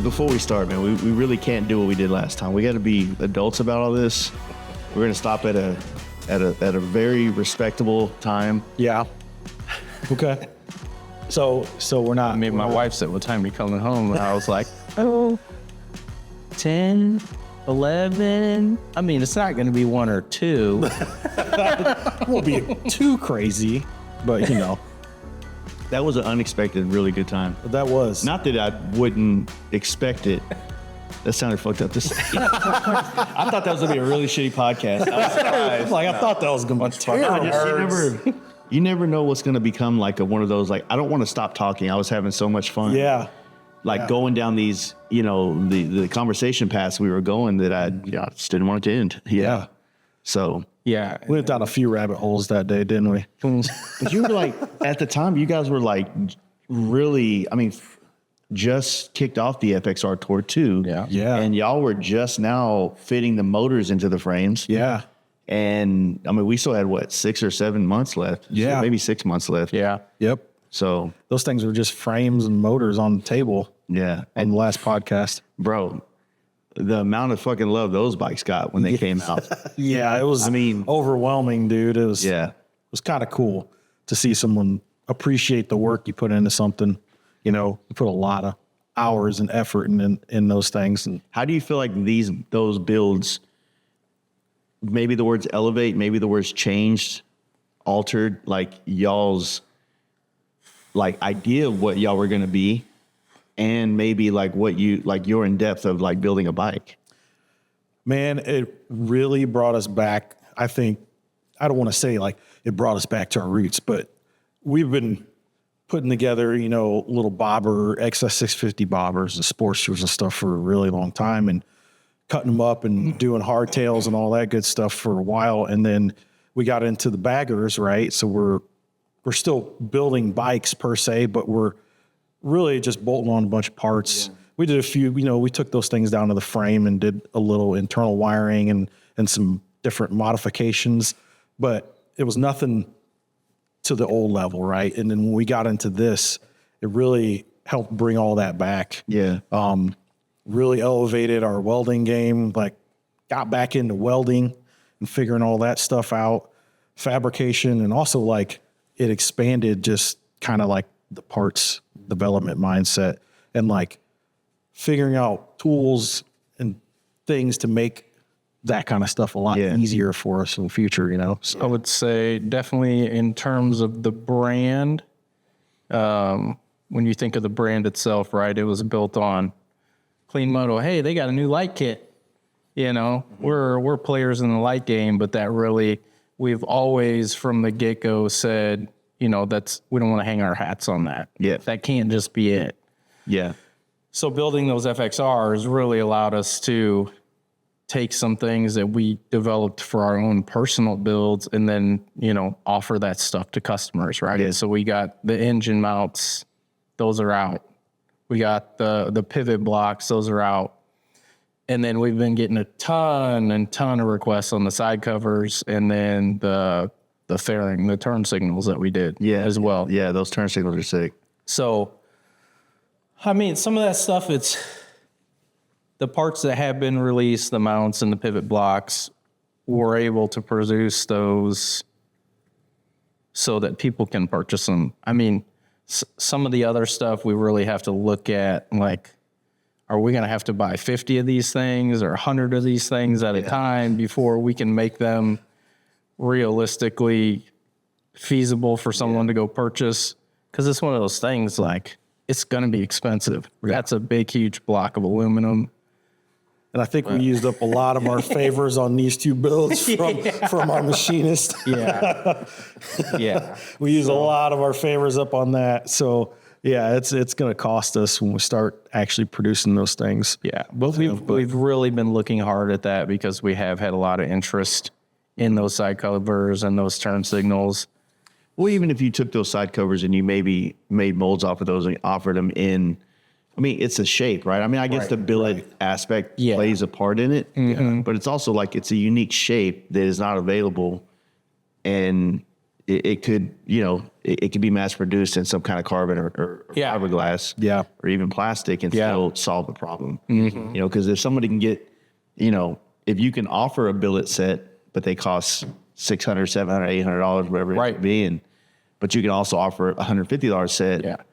before we start, man, we really can't do what we did last time. We got to be adults about all this. We're gonna stop at a very respectable time. Yeah. Okay. So we're not. I mean, my wife said, "What time are you coming home?" And I was like, "Oh, 10, 11. I mean, it's not going to be 1 or 2. It won't be too crazy, but you know, That was an unexpected, really good time. that was. Not that I wouldn't expect it. That sounded fucked up to say. I thought that was gonna be a really shitty podcast. I was surprised. Like I thought that was gonna be terrible. You never know what's gonna become like one of those. Like, I don't want to stop talking. I was having so much fun. Yeah. Like going down these, the conversation paths we were going that I just didn't want it to end. Yeah. So Yeah. We went down a few rabbit holes that day, didn't we? but you were like, at the time, you guys were like really, just kicked off the FXR Tour too. Yeah. Yeah. And y'all were just now fitting the motors into the frames. Yeah. And we still had 6 or 7 months left. Yeah. So maybe 6 months left. Yeah. Yep. So Those things were just frames and motors on the table yeah. on the last podcast. Bro, the amount of fucking love those bikes got when they came out. Yeah, it was overwhelming, dude. It was kind of cool to see someone appreciate the work you put into something. You put a lot of hours and effort in those things. And How do you feel like those builds, maybe the words elevate, maybe the words changed, altered, like y'all's like idea of what y'all were going to be, and maybe like your in depth of like building a bike? man, it really brought us back. I think, I don't want to say like it brought us back to our roots, but we've been putting together, little bobber, XS650 bobbers and sports shoes and stuff for a really long time, and cutting them up and doing hardtails and all that good stuff for a while. And then we got into the baggers, right? So we're still building bikes per se, but we're really just bolting on a bunch of parts. Yeah. We did a few, we took those things down to the frame and did a little internal wiring and some different modifications, but it was nothing to the old level, right? And then when we got into this, it really helped bring all that back. Yeah. Really elevated our welding game, like got back into welding and figuring all that stuff out, fabrication, and also like it expanded just kind of like the parts development mindset and like figuring out tools and things to make that kind of stuff a lot easier for us in the future, So I would say definitely in terms of the brand, when you think of the brand itself, right, it was built on Kleen Moto. Hey, they got a new light kit. We're players in the light game, but that really, we've always from the get-go said, we don't want to hang our hats on that. Yeah. That can't just be it. Yeah. So building those FXRs really allowed us to take some things that we developed for our own personal builds and then, offer that stuff to customers, right? Yeah. So we got the engine mounts, those are out. We got the pivot blocks, those are out. And then we've been getting a ton of requests on the side covers and then the fairing, the turn signals that we did as well. Yeah, those turn signals are sick. So, some of that stuff, it's the parts that have been released, the mounts and the pivot blocks, we're able to produce those so that people can purchase them. Some of the other stuff we really have to look at, like, are we going to have to buy 50 of these things or 100 of these things at a time before we can make them realistically feasible for someone to go purchase? Because it's one of those things, like, it's going to be expensive. Yeah. That's a big, huge block of aluminum. And I think we used up a lot of our favors on these two builds from our machinist. Yeah. Yeah. We use a lot of our favors up on that. So yeah, it's going to cost us when we start actually producing those things. Yeah. But we've really been looking hard at that because we have had a lot of interest in those side covers and those turn signals. Well, even if you took those side covers and you maybe made molds off of those and offered them in, it's a shape, right? I guess the billet aspect plays a part in it, but it's also like it's a unique shape that is not available. And it could, it could be mass produced in some kind of carbon or fiberglass, or even plastic, and still solve the problem. Because if somebody can get, if you can offer a billet set, but they cost $600, $700, $800, whatever it might be, but you can also offer a $150 set.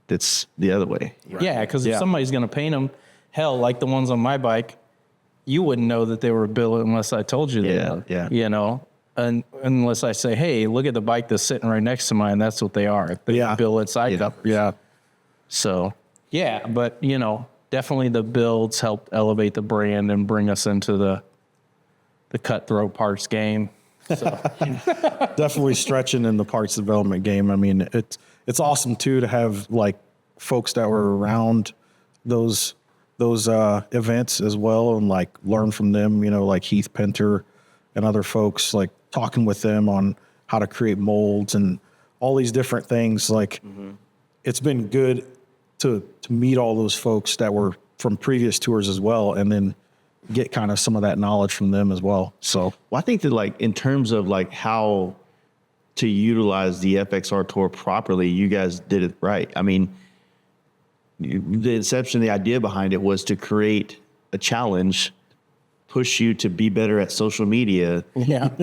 That's the other way. Yeah, because if somebody's going to paint them, hell, like the ones on my bike, you wouldn't know that they were a billet unless I told you that. And unless I say, hey, look at the bike that's sitting right next to mine. That's what they are. The billets I cover. So, but, definitely the builds helped elevate the brand and bring us into the cutthroat parts game. So. Definitely stretching in the parts development game. I mean, it's awesome too to have like folks that were around those events as well, and like learn from them, like Heath Penter and other folks, like talking with them on how to create molds and all these different things. Like it's been good to meet all those folks that were from previous tours as well, and then get kind of some of that knowledge from them as well. So I think that like in terms of like how to utilize the FXR Tour properly, you guys did it right. I mean, the inception, the idea behind it was to create a challenge, push you to be better at social media,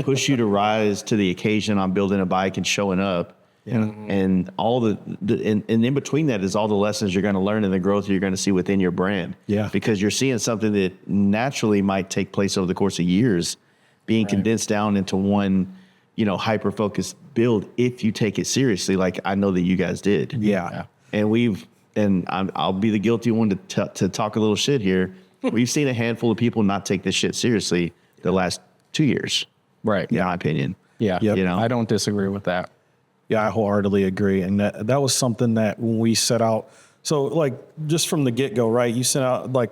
push you to rise to the occasion on building a bike and showing up. And all and in between that is all the lessons you're going to learn and the growth you're going to see within your brand. Because you're seeing something that naturally might take place over the course of years being condensed down into one, hyper-focused build if you take it seriously, like I know that you guys did. And I'll be the guilty one to talk a little shit here. We've seen a handful of people not take this shit seriously the last 2 years. Right. In my opinion. I don't disagree with that. Yeah, I wholeheartedly agree. And that was something that when we set out, so like just from the get-go, right, you sent out, like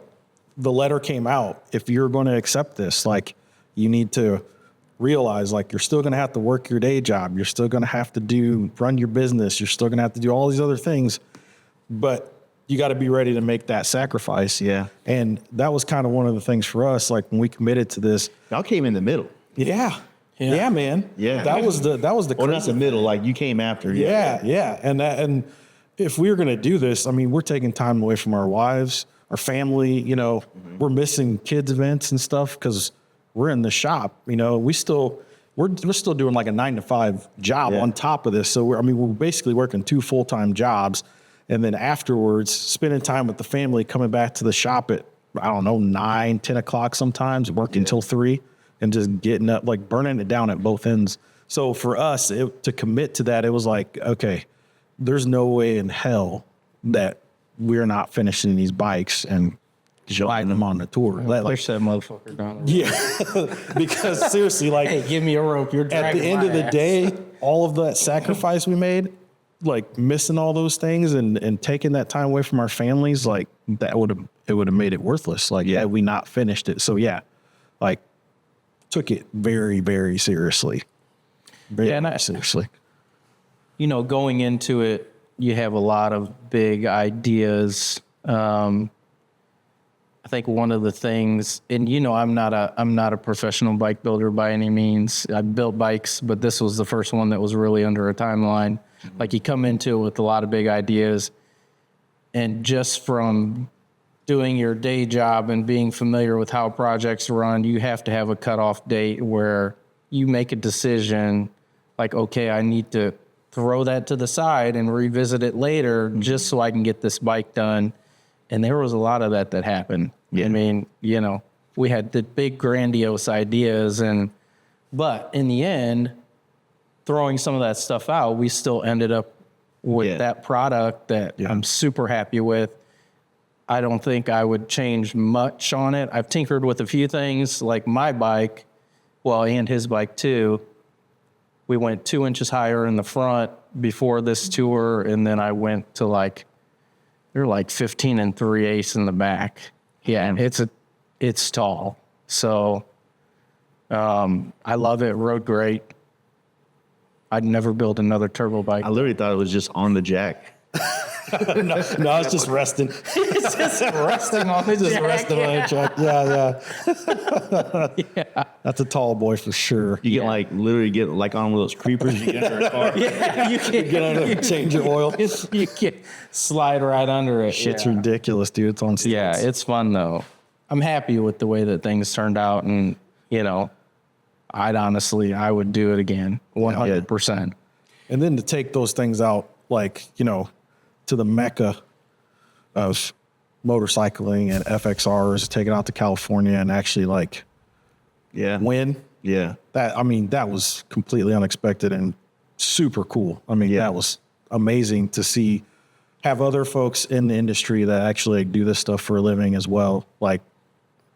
the letter came out, if you're going to accept this, like you need to realize like you're still going to have to work your day job. You're still going to have to run your business. You're still going to have to do all these other things, but you got to be ready to make that sacrifice. And that was kind of one of the things for us, like when we committed to this. Y'all came in the middle. Yeah, man. That was the Or not the middle, like you came after. And if we were going to do this, I mean, we're taking time away from our wives, our family, we're missing kids events and stuff because we're in the shop, we're still doing like a 9-to-5 job on top of this. So we're basically working 2 full-time jobs. And then afterwards, spending time with the family, coming back to the shop at, 9, 10 o'clock sometimes, working till 3. And just getting up, like burning it down at both ends. So for us to commit to that, it was like, okay, there's no way in hell that we're not finishing these bikes and riding them on the tour. Push that motherfucker down. Because seriously, like, hey, give me a rope. You're dragging at the end of the day, all of that sacrifice we made, like missing all those things and taking that time away from our families, like it would have made it worthless. Like, had we not finished it. So like, took it very, very seriously. Very seriously. Going into it, you have a lot of big ideas. I think one of the things, and I'm not a professional bike builder by any means. I've built bikes, but this was the first one that was really under a timeline. Like you come into it with a lot of big ideas, and just from doing your day job and being familiar with how projects run, you have to have a cutoff date where you make a decision like, okay, I need to throw that to the side and revisit it later just so I can get this bike done. And there was a lot of that happened. I mean, we had the big grandiose ideas but in the end, throwing some of that stuff out, we still ended up with that product that I'm super happy with. I don't think I would change much on it. I've tinkered with a few things, like my bike, and his bike too. We went 2 inches higher in the front before this tour, and then I went to they're like 15 3/8 in the back. And it's tall. So I love it. Rode great. I'd never build another turbo bike. I literally thought it was just on the jack. No, I was just resting. It's just resting on the Just jack. resting on the track. Yeah. That's a tall boy for sure. You get like literally get like on one of those creepers you get under a car. Yeah, you can Get under, change your oil. You can slide right under it. Shit's yeah. ridiculous, dude. It's on stilts. Yeah, it's fun though. I'm happy with the way that things turned out, and I would do it again, 100%. And then to take those things out, like, to the mecca of motorcycling and FXRs, take it out to California and actually like Yeah. win. Yeah. That was completely unexpected and super cool. That was amazing to see, have other folks in the industry that actually do this stuff for a living as well, like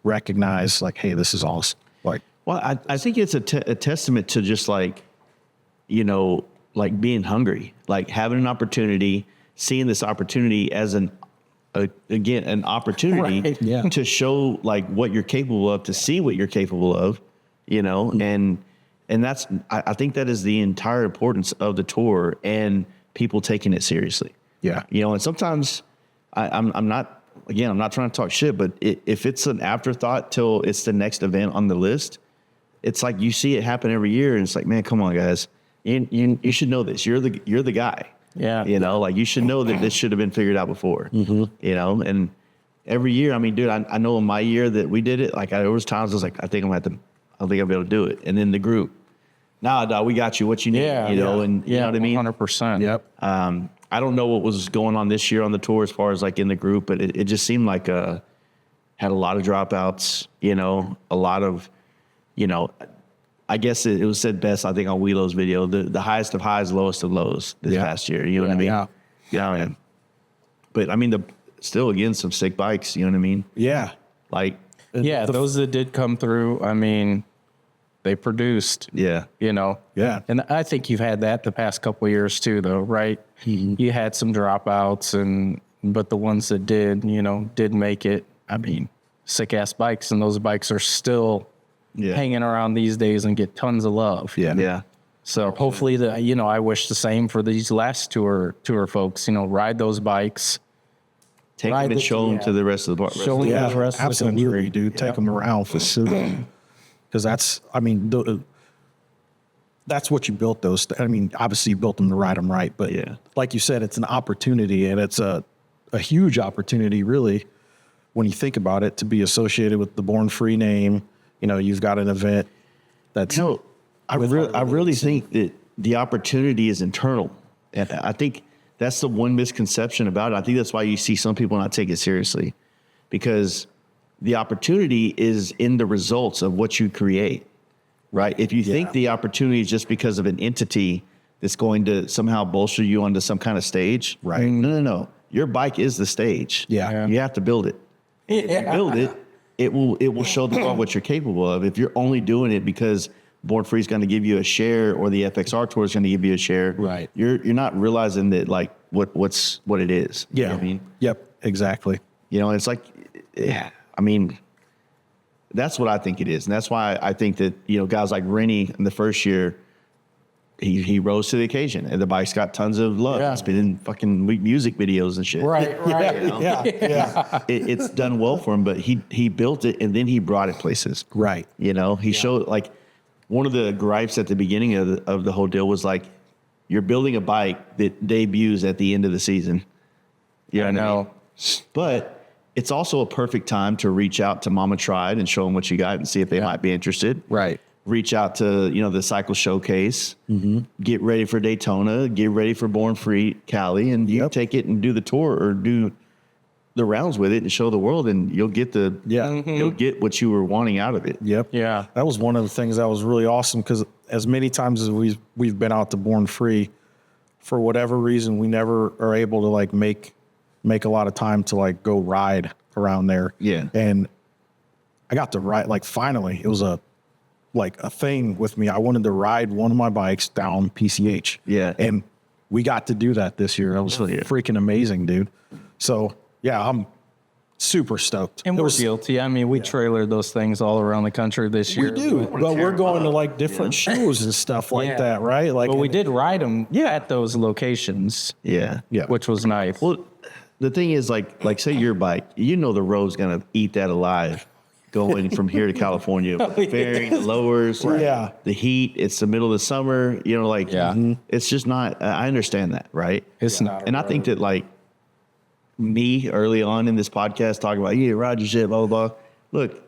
recognize like, hey, this is awesome. Like, Well, I think it's a testament to just like, like being hungry, like having an opportunity, seeing this opportunity as an opportunity Right, yeah. to show like what you're capable of, to see what you're capable of, and that's, I think that is the entire importance of the tour and people taking it seriously. yeah. And sometimes I'm not trying to talk shit, but if it's an afterthought till it's the next event on the list, it's like you see it happen every year, and it's like, man, come on, guys, you should know this. You're the guy. Yeah. Like you should know that this should have been figured out before. Mm-hmm. And every year, dude, I know in my year that we did it, like there was times I was like, I think I'll be able to do it. And then the group, nah, dog, we got you. What you need, and you know what I mean? 100%. Yep. I don't know what was going on this year on the tour as far as like in the group, but it just seemed like had a lot of dropouts, a lot of, I guess it was said best, I think, on Welo's video, the highest of highs, lowest of lows this past year. You know what I mean? Yeah. Yeah. But still, again, some sick bikes. You know what I mean? Yeah. Like, Yeah, those that did come through, they produced. yeah. Yeah. And I think you've had that the past couple of years too, though, right? Mm-hmm. You had some dropouts, but the ones that did make it. Sick ass bikes, and those bikes are still hanging around these days and get tons of love. Yeah. Yeah. So hopefully I wish the same for these last tour folks. Ride those bikes. Take Ride them and the- show them yeah. to the rest of the bar. Show them Yeah, the rest of the absolutely, country. dude. Take them around for sure. Because that's what you built those. Obviously you built them to ride them right, but like you said, it's an opportunity, and it's a huge opportunity, really, when you think about it, to be associated with the Born Free name. You've got an event that's. I really think that the opportunity is internal. And I think that's the one misconception about it. I think that's why you see some people not take it seriously, because the opportunity is in the results of what you create, right? If you think the opportunity is just because of an entity that's going to somehow bolster you onto some kind of stage, Right. No. Your bike is the stage. Yeah. You have to build it. If you build it, it will show the world what you're capable of. If you're only doing it because Born Free is going to give you a share, or the FXR Tour is going to give you a share, Right. You're not realizing that like what it is. You know what I mean? Yep. Exactly. It's like, that's what I think it is, and that's why I think that guys like Rennie in the first year, he rose to the occasion, and the bike's got tons of love. Yeah. It's been in fucking music videos and shit. Right. Yeah. It's done well for him, but he built it and then he brought it places. Right. He showed, like, one of the gripes at the beginning of the whole deal was like, you're building a bike that debuts at the end of the season. Yeah, I know. But it's also a perfect time to reach out to Mama Tried and show them what you got and see if they might be interested. Right. Reach out to, the Cycle Showcase, get ready for Daytona, get ready for Born Free Cali, and you take it and do the tour or do the rounds with it and show the world, and you'll get you'll get what you were wanting out of it. Yep. Yeah. That was one of the things that was really awesome, because as many times as we've been out to Born Free, for whatever reason, we never are able to like make a lot of time to like go ride around there. Yeah. And I got to ride, like, finally, it was a thing with me. I wanted to ride one of my bikes down PCH. Yeah. And we got to do that this year. That was freaking amazing, dude. So yeah, I'm super stoked. And It we're was- guilty. I mean, we trailered those things all around the country this year. We do, but we're going to like different shows and stuff like Yeah. that, right? Like, But we did ride them at those locations, Yeah. Yeah. which was nice. Well, the thing is, like say your bike, you know the road's gonna eat that alive, going from here to California, fairing, the lowers, Yeah. the heat. It's the middle of the summer, you know, like Yeah. it's just not. I understand that, right? It's not. And I think that like me early on in this podcast talking about ride your shit, blah blah blah. Look,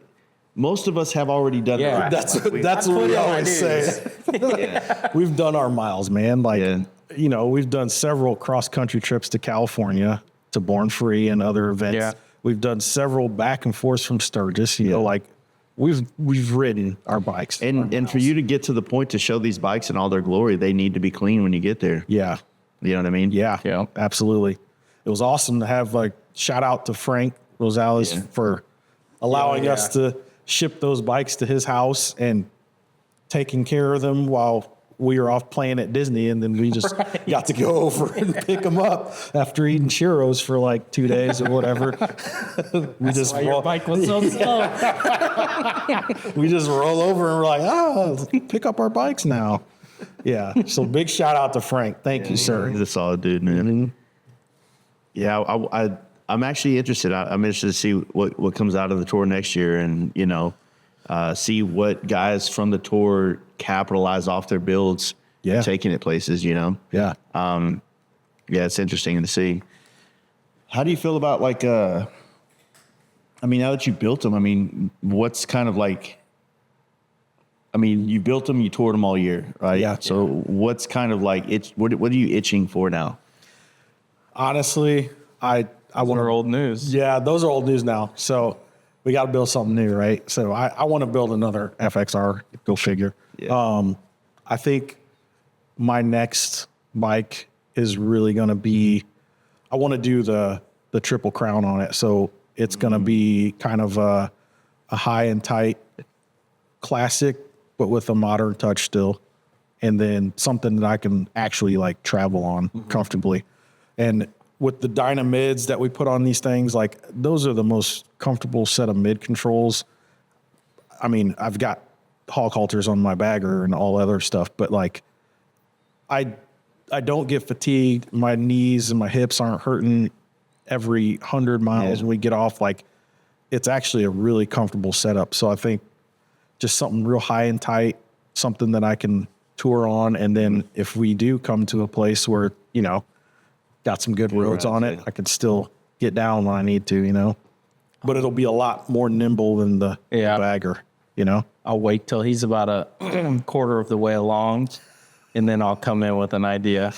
most of us have already done Yeah. it. Right. that's Like, that's what put we in my always say. We've done our miles, man. Like, Yeah. you know, we've done several cross country trips to California, to Born Free and other events. Yeah. We've done several back and forths from Sturgis. You know, like we've ridden our bikes. and for you to get to the point to show these bikes in all their glory, they need to be clean when you get there. yeah, You know what I mean? yeah, Yeah. absolutely. It was awesome to have like shout out to Frank Rosales for allowing us to ship those bikes to his house and taking care of them while we were off playing at Disney, and then we just got to go over and pick them up after eating churros for like 2 days or whatever. we just Your bike was so slow. we just roll over and we're like, pick up our bikes now. Yeah. So big shout out to Frank. Thank you, sir. He's a solid dude, man. Yeah, I'm actually interested. I'm interested to see what comes out of the tour next year, and see what guys from the tour capitalize off their builds, taking it places. Yeah. Yeah, it's interesting to see. How do you feel about like? I mean, now that you built them, I mean, what's kind of like? I mean, you built them, you toured them all year, right? Yeah. So what's kind of like what are you itching for now? Honestly, I want Our old news. Yeah, those are old news now. So we got to build something new, right? So I want to build another FXR. Go figure. Yeah. I think my next bike is really going to be. I want to do the triple crown on it. So it's going to be kind of a high and tight classic, but with a modern touch still, and then something that I can actually like travel on comfortably. And with the Dynamids that we put on these things, like those are the most comfortable set of mid controls. I mean, I've got hog halters on my bagger and all other stuff, but like I don't get fatigued. My knees and my hips aren't hurting every 100 miles when we get off. Like it's actually a really comfortable setup. So I think just something real high and tight, something that I can tour on. And then if we do come to a place where, got some good roads on it, I can still get down when I need to, but it'll be a lot more nimble than the bagger, I'll wait till he's about a quarter of the way along, and then I'll come in with an idea.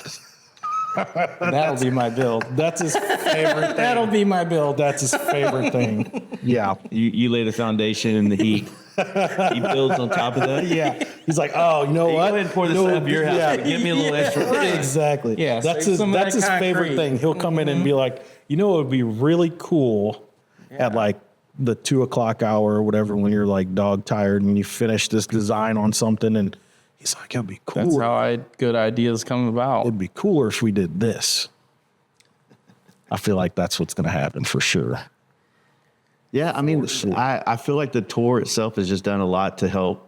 That'll be my build. That's his favorite thing. That'll be my build. That's his favorite thing. Yeah. You lay the foundation in the heat. He builds on top of that. Yeah. He's like, oh, you know Hey, what? go ahead and pour this out of your house. Give me a little extra. Exactly. Yeah, That's save his some of that's that his favorite concrete. thing. He'll come in and be like, it would be really cool at like the 2 o'clock hour or whatever when you're like dog tired and you finish this design on something, and he's like, it'd be That's cool. how good ideas come about. It'd be cooler if we did this. I feel like that's what's going to happen for sure. Yeah, I mean, I feel like the tour itself has just done a lot to help.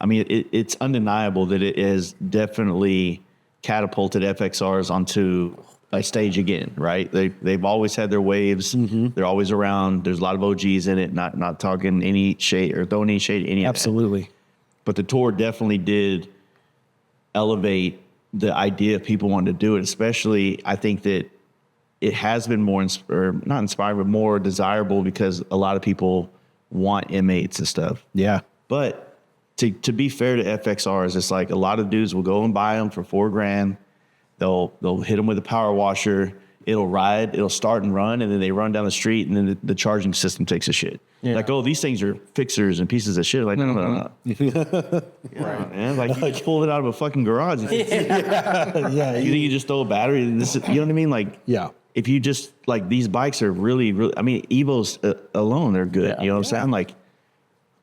I mean, it's undeniable that it has definitely catapulted FXRs onto a stage again, right? They've always had their waves. They're always around. There's a lot of OGs in it, not talking any shade or throwing any shade to any of that. Absolutely. But the tour definitely did elevate the idea of people wanting to do it, especially I think that it has been more, not inspiring, but more desirable because a lot of people want M8s and stuff. Yeah. But to be fair to FXRs, it's like a lot of dudes will go and buy them for $4,000. They'll hit them with a power washer. It'll ride, it'll start and run, and then they run down the street, and then the charging system takes a shit. Yeah. Like, oh, these things are fixers and pieces of shit. Like, no. Right, man. Like, you pulled it out of a fucking garage. Yeah. You think you just throw a battery in this? You know what I mean? Like, Yeah. if you just like these bikes are really, really. I mean, Evos alone, they're good. Yeah. You know what I'm saying? Like,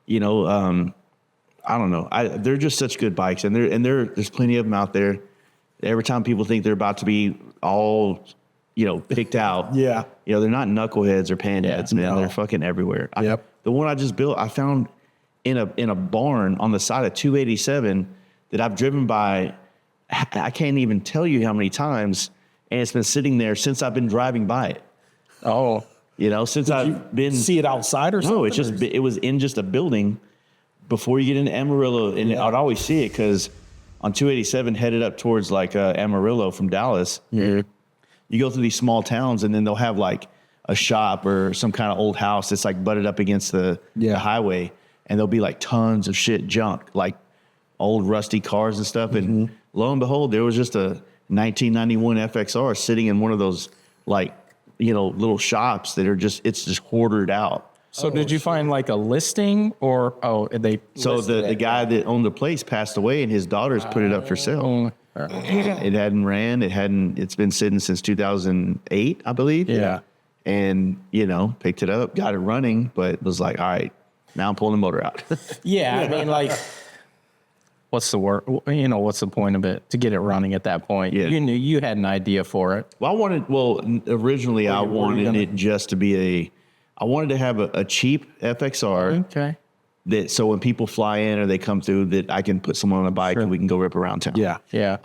I don't know. They're just such good bikes, and there's plenty of them out there. Every time people think they're about to be all picked out. Yeah. They're not knuckleheads or panheads, man. no. They're fucking everywhere. Yep. The one I just built, I found in a barn on the side of 287 that I've driven by. I can't even tell you how many times, and it's been sitting there since I've been driving by it. Oh, Since I've been See it outside or something? No, it was in just a building before you get into Amarillo, and I'd always see it because on 287 headed up towards like Amarillo from Dallas. You go through these small towns, and then they'll have like a shop or some kind of old house that's like butted up against the highway, and there'll be like tons of shit junk, like old rusty cars and stuff. And lo and behold, there was just a 1991 FXR sitting in one of those like little shops that are it's just hoarded out. so did you find like a listing or they? So listed the it? guy that owned the place passed away, and his daughters put it up for sale. It hadn't ran. It's been sitting since 2008, I believe. Yeah. And, picked it up, got it running, but was like, all right, now I'm pulling the motor out. Yeah, I mean, like, what's the word? What's the point of it to get it running at that point? Yeah. You knew you had an idea for it. Originally I wanted it just to be I wanted to have a cheap FXR Okay. that, so when people fly in or they come through, that I can put someone on a bike and we can go rip around town. Yeah. Yeah.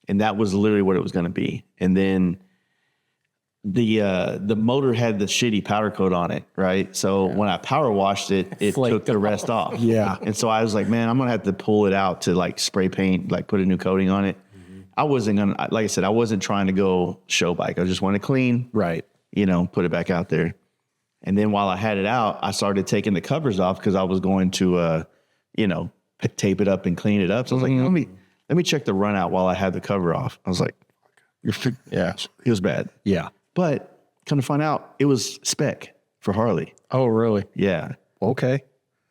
And that was literally what it was going to be. And then the motor had the shitty powder coat on it, right? So when I power washed it, it Flaked took the rest off. Yeah. And so I was like, man, I'm going to have to pull it out to like spray paint, like put a new coating on it. I wasn't going to, like I said, I wasn't trying to go show bike. I just wanted to clean, Right. put it back out there. And then while I had it out, I started taking the covers off because I was going to, tape it up and clean it up. So I was like, let me check the run out while I had the cover off. I was like, Yeah. it was bad. Yeah. But come to find out, it was spec for Harley. Oh, really? Yeah. Okay.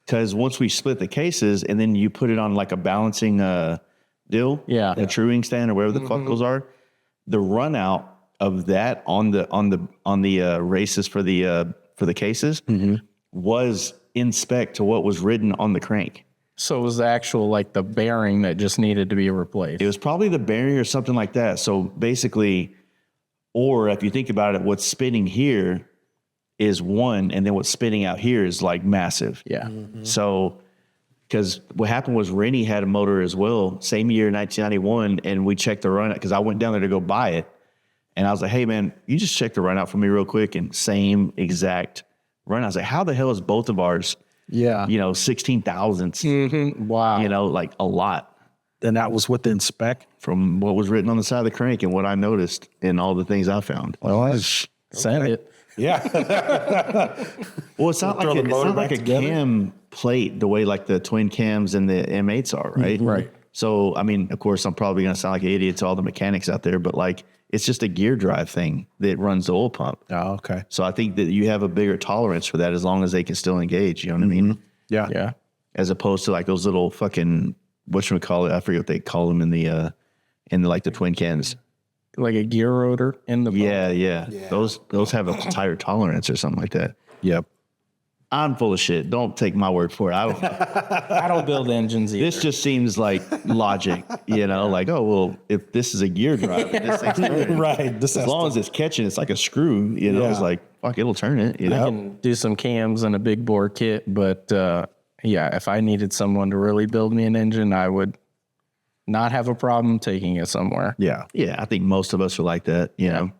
Because once we split the cases and then you put it on like a balancing deal, Yeah. a truing stand or whatever the fuck those are, the run out of that on the races for the cases was in spec to what was written on the crank. So it was the actual, like the bearing that just needed to be replaced. It was probably the bearing or something like that. So basically, or if you think about it, what's spinning here is one, and then what's spinning out here is like massive. Yeah. So, because what happened was Rennie had a motor as well, same year, 1991, and we checked the run out because I went down there to go buy it. And I was like, hey, man, you just check the run out for me real quick, and same exact run. I was like, how the hell is both of ours, Yeah. 16 thousandths, Wow. like a lot And that was within spec. from what was written on the side of the crank and what I noticed and all the things I found. Well, Send it. yeah. Well, it's not Throw like the motor a back together. cam plate the way like the twin cams and the M8s are, right? Right. So, I mean, of course, I'm probably going to sound like an idiot to all the mechanics out there, but like it's just a gear drive thing that runs the oil pump. Oh, okay. So I think that you have a bigger tolerance for that as long as they can still engage. You know what I mean? Yeah. Yeah. As opposed to like those little fucking whatchamacallit, I forget what they call them in the like the twin cams. Like a gear rotor in the Yeah. Those have a higher tolerance or something like that. Yep. I'm full of shit. Don't take my word for it. I don't build engines either. This just seems like logic, like, oh, well, if this is a gear drive, this thing's turning. Right. This As long as it's catching, it's like a screw, it's like, fuck, it'll turn it, I can do some cams and a big bore kit, but if I needed someone to really build me an engine, I would not have a problem taking it somewhere. Yeah. Yeah, I think most of us are like that, and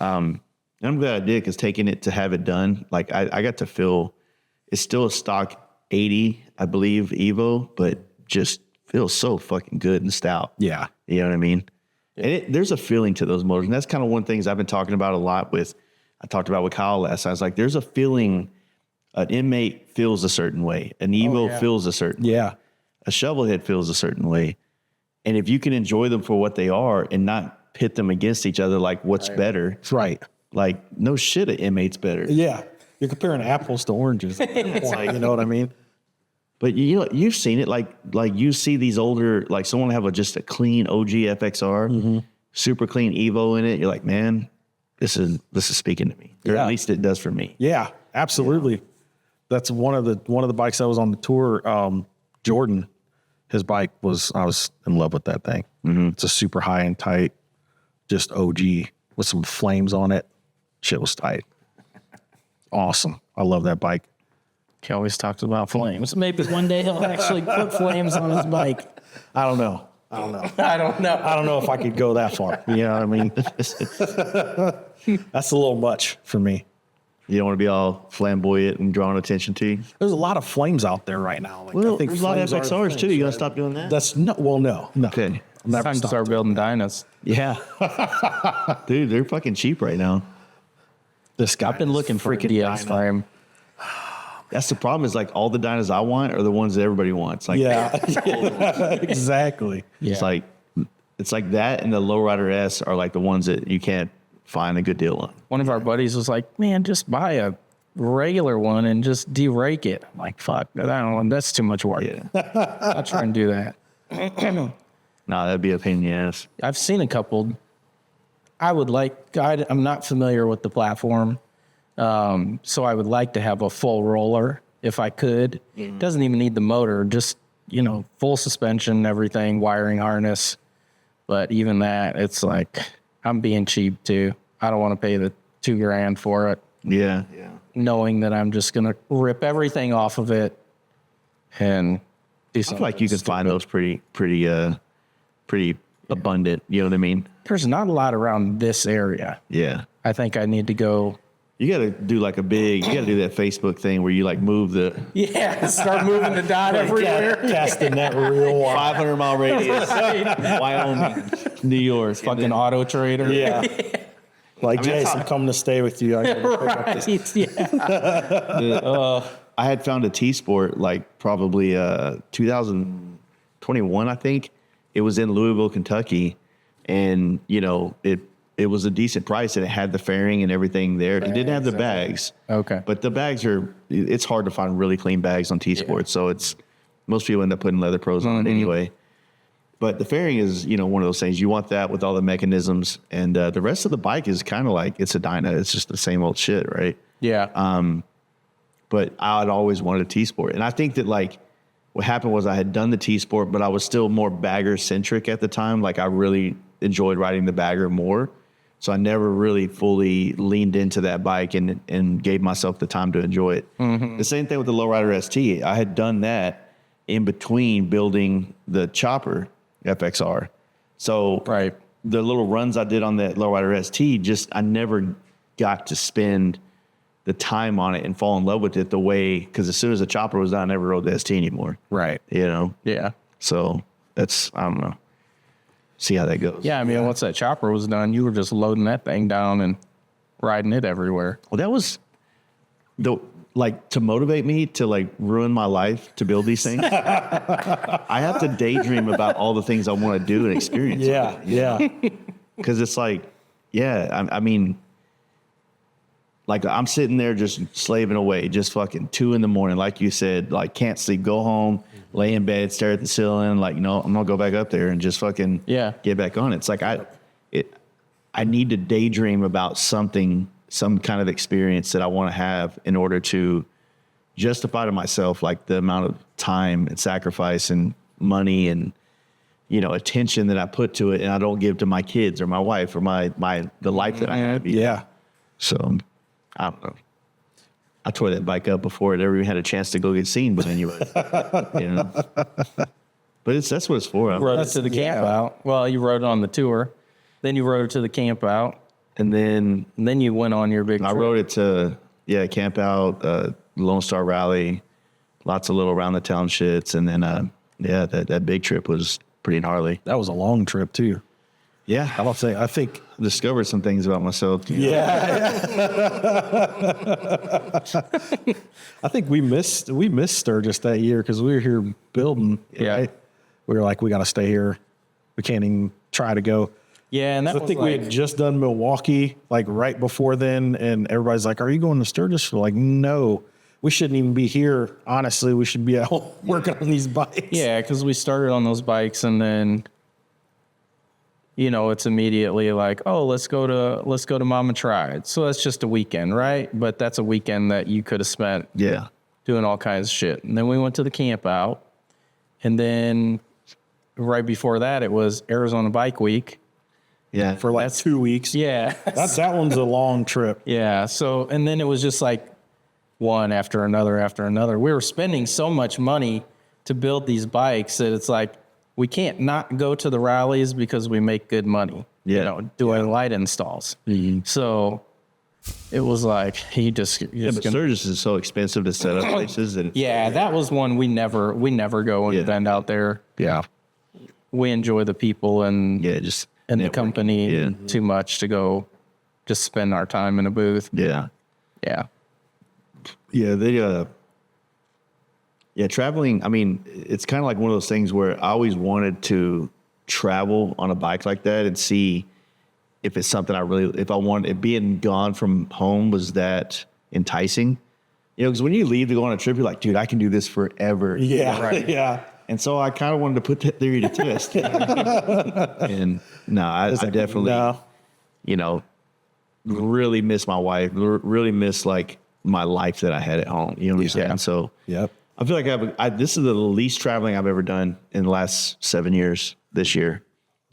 I'm glad I did because taking it to have it done, like I got to feel it's still a stock 80, I believe, Evo, but just feels so fucking good and stout. Yeah. You know what I mean? And there's a feeling to those motors. And that's kind of one of the things I've been talking about a lot I talked about with Kyle last. I was like, there's a feeling, an inmate feels a certain way. An Evo feels a certain way. Yeah. A shovelhead feels a certain way. And if you can enjoy them for what they are and not pit them against each other, like what's better, That's right. like no shit, an inmate's better. Yeah. You're comparing apples to oranges. Like, you know what I mean? But you've seen it, like you see these older, like someone have just a clean OG FXR, super clean Evo in it. You're like, man, this is speaking to me, or at least it does for me. Yeah, absolutely. That's one of the bikes that was on the tour. Jordan, his bike I was in love with that thing. It's a super high and tight, just OG with some flames on it. Shit was tight. Awesome. I love that bike. He always talks about flames. Maybe one day he'll actually put flames on his bike. I don't know. I don't know. I don't know. If I could go that far. You know what I mean? That's a little much for me. You don't want to be all flamboyant and drawing attention to you. There's a lot of flames out there right now. Like, Well, I think there's a lot of flames are FXRs things, too. You gonna right? stop doing that? That's no. Well, no. Okay. I'm never Time to stopped. start building dynas. Yeah. Dude, they're fucking cheap right now. This guy. I've been looking for a DX frame. That's the problem is like all the dynas I want are the ones that everybody wants. Like Yeah. Exactly. it's like that and the Lowrider S are like the ones that you can't find a good deal on. One of our buddies was like, man, just buy a regular one and just de-rake it. I'm like, fuck, I don't know, that's too much work. Yeah. I'll try and do that. Nah, that'd be a pain in the ass. I've seen a couple. I'm not familiar with the platform. So I would like to have a full roller if I could. It doesn't even need the motor, just, full suspension, everything, wiring harness. But even that, it's like, I'm being cheap too. I don't want to pay the $2,000 for it, Yeah. knowing that I'm just going to rip everything off of it and do I something. feel like you could find those pretty abundant. You know what I mean? There's not a lot around this area. Yeah. I think I need to go. You got to do like you got to do that Facebook thing where you like move the Yeah, start moving the dot everywhere. Casting that real wide. 500 mile radius, Wyoming, New York. Fucking auto trader. Yeah. Like, mean, Jason, I'm coming to stay with you. I gotta pick up this. Right. Yeah. I had found a T-Sport like probably 2021, I think. It was in Louisville, Kentucky, and it was a decent price, and it had the fairing and everything there. It didn't have the bags. Okay. But the bags it's hard to find really clean bags on T-Sports, so most people end up putting leather pros on it anyway. But the fairing is, one of those things. You want that with all the mechanisms, and the rest of the bike is kind of like it's a Dyna. It's just the same old shit, right? Yeah. But I'd always wanted a T-Sport. And I think that like what happened was I had done the T-Sport, but I was still more bagger centric at the time. Like I really enjoyed riding the bagger more. So I never really fully leaned into that bike and gave myself the time to enjoy it. The same thing with the Lowrider ST. I had done that in between building the chopper FXR. So Right. the little runs I did on that Lowrider ST, I never got to spend the time on it and fall in love with it the way, because as soon as the chopper was done, I never rode the ST anymore. Right. Yeah. So I don't know. See how that goes. Yeah. I mean, once that chopper was done, you were just loading that thing down and riding it everywhere. Well, that was to motivate me to like ruin my life to build these things. I have to daydream about all the things I want to do and experience. Yeah. Because it's like, I mean, like I'm sitting there just slaving away, just fucking 2 a.m, like you said, like can't sleep, go home, lay in bed, stare at the ceiling, like, no, I'm gonna go back up there and just fucking get back on it. It's like I need to daydream about some kind of experience that I want to have in order to justify to myself like the amount of time and sacrifice and money and attention that I put to it, and I don't give to my kids or my wife or the life that I have. Yeah. So I don't know. I tore that bike up before it ever even had a chance to go get seen, but anyway, But that's what it's for. Rode it to the camp out. Well, you rode it on the tour. Then you rode it to the camp out. And then you went on your big I trip. rode it to camp out, Lone Star Rally, lots of little around the town shits, and then that big trip was pretty gnarly. That was a long trip too. Yeah, I don't say. I think. Discovered some things about myself. Yeah. I think we missed Sturgis that year because we were here building. Yeah. Right? We were like, we got to stay here. We can't even try to go. Yeah, and that I think we had just done Milwaukee like right before then, and everybody's like, "Are you going to Sturgis?" We're like, "No, we shouldn't even be here. Honestly, we should be out working on these bikes." Yeah, because we started on those bikes, and then it's immediately like, oh, let's go to Mama Tried. So that's just a weekend, right? But that's a weekend that you could have spent doing all kinds of shit. And then we went to the camp out, and then right before that, it was Arizona Bike Week. Yeah. For like 2 weeks. Yeah. That one's a long trip. Yeah. So, and then it was just like one after another. We were spending so much money to build these bikes that it's like, we can't not go to the rallies because we make good money, doing light installs. So it was like, but Sturgis is so expensive to set up places. And that was one we never go and vend out there. Yeah. We enjoy the people and just the company too much to go just spend our time in a booth. Yeah. Yeah. Yeah. Traveling. I mean, it's kind of like one of those things where I always wanted to travel on a bike like that and see if it's something if I wanted it. Being gone from home was that enticing, because when you leave to go on a trip, you're like, dude, I can do this forever. Yeah. Right. Yeah. And so I kind of wanted to put that theory to test. And I definitely, really miss my wife, really miss like my life that I had at home. You know what I'm saying? So I feel like this is the least traveling I've ever done in the last 7 years. This year,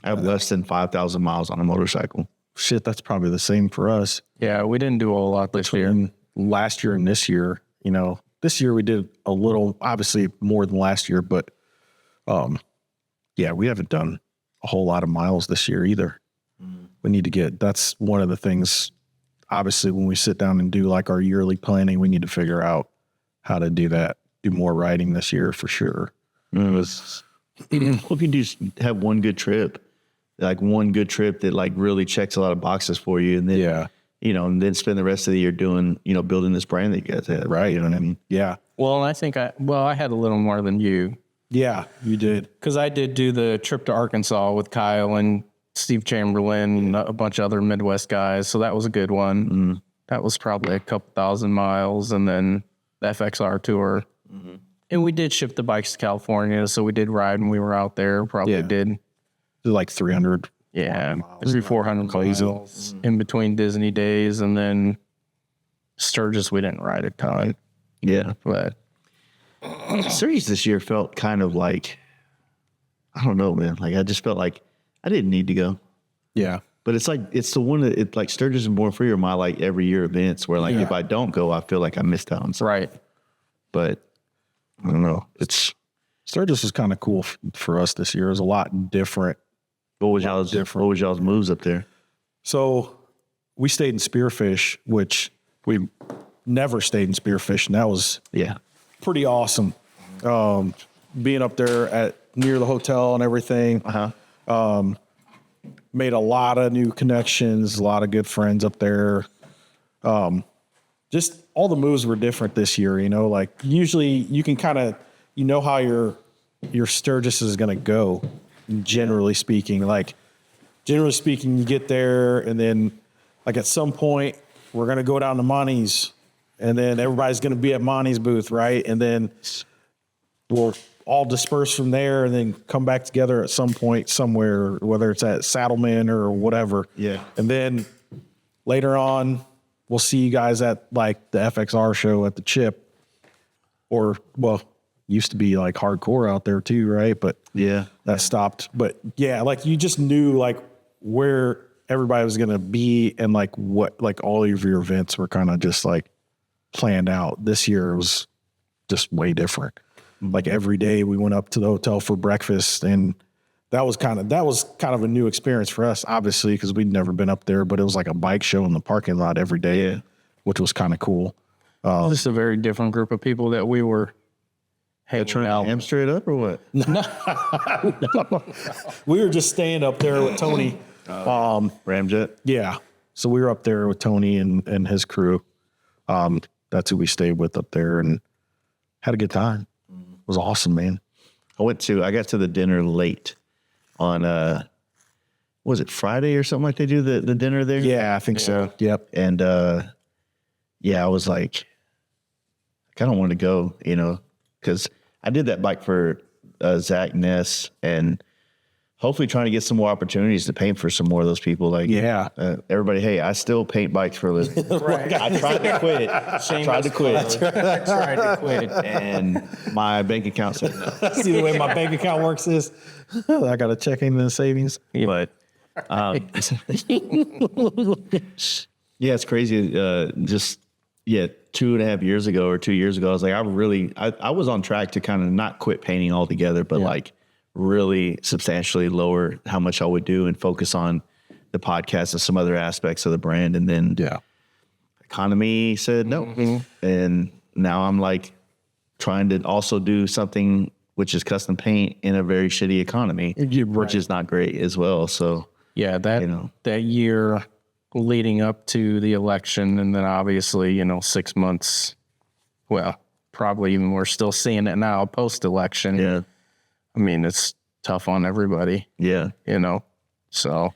I have less than 5,000 miles on a motorcycle. Shit, that's probably the same for us. Yeah, we didn't do a whole lot this year. Last year and this year, this year we did a little, obviously more than last year, but we haven't done a whole lot of miles this year either. We need to that's one of the things, obviously, when we sit down and do like our yearly planning, we need to figure out how to do that, do more riding this year for sure. If you just have one good trip that like really checks a lot of boxes for you, and then and then spend the rest of the year doing building this brand that you guys have, right? You know what I mean? Yeah. Well, and I think I had a little more than you. Yeah, you did. Because I did do the trip to Arkansas with Kyle and Steve Chamberlain and a bunch of other Midwest guys, so that was a good one. That was probably a couple thousand miles, and then the FXR Tour. And we did ship the bikes to California, so we did ride when we were out there. Probably did like 300. Yeah, 400 miles in between Disney days, and then Sturgis we didn't ride a ton. Yeah, but Sturgis this year felt kind of like, I don't know, man. Like I just felt like I didn't need to go. Yeah, but it's the one that it's like Sturgis and Born Free are my like every year events where like if I don't go, I feel like I missed out on something. Right. But I don't know. Sturgis is kind of cool for us this year. It was a lot different. What was y'all's moves up there? So we stayed in Spearfish, which we never stayed in Spearfish, and that was pretty awesome. Being up there near the hotel and everything. Made a lot of new connections, a lot of good friends up there. Just all the moves were different this year, like usually you can kind of, how your Sturgis is going to go, generally speaking. Like, generally speaking, you get there and then, like, at some point, we're going to go down to Monty's and then everybody's going to be at Monty's booth, right? And then we'll all disperse from there and then come back together at some point somewhere, whether it's at Saddleman or whatever. Yeah. And then later on, we'll see you guys at like the FXR show at the Chip, or used to be like hardcore out there too, right? But that stopped. But like you just knew like where everybody was gonna be and like what like all of your events were kind of just like planned out. This year was just way different. Like every day we went up to the hotel for breakfast, and that was kind of a new experience for us, obviously, because we'd never been up there, but it was like a bike show in the parking lot every day, which was kind of cool. This is a very different group of people that we were trying to ham straight up or what? We were just staying up there with Tony. Ramjet? Yeah. So we were up there with Tony and his crew. That's who we stayed with up there and had a good time. It was awesome, man. I got to the dinner late on, was it Friday or something like they do the dinner there? Yeah, I think so. Yep. And, I was like, I kind of wanted to go, because I did that bike for Zach Ness and hopefully trying to get some more opportunities to paint for some more of those people. Like, everybody, hey, I still paint bikes for a living. Right. I tried to quit. I tried to quit. And my bank account said no. See the way my bank account works is I got to check in the savings. But Yeah, it's crazy. Just 2.5 years ago or 2 years ago, I was like, I was on track to kind of not quit painting altogether, but like really substantially lower how much I would do and focus on the podcast and some other aspects of the brand. And then economy said no. And now I'm like trying to also do something which is custom paint in a very shitty economy, which is not great as well. So yeah, that year leading up to the election, and then obviously, 6 months, well, probably even we're still seeing it now post-election. Yeah. I mean, it's tough on everybody. Yeah. So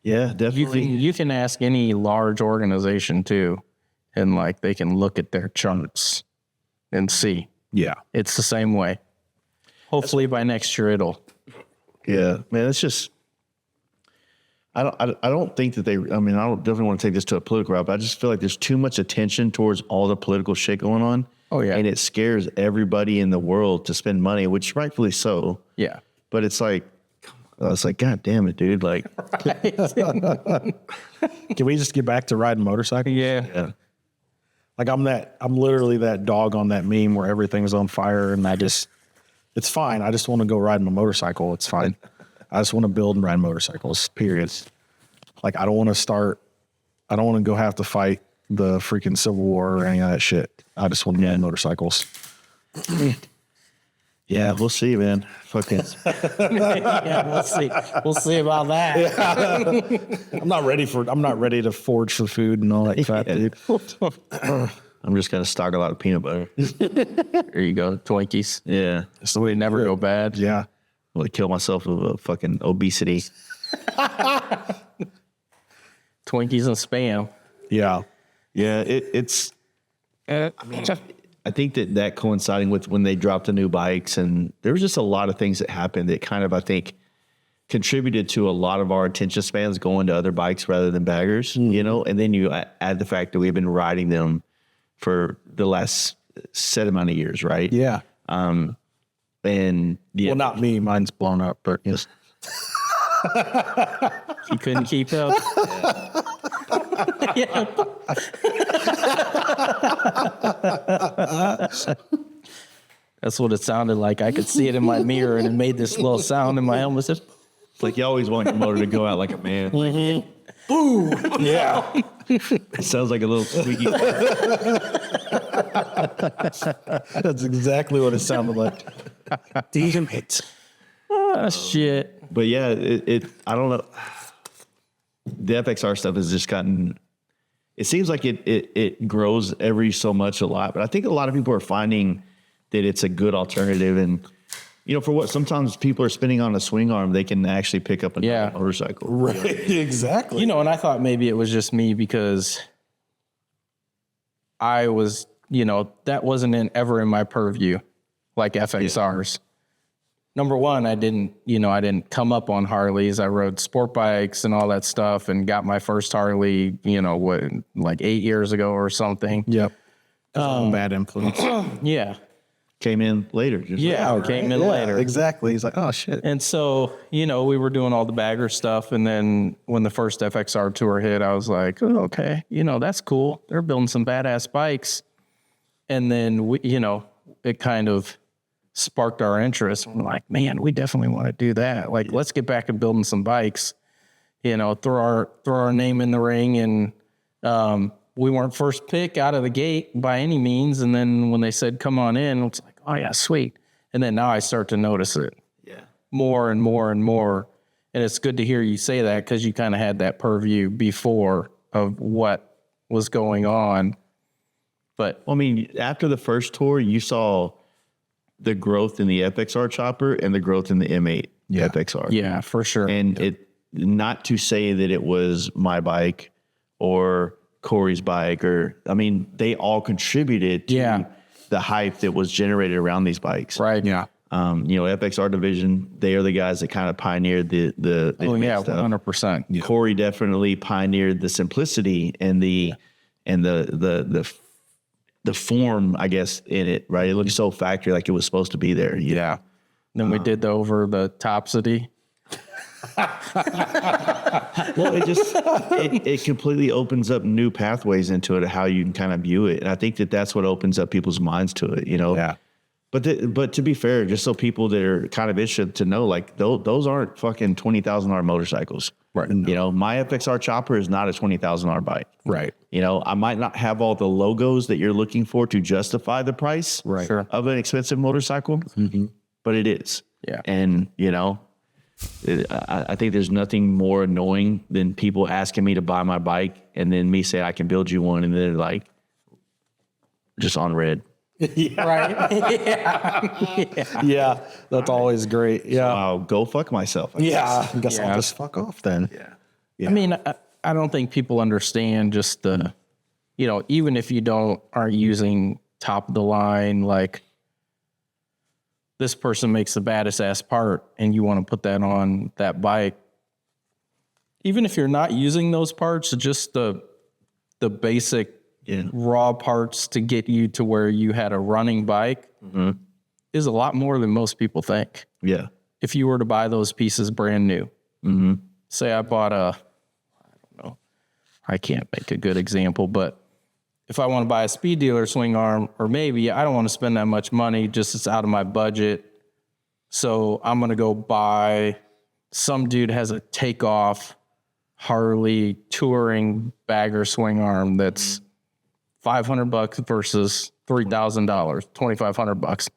Yeah, definitely. you can ask any large organization too, and like they can look at their charts and see. Yeah. It's the same way. Hopefully by next year it'll. Yeah, man, it's just I don't think that I don't definitely want to take this to a political route, but I just feel like there's too much attention towards all the political shit going on. Oh yeah. And it scares everybody in the world to spend money, which rightfully so. Yeah. But it's like God damn it, dude. Like Can we just get back to riding motorcycles? Yeah. Like I'm literally that dog on that meme where everything's on fire and it's fine. I just want to go ride my motorcycle. It's fine. I just want to build and ride motorcycles, period. Like I don't want to go have to fight the freaking Civil War or any of that shit. I just want to ride motorcycles. Yeah, we'll see, man. Fucking Yeah, we'll see. We'll see about that. I'm not ready to forage for food and all that crap, dude. I'm just gonna stock a lot of peanut butter. There you go. Twinkies. Yeah. So we never go bad. Yeah. I'm gonna kill myself with fucking obesity. Twinkies and Spam. Yeah. Yeah, it's I think that coinciding with when they dropped the new bikes, and there was just a lot of things that happened that kind of, I think, contributed to a lot of our attention spans going to other bikes rather than baggers, and then you add the fact that we've been riding them for the last set amount of years, right? Yeah. And Well, not me. Mine's blown up, but yes. You couldn't keep up. Yeah. That's what it sounded like. I could see it in my mirror, and it made this little sound in my helmet. Just, It's like you always want your motor to go out like a man. boom. Yeah. It sounds like a little squeaky. That's exactly what it sounded like. Damn it. shit. But yeah, I don't know. The FXR stuff has just gotten, it seems like it grows every so much a lot, but I think a lot of people are finding that it's a good alternative. And, for what sometimes people are spending on a swing arm, they can actually pick up a motorcycle. Right. Exactly. And I thought maybe it was just me because I was, that wasn't ever in my purview like FXRs. Yeah. Number one, I didn't come up on Harleys. I rode sport bikes and all that stuff and got my first Harley, like 8 years ago or something. Yep. Bad influence. Yeah. Came in later. Came in later. Exactly. He's like, oh, shit. And so, we were doing all the bagger stuff. And then when the first FXR Tour hit, I was like, oh, okay, that's cool. They're building some badass bikes. And then, it kind of sparked our interest. We're like, man, we definitely want to do that. Like, let's get back and building some bikes, throw our name in the ring. And we weren't first pick out of the gate by any means. And then when they said, come on in, it's like, oh yeah, sweet. And then now I start to notice it more and more and more. And it's good to hear you say that because you kind of had that purview before of what was going on. But after the first tour, you saw the growth in the FXR chopper and the growth in the M8 FXR. Yeah, for sure. And it, not to say that it was my bike or Corey's bike they all contributed to the hype that was generated around these bikes. Right. Yeah. FXR division, they are the guys that kind of pioneered the stuff. 100%. Corey definitely pioneered the simplicity and the form, I guess, in it, right? It looked so factory, like it was supposed to be there. Yeah. Then we did the over the topsity. Well, it completely opens up new pathways into it, how you can kind of view it. And I think that's what opens up people's minds to it, you know? Yeah. But to be fair, just so people that are kind of interested to know, like those aren't fucking $20,000 motorcycles. Right. You know, my FXR chopper is not a $20,000 bike. Right. You know, I might not have all the logos that you're looking for to justify the price Right. Sure. of an expensive motorcycle, but it is. Yeah. And, you know, I think there's nothing more annoying than people asking me to buy my bike and then me say I can build you one, and then they're like, just on red. Right. Yeah. That's always great. Yeah. I'll go fuck myself. I guess. Yeah. I guess Yeah. I'll just fuck off then. Yeah. I mean, I don't think people understand just the, you know, even if you aren't using top of the line, like this person makes the baddest ass part and you want to put that on that bike. Even if you're not using those parts, just the basic raw parts to get you to where you had a running bike is a lot more than most people think. Yeah. If you were to buy those pieces brand new, say I bought I don't know, I can't make a good example, but if I want to buy a speed dealer swing arm, or maybe I don't want to spend that much money, just it's out of my budget. So I'm going to go buy, some dude has a takeoff Harley touring bagger swing arm that's $500 versus $3,000, $2,500.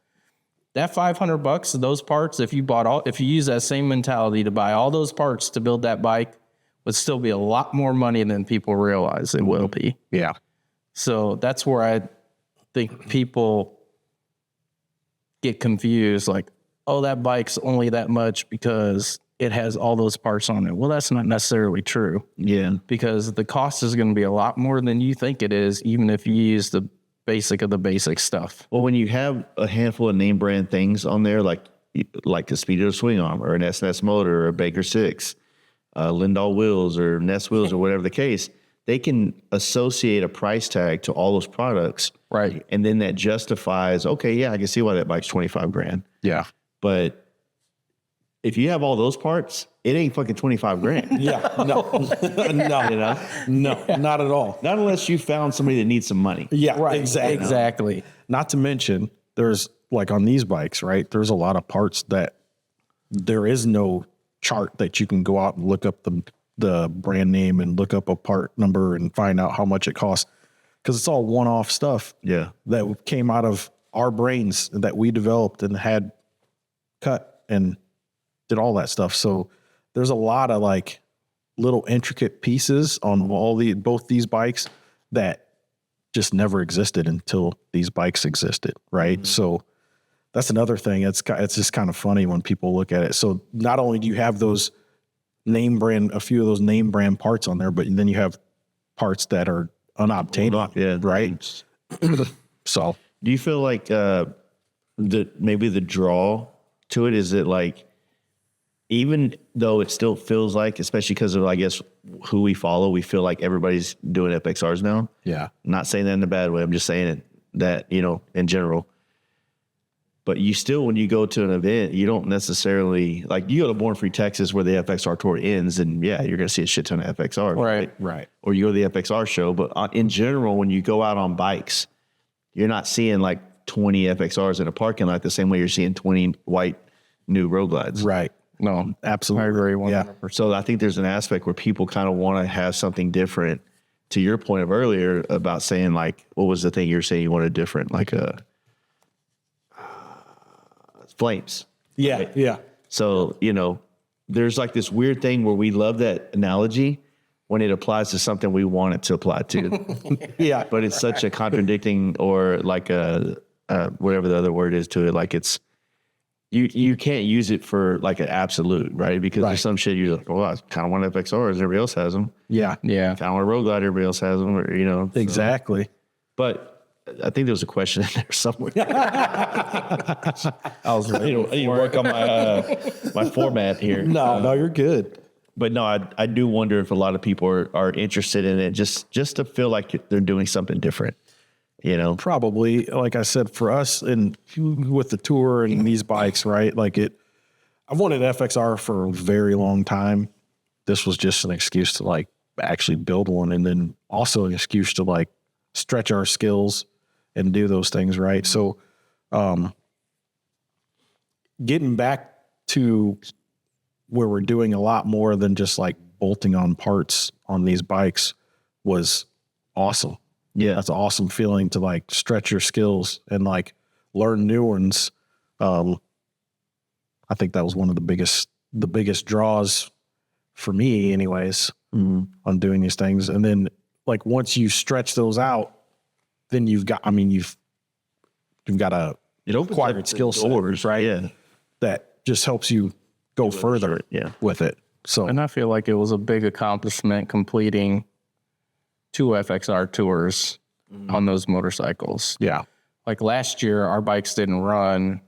That $500, those parts, if you use that same mentality to buy all those parts to build that bike, would still be a lot more money than people realize it will be. Yeah. So that's where I think people get confused, like, oh, that bike's only that much because it has all those parts on it. Well, that's not necessarily true. Yeah. Because the cost is going to be a lot more than you think it is, even if you use the basic of the basic stuff. Well, when you have a handful of name brand things on there, like a Speedo swing arm or an S&S motor or a Baker 6, Lindahl wheels or Ness wheels or whatever the case, they can associate a price tag to all those products. Right. And then that justifies, okay, yeah, I can see why that bike's 25 grand. Yeah. But if you have all those parts, it ain't fucking 25 grand. Yeah. No. No. You know? No. Not at all. Not unless you found somebody that needs some money. Yeah. Right. Exactly. Exactly. Not to mention, there's like on these bikes, right? There's a lot of parts that there is no chart that you can go out and look up the brand name and look up a part number and find out how much it costs, because it's all one-off stuff. Yeah. That came out of our brains that we developed and had cut and did all that stuff. So there's a lot of like little intricate pieces on both these bikes that just never existed until these bikes existed, right? So that's another thing. It's just kind of funny when people look at it. So not only do you have those a few of those name brand parts on there, but then you have parts that are unobtainable. Yeah. Right. So Do you feel like maybe the draw to it is that, like, even though it still feels like, especially because of, I guess, who we follow, we feel like everybody's doing FXRs now. yeah, I'm not saying that in a bad way. I'm just saying it that, you know, in general. But you still, when you go to an event, you don't necessarily, like, you go to Born Free Texas where the FXR Tour ends, and yeah, you're going to see a shit ton of FXR. right. Or you go to the FXR show. But in general, when you go out on bikes, you're not seeing like 20 FXRs in a parking lot the same way you're seeing 20 white new road glides. Right. No, Absolutely. I agree 100%. Yeah. So I think there's an aspect where people kind of want to have something different. To your point of earlier about saying, like, what was the thing you're saying you wanted different? Like flames. Yeah. Right. Yeah. So, you know, there's like this weird thing where we love that analogy when it applies to something we want it to apply to. Yeah. But it's such a contradicting, or like a whatever the other word is to it. Like, it's, you can't use it for like an absolute, right? Because Right. there's some shit you're like, well, I kind of want FXRs, everybody else has them. Yeah. Yeah. Kind of want a road glide, everybody else has them, or, you know. so- Exactly. But I think there was a question in there somewhere. I was I need to work on my my format here. No, you're good. But no, I do wonder if a lot of people are interested in it just to feel like they're doing something different, you know? Probably, like I said, for us and with the tour and these bikes, right? Like I've wanted FXR for a very long time. This was just an excuse to like actually build one, and then also an excuse to like stretch our skills and do those things right. So, getting back to where we're doing a lot more than just like bolting on parts on these bikes was awesome. Yeah. That's an awesome feeling to like stretch your skills and like learn new ones. I think that was one of the biggest draws for me anyways, on doing these things. And then like, once you stretch those out, then you've got a It opens acquired up skill doors, set, right? Yeah. That just helps you go further with it. So, And I feel like it was a big accomplishment completing 2 FXR tours on those motorcycles. yeah. Like last year, our bikes didn't run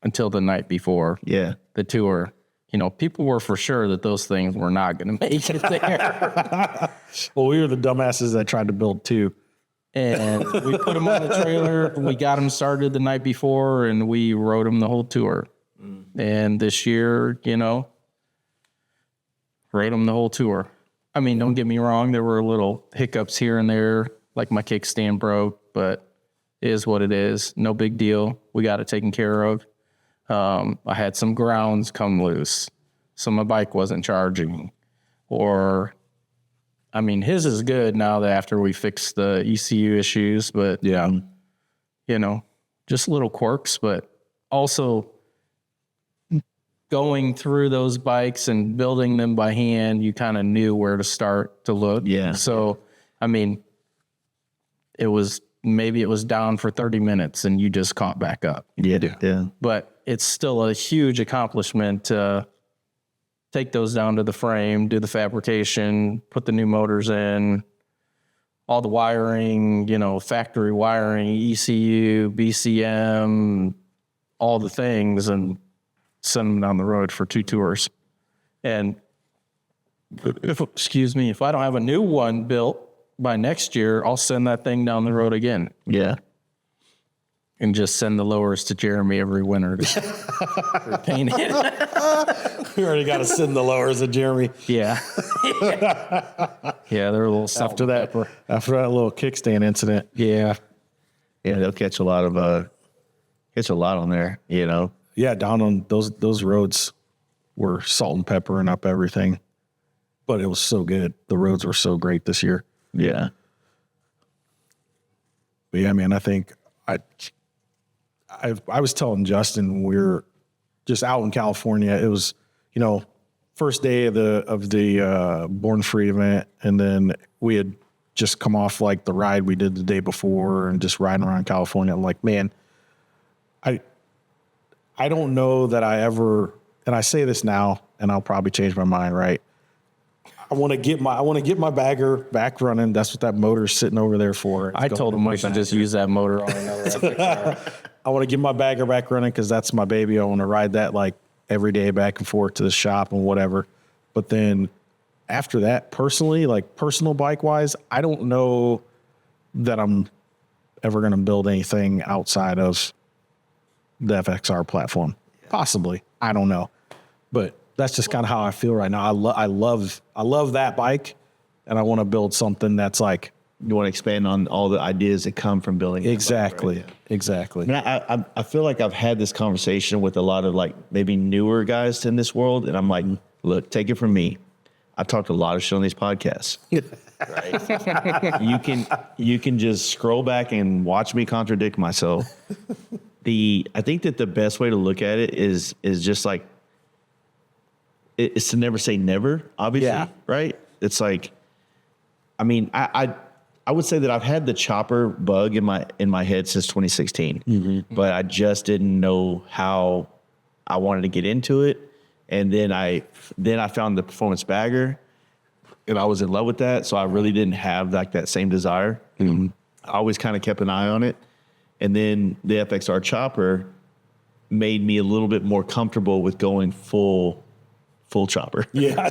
until the night before Yeah. the tour. You know, people were for sure that those things were not going to make it there. Well, we were the dumbasses that tried to build 2. And we put them on the trailer. We got them started the night before, and we rode them the whole tour. And this year, you know, rode them the whole tour. I mean, don't get me wrong. There were little hiccups here and there, like my kickstand broke, but it is what it is. No big deal. We got it taken care of. I had some grounds come loose. So my bike wasn't charging. Or, I mean, his is good now that after we fixed the ECU issues, but, Yeah. you know, just little quirks, but also going through those bikes and building them by hand, you kind of knew where to start to look. Yeah. So, I mean, maybe it was down for 30 minutes and you just caught back up. Yeah. Yeah. But it's still a huge accomplishment to take those down to the frame, do the fabrication, put the new motors in, all the wiring, you know, factory wiring, ECU, BCM, all the things, and send them down the road for 2 tours. And if I don't have a new one built by next year, I'll send that thing down the road again Yeah. and just send the lowers to Jeremy every winter to paint it. We already got to send the lowers of Jeremy. Yeah. Yeah, they're a little salt After and that, pepper. after that little kickstand incident. Yeah. Yeah. They'll catch a lot on there, you know? Yeah, down on those roads were salt and pepper and up everything. But it was so good. The roads were so great this year. Yeah. But yeah, man, I think I was telling Justin when we were just out in California, it was, you know, first day of the Born Free event, and then we had just come off like the ride we did the day before and just riding around California. I'm like, man, I don't know that I ever, and I say this now, and I'll probably change my mind, right? I want to get my bagger back running. That's what that motor's sitting over there for. I told him I should just use that motor on another FXR. I want to get my bagger back running because that's my baby. I want to ride that like every day back and forth to the shop and whatever. But then after that, personally, like personal bike wise, I don't know that I'm ever going to build anything outside of the FXR platform. Possibly. I don't know. But that's just kind of how I feel right now. I love that bike, and I want to build something that's like, You want to expand on all the ideas that come from building. that bike, exactly, right? exactly. I mean, I feel like I've had this conversation with a lot of like maybe newer guys in this world, and I'm like, look, take it from me. I've talked a lot of shit on these podcasts. Right? You can just scroll back and watch me contradict myself. I think that the best way to look at it is just like it's to never say never. Obviously, Yeah. right? It's like, I mean, I would say that I've had the chopper bug in my head since 2016, but I just didn't know how I wanted to get into it. And then I found the performance bagger, and I was in love with that. So I really didn't have like that same desire. I always kind of kept an eye on it. And then the FXR chopper made me a little bit more comfortable with going full chopper. Yeah.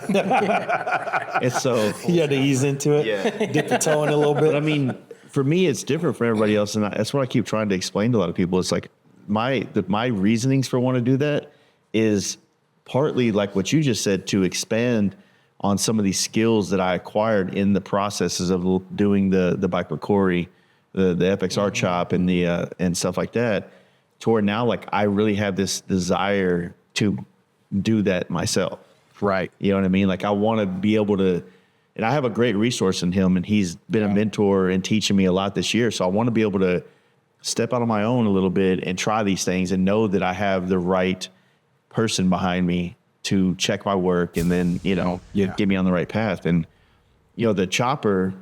And so You had to ease into it. Yeah. Dip the toe in a little But bit. I mean, for me, it's different for everybody else, and that's what I keep trying to explain to a lot of people. It's like my reasonings for wanting to do that is partly like what you just said, to expand on some of these skills that I acquired in the processes of doing the bike with Corey, the FXR chop and the and stuff like that, to where now like I really have this desire to do that myself. Right. You know what I mean? Like I want to be able to, and I have a great resource in him, and he's been a mentor and teaching me a lot this year. So I want to be able to step out on my own a little bit and try these things and know that I have the right person behind me to check my work and then, you know, get me on the right path. And, you know, the chopper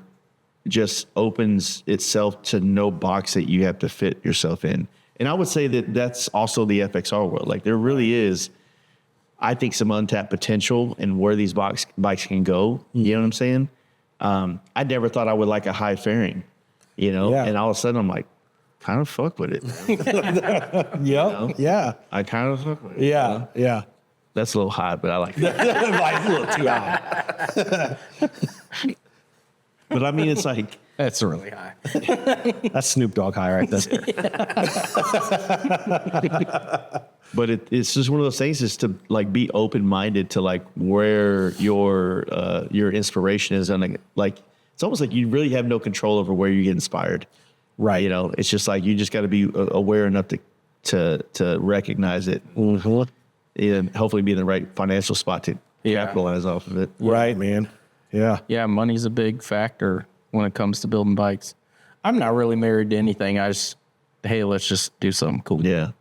just opens itself to no box that you have to fit yourself in. And I would say that that's also the FXR world. Like there really is, I think, some untapped potential in where these bikes can go. You know what I'm saying? I never thought I would like a high fairing, you know, and all of a sudden I'm like, kind of fuck with it. Yeah. I kind of fuck with it. Yeah. Yeah. That's a little high, but I like it. Like a little too high. But I mean, it's like, That's really high. That's Snoop Dogg high right there. but it's just one of those things is to like be open-minded to like where your inspiration is. And like, it's almost like you really have no control over where you get inspired. Right. You know, it's just like, you just got to be aware enough to recognize it. And hopefully be in the right financial spot to capitalize off of it. Right, man. Yeah. Yeah, money's a big factor when it comes to building bikes. I'm not really married to anything. I just, hey, let's just do something cool. Yeah.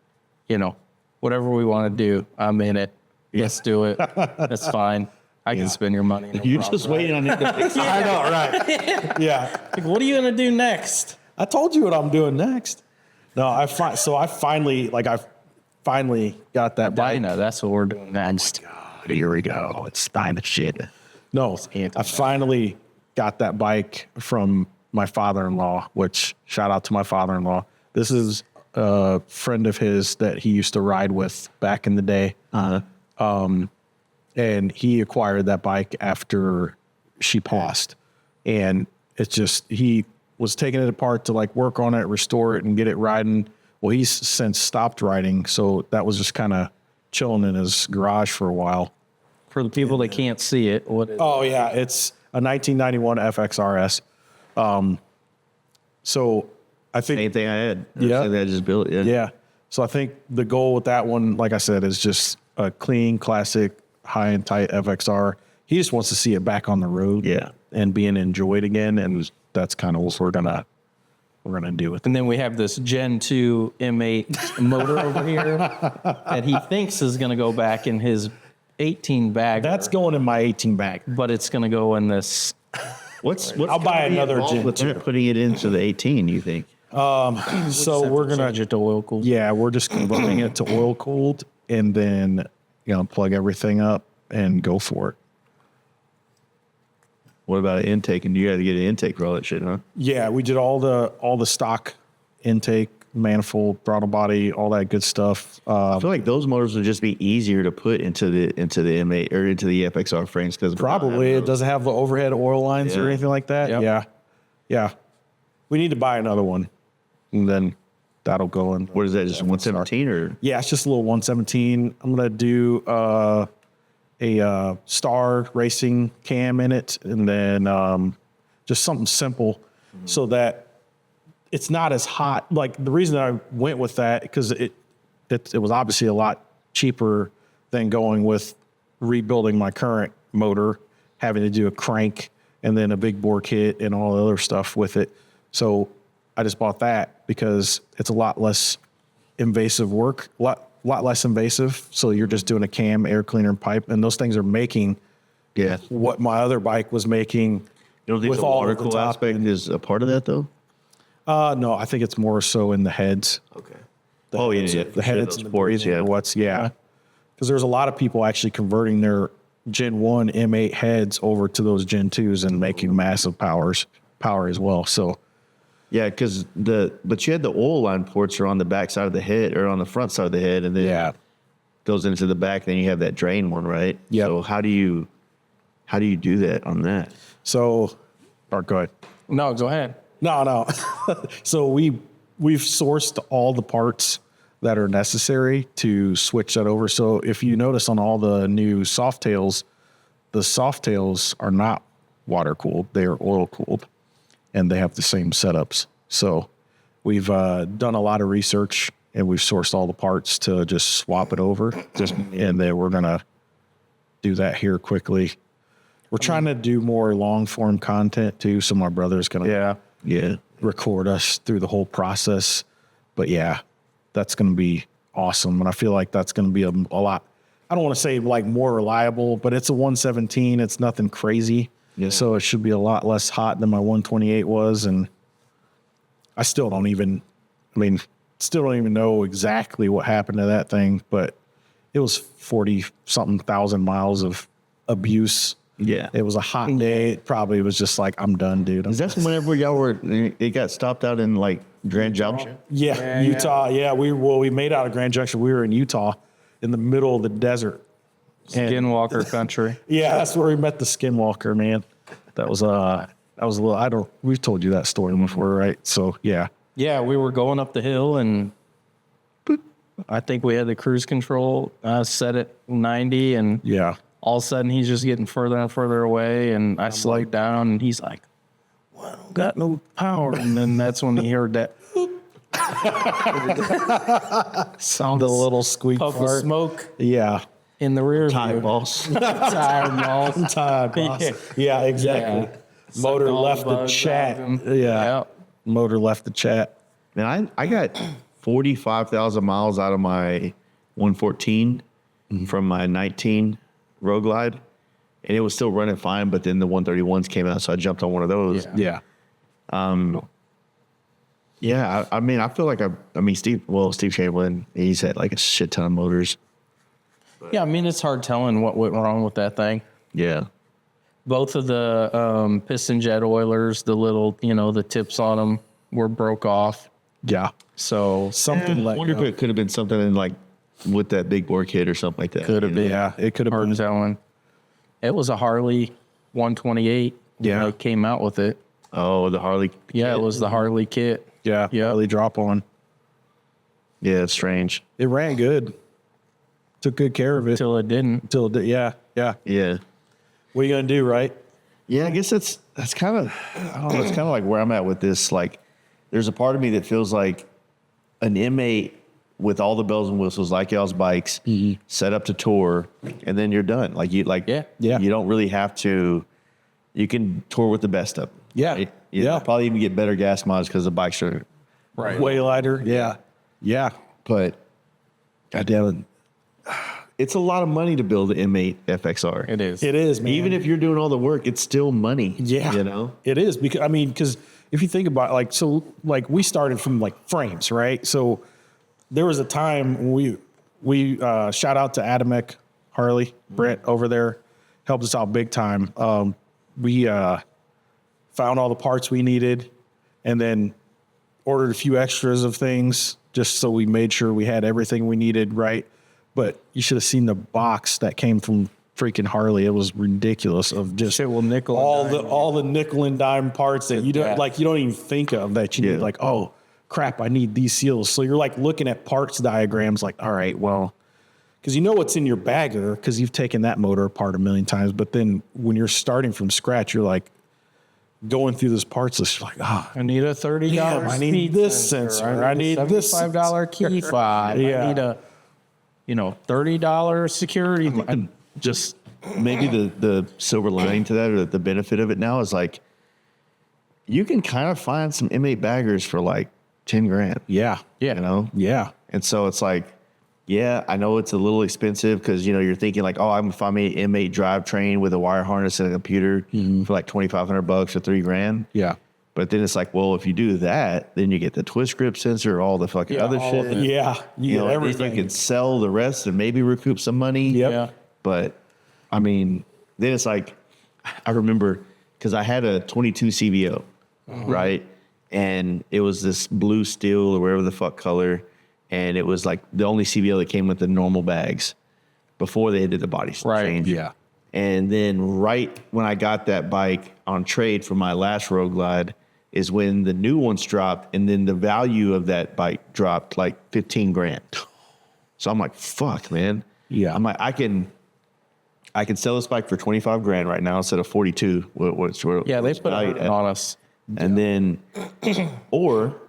You know, whatever we want to do, I'm in it. Let's do it. That's fine. I can spend your money. No You're problem. just waiting on it to fix it. I know, right? Yeah. Like, what are you going to do next? I told you what I'm doing next. No, I finally got that bike. Dyna, that's what we're doing next. Here we go. It's time to shit. No, I finally got that bike from my father-in-law, which shout out to my father-in-law. This is a friend of his that he used to ride with back in the day. And he acquired that bike after she passed. And it's just, he was taking it apart to like work on it, restore it, and get it riding. Well, he's since stopped riding. So that was just kind of chilling in his garage for a while. For the people that can't see it, what is Oh yeah, it's a 1991 FXRS. So I think Same thing I had. Yeah. Same thing I just built. Yeah. yeah. So I think the goal with that one, like I said, is just a clean, classic, high and tight FXR. He just wants to see it back on the road, Yeah. and being enjoyed again, and that's kind of what we're gonna do with it. And then we have this Gen 2 M8 motor over here that he thinks is going to go back in his 18 bag. That's going in my 18 bag. But it's going to go in this. What's I'll buy another Gen with 2. putting it into the 18, you think? So we're gonna change it to oil cooled. Yeah, we're just converting it to oil cooled, and then plug everything up and go for it. What about an intake? And you got to get an intake for all that shit, huh? Yeah, we did all the stock intake, manifold, throttle body, all that good stuff. I feel like those motors would just be easier to put into the M8 or into the FXR frames because Probably it doesn't have the overhead oil lines or Yeah. anything like that. Yep. Yeah. We need to buy another one, and then that'll go in. What is that? Just 117 or? Yeah, it's just a little 117. I'm gonna do a Star Racing cam in it, and then just something simple, so that it's not as hot. Like the reason I went with that because it was obviously a lot cheaper than going with rebuilding my current motor, having to do a crank and then a big bore kit and all the other stuff with it. So I just bought that because it's a lot less invasive work, a lot less invasive. So you're just doing a cam, air cleaner, and pipe, and those things are making what my other bike was making. You don't think the water cool aspect is a part of that though? No, I think it's more so in the heads. Okay. The heads and the breathing or what's because there's a lot of people actually converting their Gen 1 M8 heads over to those Gen 2s and making massive power as well. So yeah, because but you had the oil line ports are on the back side of the head or on the front side of the head, and then goes into the back. Then you have that drain one, right? Yeah. So how do you do that on that? So, or go ahead. No, go ahead. No. So we've sourced all the parts that are necessary to switch that over. So if you notice on all the new Softails, the Softails are not water cooled; they are oil cooled, and they have the same setups. So we've done a lot of research, and we've sourced all the parts to just swap it over. And then we're gonna do that here quickly. We're trying to do more long form content too. So my brother's gonna record us through the whole process. But yeah, that's gonna be awesome, and I feel like that's gonna be a lot. I don't want to say like more reliable, but it's a 117. It's nothing crazy. Yeah. So it should be a lot less hot than my 128 was. And I still don't even know exactly what happened to that thing, but it was 40 something thousand miles of abuse. Yeah. It was a hot day. It probably was just like, I'm done, dude. Is that whenever y'all were, it got stopped out in like Grand Junction? Yeah, Utah. Yeah. We made out of Grand Junction. We were in Utah in the middle of the desert. Skinwalker country. Yeah, that's where we met the Skinwalker, man. That was a little, we've told you that story before, right? So yeah. Yeah, we were going up the hill and boop, I think we had the cruise control set at 90 and Yeah. all of a sudden he's just getting further and further away and I slowed down and he's like, well, I don't got no power. And then that's when he heard that sound, The little squeak puff of fart. smoke Yeah. in the rear Time view. boss. Tired balls. Time, boss. Yeah, exactly. Yeah. Motor Sucked all left the the bugs chat. out of him. Yeah. Yep. Motor left the chat. Man, I got 45,000 miles out of my 114 from my 19 Road Glide, and it was still running fine, but then the 131s came out, so I jumped on one of those. Yeah. Yeah. I mean, I feel like Steve Chamberlain, he's had like a shit ton of motors. Yeah, I mean, it's hard telling what went wrong with that thing. Yeah. Both of the piston jet oilers, the little, the tips on them were broke off. Yeah. So Something I like wonder if it could have been something in like with that big bore kit or something like that. could have been. Yeah. It could have hard been. telling. It was a Harley 128. Yeah. Came out with it. Oh, the Harley. Yeah, it was the Harley kit. Yeah. Yeah. Really drop on. Yeah, it's strange. It ran good. Took good care of it. Till it didn't. Until it did. Yeah. Yeah. Yeah. What are you going to do, right? Yeah, I guess that's kind of, I don't know, it's kind of like where I'm at with this. Like, there's a part of me that feels like an M8 with all the bells and whistles, like y'all's bikes, set up to tour, and then you're done. Like you don't really have to. You can tour with the best of them. Yeah. Right? Yeah. Probably even get better gas mileage because the bikes are Right. Way lighter. Yeah. Yeah. But goddamn it, it's a lot of money to build an M8 FXR. It is. It is, man. Even if you're doing all the work, it's still money. Yeah. You know? It is because if you think about it, we started from like frames, right? So there was a time when we shout out to Adamek Harley, Brett over there, helped us out big time. We found all the parts we needed and then ordered a few extras of things just so we made sure we had everything we needed, right? But you should have seen the box that came from freaking Harley. It was ridiculous of just Shit will nickel and all the nickel and dime parts that you don't Yeah. you don't even think of that you need. Like, oh crap, I need these seals. So you're like looking at parts diagrams like, all right, well, because you know what's in your bagger because you've taken that motor apart a million times. But then when you're starting from scratch, you're like going through this parts list. You're like, I need a $30 Damn, I need speed this sensor. I need this $75 key fob. Yeah. I need a $30 security. And just maybe the silver lining to that or the benefit of it now is like you can kind of find some M8 baggers for like 10 grand. yeah, You know? yeah, And so it's like, yeah, I know it's a little expensive because, you're thinking like, oh, I'm find me an M8 drivetrain with a wire harness and a computer for like $2,500 or $3 grand. yeah. But then it's like, well, if you do that, then you get the twist grip sensor, all the fucking other all shit. of it. Yeah, you get Then everything. you can sell the rest and maybe recoup some money. Yep. Yeah. But I mean, then it's like, I remember because I had a 22 CVO, right? And it was this blue steel or whatever the fuck color. And it was like the only CVO that came with the normal bags before they did the body change. Yeah. And then right when I got that bike on trade for my last Road Glide, is when the new ones dropped, and then the value of that bike dropped like 15 grand. So I'm like, fuck, man. Yeah. I'm like, I can sell this bike for 25 grand right now instead of 42. Yeah, they put it on us. And then, or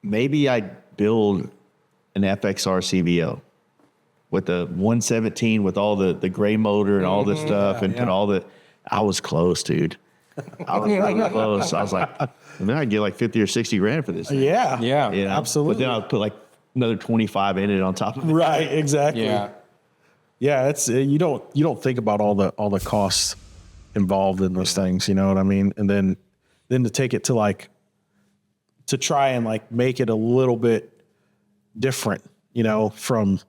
maybe I build an FXR CVO with the 117 with all the gray motor and all this stuff and all the. I was close, dude. I was really close. I was like, and then I'd get like 50 or 60 grand for this thing. Yeah. Yeah. You know? Absolutely. But then I'll put like another 25 in it on top of it. Right. Exactly. Yeah. Yeah. It's you don't think about all the costs involved in those things. You know what I mean? And then to take it to like to try and like make it a little bit different, you know, from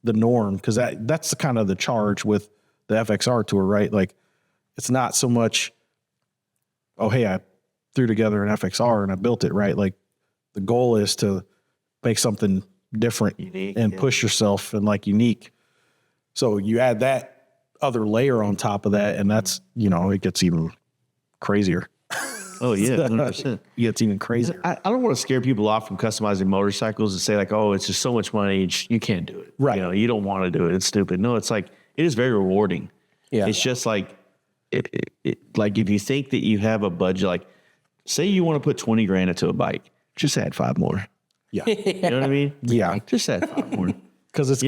the norm, because that's the kind of the charge with the FXR Tour, right? Like, it's not so much, oh, hey, I threw together an FXR and I built it, right? Like, the goal is to make something different, Unique, and push yourself and like unique. So you add that other layer on top of that, and that's, you know, it gets even crazier. Oh yeah, 100%. It gets even crazier. I don't want to scare people off from customizing motorcycles and say like, oh, it's just so much money. You can't do it. Right. You know, you don't want to do it. It's stupid. No, it's like, it is very rewarding. Yeah. It's just like, like if you think that you have a budget, like say you want to put 20 grand into a bike, just add 5 more. Yeah. You know what I mean? Yeah. Just add 5 more. Because it's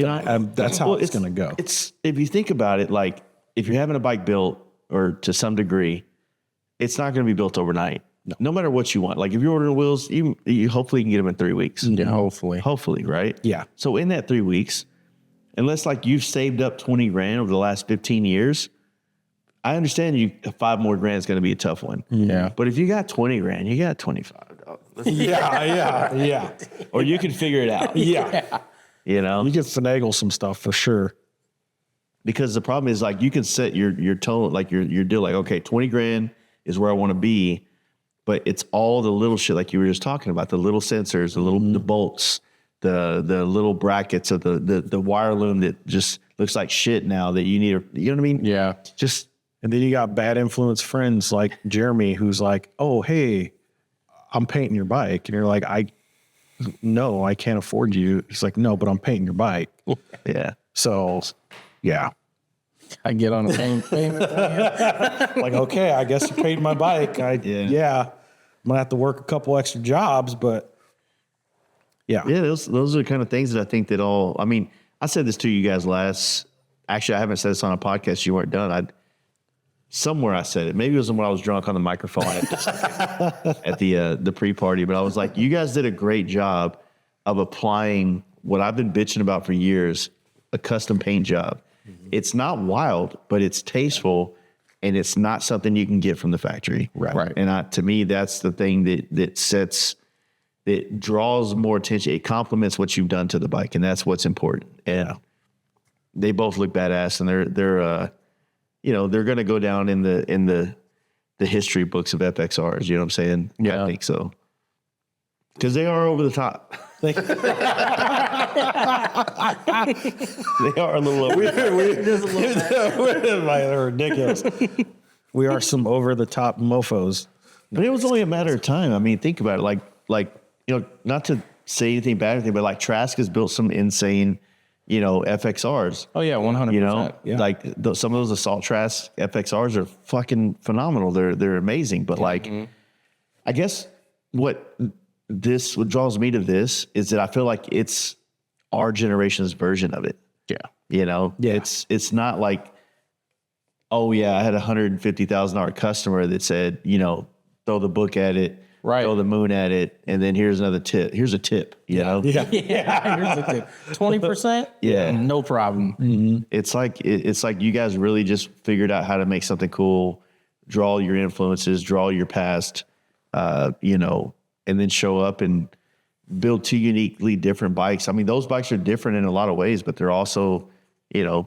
that's how it's going to go. It's, if you think about it, like if you're having a bike built, or to some degree, it's not going to be built overnight. No matter what you want. Like if you're ordering wheels, you hopefully can get them in 3 weeks. Yeah, hopefully. Hopefully, right? Yeah. So in that 3 weeks, unless like you've saved up 20 grand over the last 15 years, I understand 5 more grand is going to be a tough one. Yeah. But if you got 20 grand, you got $25. Yeah. Or you can figure it out. Yeah. You know? You can finagle some stuff for sure. Because the problem is like you can set your tone, like your deal, like, okay, 20 grand is where I want to be, but it's all the little shit like you were just talking about, the little sensors, the bolts, the little brackets of the wire loom that just looks like shit now that you need, you know what I mean? Yeah. Just, And then you got bad influence friends like Jeremy, who's like, oh, hey, I'm painting your bike. And you're like, no, I can't afford you. He's like, no, but I'm painting your bike. yeah. So, yeah. I get on a payment plan. Like, okay, I guess you paid my bike. Yeah. I'm going to have to work a couple extra jobs, but yeah. Yeah, those are the kind of things that I think that all, I mean, I said this to you guys actually, I haven't said this on a podcast. You weren't done. Somewhere I said it. Maybe it was when I was drunk on the microphone at the pre-party, but I was like, you guys did a great job of applying what I've been bitching about for years, a custom paint job. Mm-hmm. It's not wild, but it's tasteful, and it's not something you can get from the factory. Right. And to me, that's the thing that draws more attention. It complements what you've done to the bike, and that's what's important. And they both look badass, and they're they're going to go down in the history books of FXRs. You know what I'm saying? Yeah. I think so. Because they are over the top. They are a little over the top. They're ridiculous. We are some over the top mofos. But it was only a matter of time. I mean, think about it. Like not to say anything bad or anything, but like Trask has built some insane, FXRs. Oh yeah, 100%. Like some of those Assault Trask FXRs are fucking phenomenal. They're amazing. But I guess what draws me to this is that I feel like it's our generation's version of it. Yeah. It's not like, oh yeah, I had $150,000 customer that said, throw the book at it, right, throw the moon at it, and then here's another tip. Here's a tip, Yeah. Here's a tip. 20%? Yeah. No problem. Mm-hmm. It's like you guys really just figured out how to make something cool, draw your influences, draw your past, and then show up and build 2 uniquely different bikes. I mean, those bikes are different in a lot of ways, but they're also, I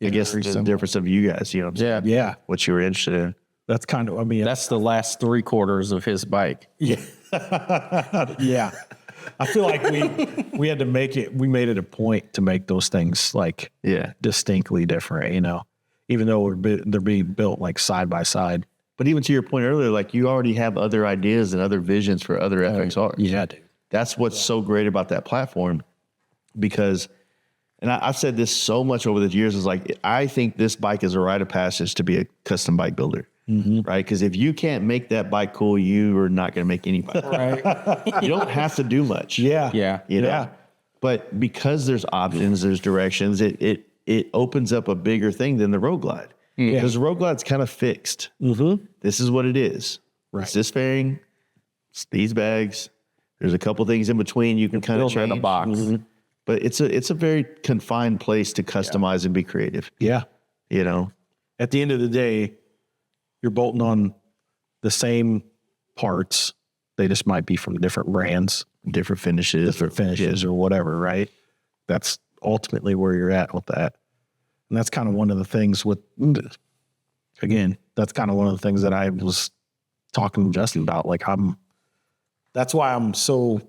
guess the simple difference of you guys, what I'm saying? Yeah. What you were interested in. That's kind of, That's the last 3/4 of his bike. yeah. Yeah. I feel like we had to we made it a point to make those things distinctly different, even though they're being built like side by side. But even to your point earlier, like you already have other ideas and other visions for other FXRs. Yeah, dude. That's what's so great about that platform, because, and I've said this so much over the years, is like, I think this bike is a rite of passage to be a custom bike builder, right? Because if you can't make that bike cool, you are not going to make any bike. Right. You don't have to do much. Yeah. You know? But because there's options, there's directions, it opens up a bigger thing than the Road Glide. Because the Road Glide's kind of fixed. This is what it is. Right. It's this fairing, it's these bags. There's a couple things in between you can kind of change. in a box. But it's a very confined place to customize and be creative. Yeah. You know? At the end of the day, you're bolting on the same parts. They just might be from different brands, Different finishes. or whatever, right? That's ultimately where you're at with that. And that's kind of one of the things again, that's kind of one of the things that I was talking to Justin about. Like that's why I'm so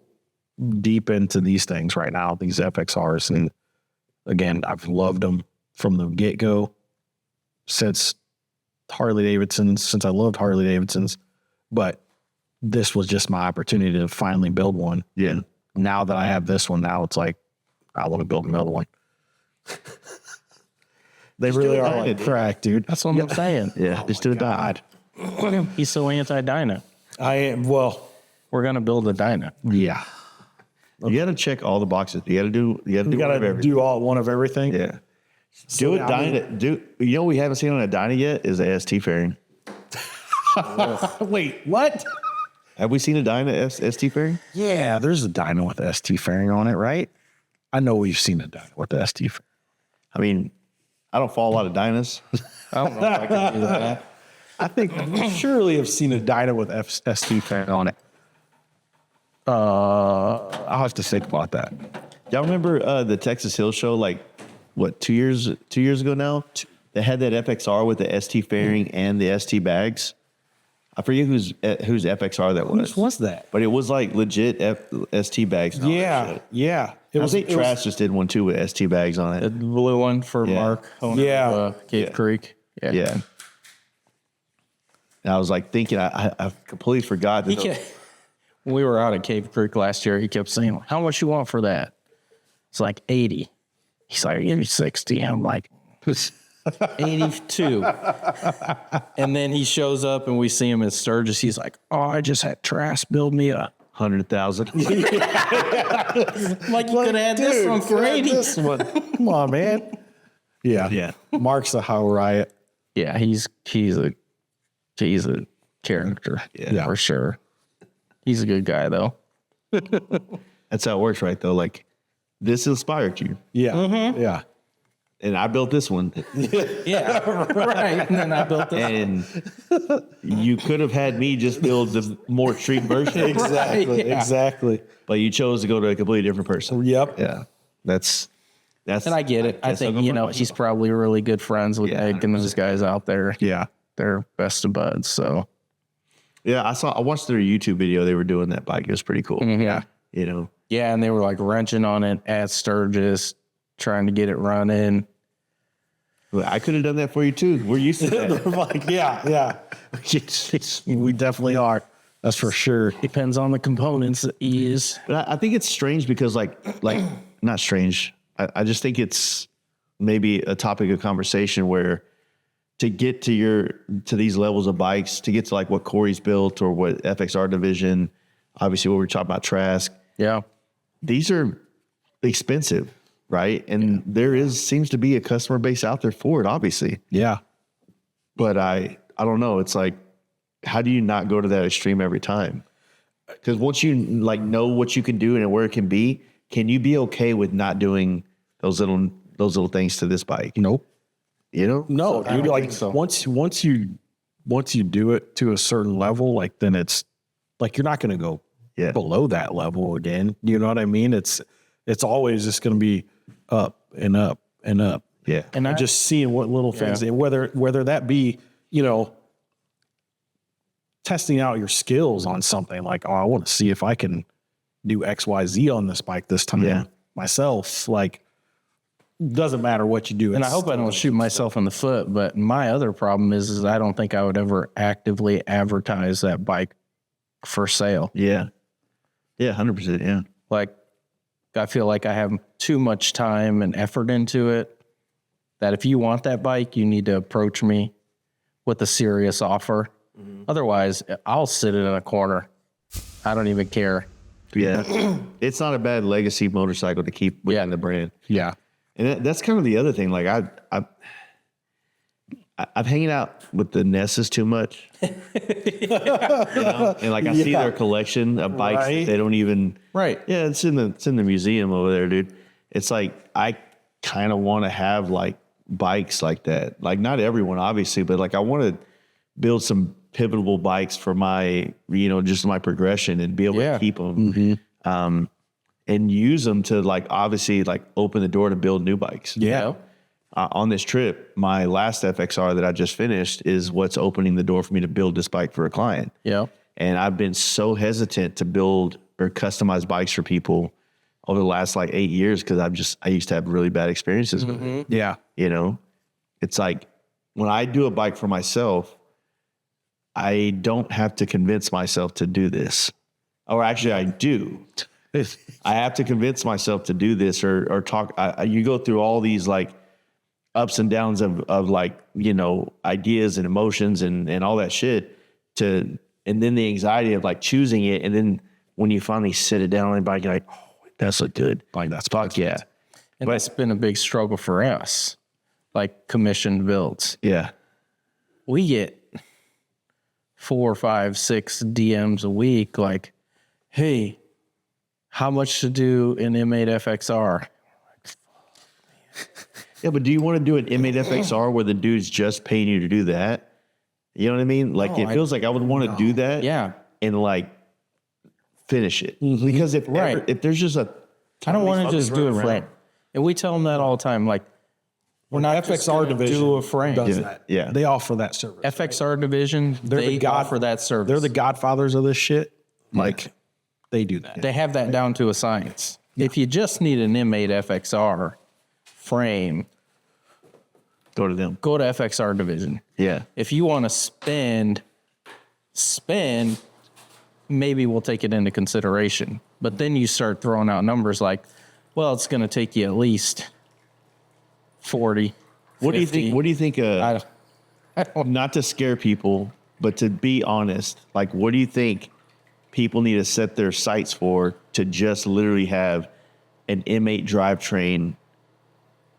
deep into these things right now, these FXRs. And again, I've loved them from the get-go since I loved Harley Davidsons, but this was just my opportunity to finally build one. Yeah. And now that I have this one, now it's like, I want to build another one. They really are like crack, dude. That's what I'm saying. Yeah. Just do a dot. He's so anti-dyna. I am, well, We're going to build a dyna. yeah. You got to check all the boxes. You got to do You one of got to everything. do one of everything. Yeah. So, Do a Dyna. You know what we haven't seen on a Dyna yet is a ST fairing. Wait, what? Have we seen a Dyna ST fairing? Yeah, there's a dyno with the ST fairing on it, right? I know we've seen a dyno with the ST fairing. I mean, I don't follow a lot of Dynas. I don't know if I can do that. I think we surely have seen a dyno with ST fairing on it. I'll have to think about that. Y'all remember the Texas Hill Show, like, what, 2 years ago now? They had that FXR with the ST fairing and the ST bags. I forget whose FXR that was. Which was that? But it was like legit ST bags. and all that Yeah, shit. yeah. I think Trash just did one too with ST bags on The it. blue one for Yeah. Mark. Owner Yeah. of, Cave Creek. Yeah. And I was like thinking, I completely forgot He that. kept, when we were out at Cave Creek last year, he kept saying, how much you want for that? It's like 80. He's like, give me 60. I'm like, 82. And then he shows up and we see him at Sturgis. He's like, oh, I just had Trask build me a 100,000. like you could have had this one for 80. This one. Come on, man. Yeah. Yeah. Mark's a how riot. Yeah, he's a character. Yeah. For sure. He's a good guy though. That's how it works, right? Though, like, this inspired you, Yeah. Yeah. and I built this one, Yeah, right. And then I built this. and you could have had me just build the more street version, Exactly. Yeah. Exactly. but you chose to go to a completely different person. Yep. Yeah, that's. And I get it. I guess I'll think, go for he's probably really good friends with Yeah, Nick and those guys out there. Yeah. They're best of buds. So, Yeah, I watched their YouTube video. They were doing that bike. It was pretty cool. yeah. You know, Yeah. And they were like wrenching on it at Sturgis, trying to get it running. Well, I could have done that for you too. We're used to that. Like, yeah. We definitely are. That's for sure. Depends on the components that you use. But I think it's strange because, like not strange. I just think it's maybe a topic of conversation where to get to these levels of bikes, to get to like what Corey's built or what FXR division, obviously what we're talking about Trask, Yeah. these are expensive, right? And there seems to be a customer base out there for it, obviously. Yeah. But I don't know. It's like, how do you not go to that extreme every time? Because once you like know what you can do and where it can be, can you be okay with not doing those little things to this bike? Nope. You know? No, I dude. don't Like think so. once you do it to a certain level, like then it's like you're not going to go Yeah. below that level again. You know what I mean? It's always just going to be up and up and up. Yeah. And I Just seeing what little things, and whether that be, testing out your skills on something like, oh, I want to see if I can do X, Y, Z on this bike this time Yeah. myself. Like, doesn't matter what you do. And I hope I don't shoot myself in the foot, but my other problem is I don't think I would ever actively advertise that bike for sale. Yeah. Yeah, 100%. Yeah. Like, I feel like I have too much time and effort into it, that if you want that bike, you need to approach me with a serious offer. Otherwise, I'll sit in a corner. I don't even care. Yeah. It's not a bad legacy motorcycle to keep within the brand. Yeah. And that's kind of the other thing. Like I'm hanging out with the Nesses too much. You know? And like I see their collection of bikes that they don't even. Right. Yeah, it's in the museum over there, dude. It's like I kind of want to have like bikes like that. Like not everyone, obviously, but like I want to build some pivotal bikes for my, just my progression and be able to keep them. And use them to like obviously like open the door to build new bikes. Yeah. On this trip, my last FXR that I just finished is what's opening the door for me to build this bike for a client. Yeah. And I've been so hesitant to build or customize bikes for people over the last like 8 years because I used to have really bad experiences with it. Yeah. It's like when I do a bike for myself, I don't have to convince myself to do this. Or actually I do. I have to convince myself to do this or talk. You go through all these like ups and downs of like, ideas and emotions and all that shit and then the anxiety of like choosing it. And then when you finally sit it down on the bike, you're like, oh, that's a good bike. That's fuck yeah. And that's been a big struggle for us, like commissioned builds. Yeah. We get 4, 5, 6 DMs a week. Like, hey, how much to do an M8 FXR? Yeah, but do you want to do an M8 FXR where the dude's just paying you to do that? You know what I mean? Like it feels like I would want to do that. Yeah. And like finish it because if there's just I don't want to just do a frame, and we tell them that all the time. Like we're not FXR division do a frame. does that. Yeah. They offer that service. FXR division, they offer that service. They're the godfathers of this shit. Like they do that. They have that down to a science. If you just need an M8 FXR frame, go to them. go to FXR division. Yeah. If you want to spend, maybe we'll take it into consideration. But then you start throwing out numbers like, well, it's going to take you at least 40. What 50. do you think? What do you think? I don't, Not to scare people, but to be honest, like, what do you think people need to set their sights for to just literally have an M8 drivetrain,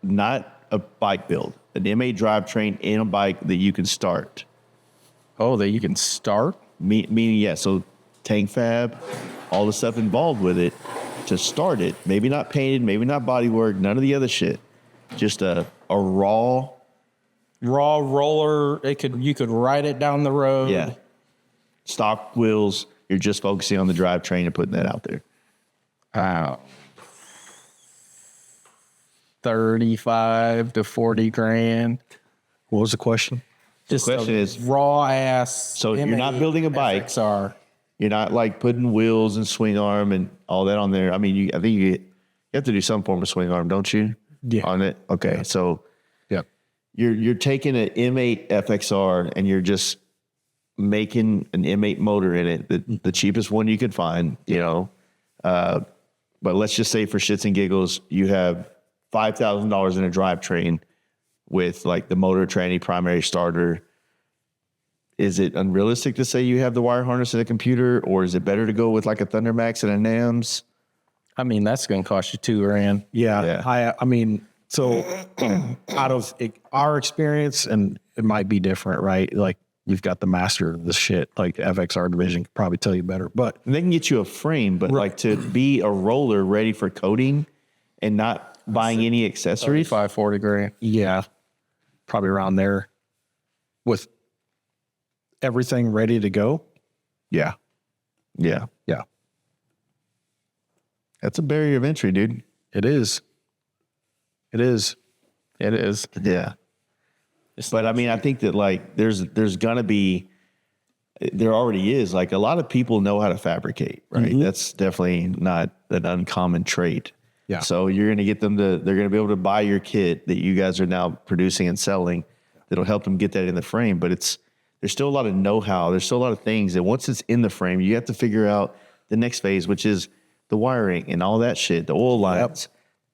not a bike build, an M8 drivetrain in a bike that you can start? oh, that you can start? Meaning, yeah, so tank fab, all the stuff involved with it to start it. Maybe not painted, maybe not bodywork, none of the other shit. Just a raw roller. You could ride it down the road. Yeah. Stock wheels. You're just focusing on the drivetrain and putting that out there. Wow. 35 to 40 grand. What was the question? Just question a is- raw ass. So you're not building a bike. FXR. You're not like putting wheels and swing arm and all that on there. I mean, I think you have to do some form of swing arm, don't you? Yeah. On it. Okay. So Yep. you're taking an M8 FXR and you're just making an M8 motor in it, the cheapest one you could find, but let's just say for shits and giggles, you have $5,000 in a drivetrain with like the motor tranny primary starter. Is it unrealistic to say you have the wire harness in a computer, or is it better to go with like a Thundermax and a NAMS? I mean, that's going to cost you $2 grand. Yeah. I mean, so out of our experience, and it might be different, right? Like you've got the master of this shit, like FXR division could probably tell you better, but And they can get you a frame, but like to be a roller ready for coating and not buying any accessories. 35, 40 grand. yeah, probably around there with everything ready to go. Yeah. Yeah. Yeah, That's a barrier of entry, dude. it is. It is. It is. Yeah. But I mean, I think that like there's gonna be, there already is, like a lot of people know how to fabricate, right? That's definitely not an uncommon trait. Yeah. So you're going to get them they're going to be able to buy your kit that you guys are now producing and selling that'll help them get that in the frame. But there's still a lot of know-how. There's still a lot of things that once it's in the frame, you have to figure out the next phase, which is the wiring and all that shit, the oil lines,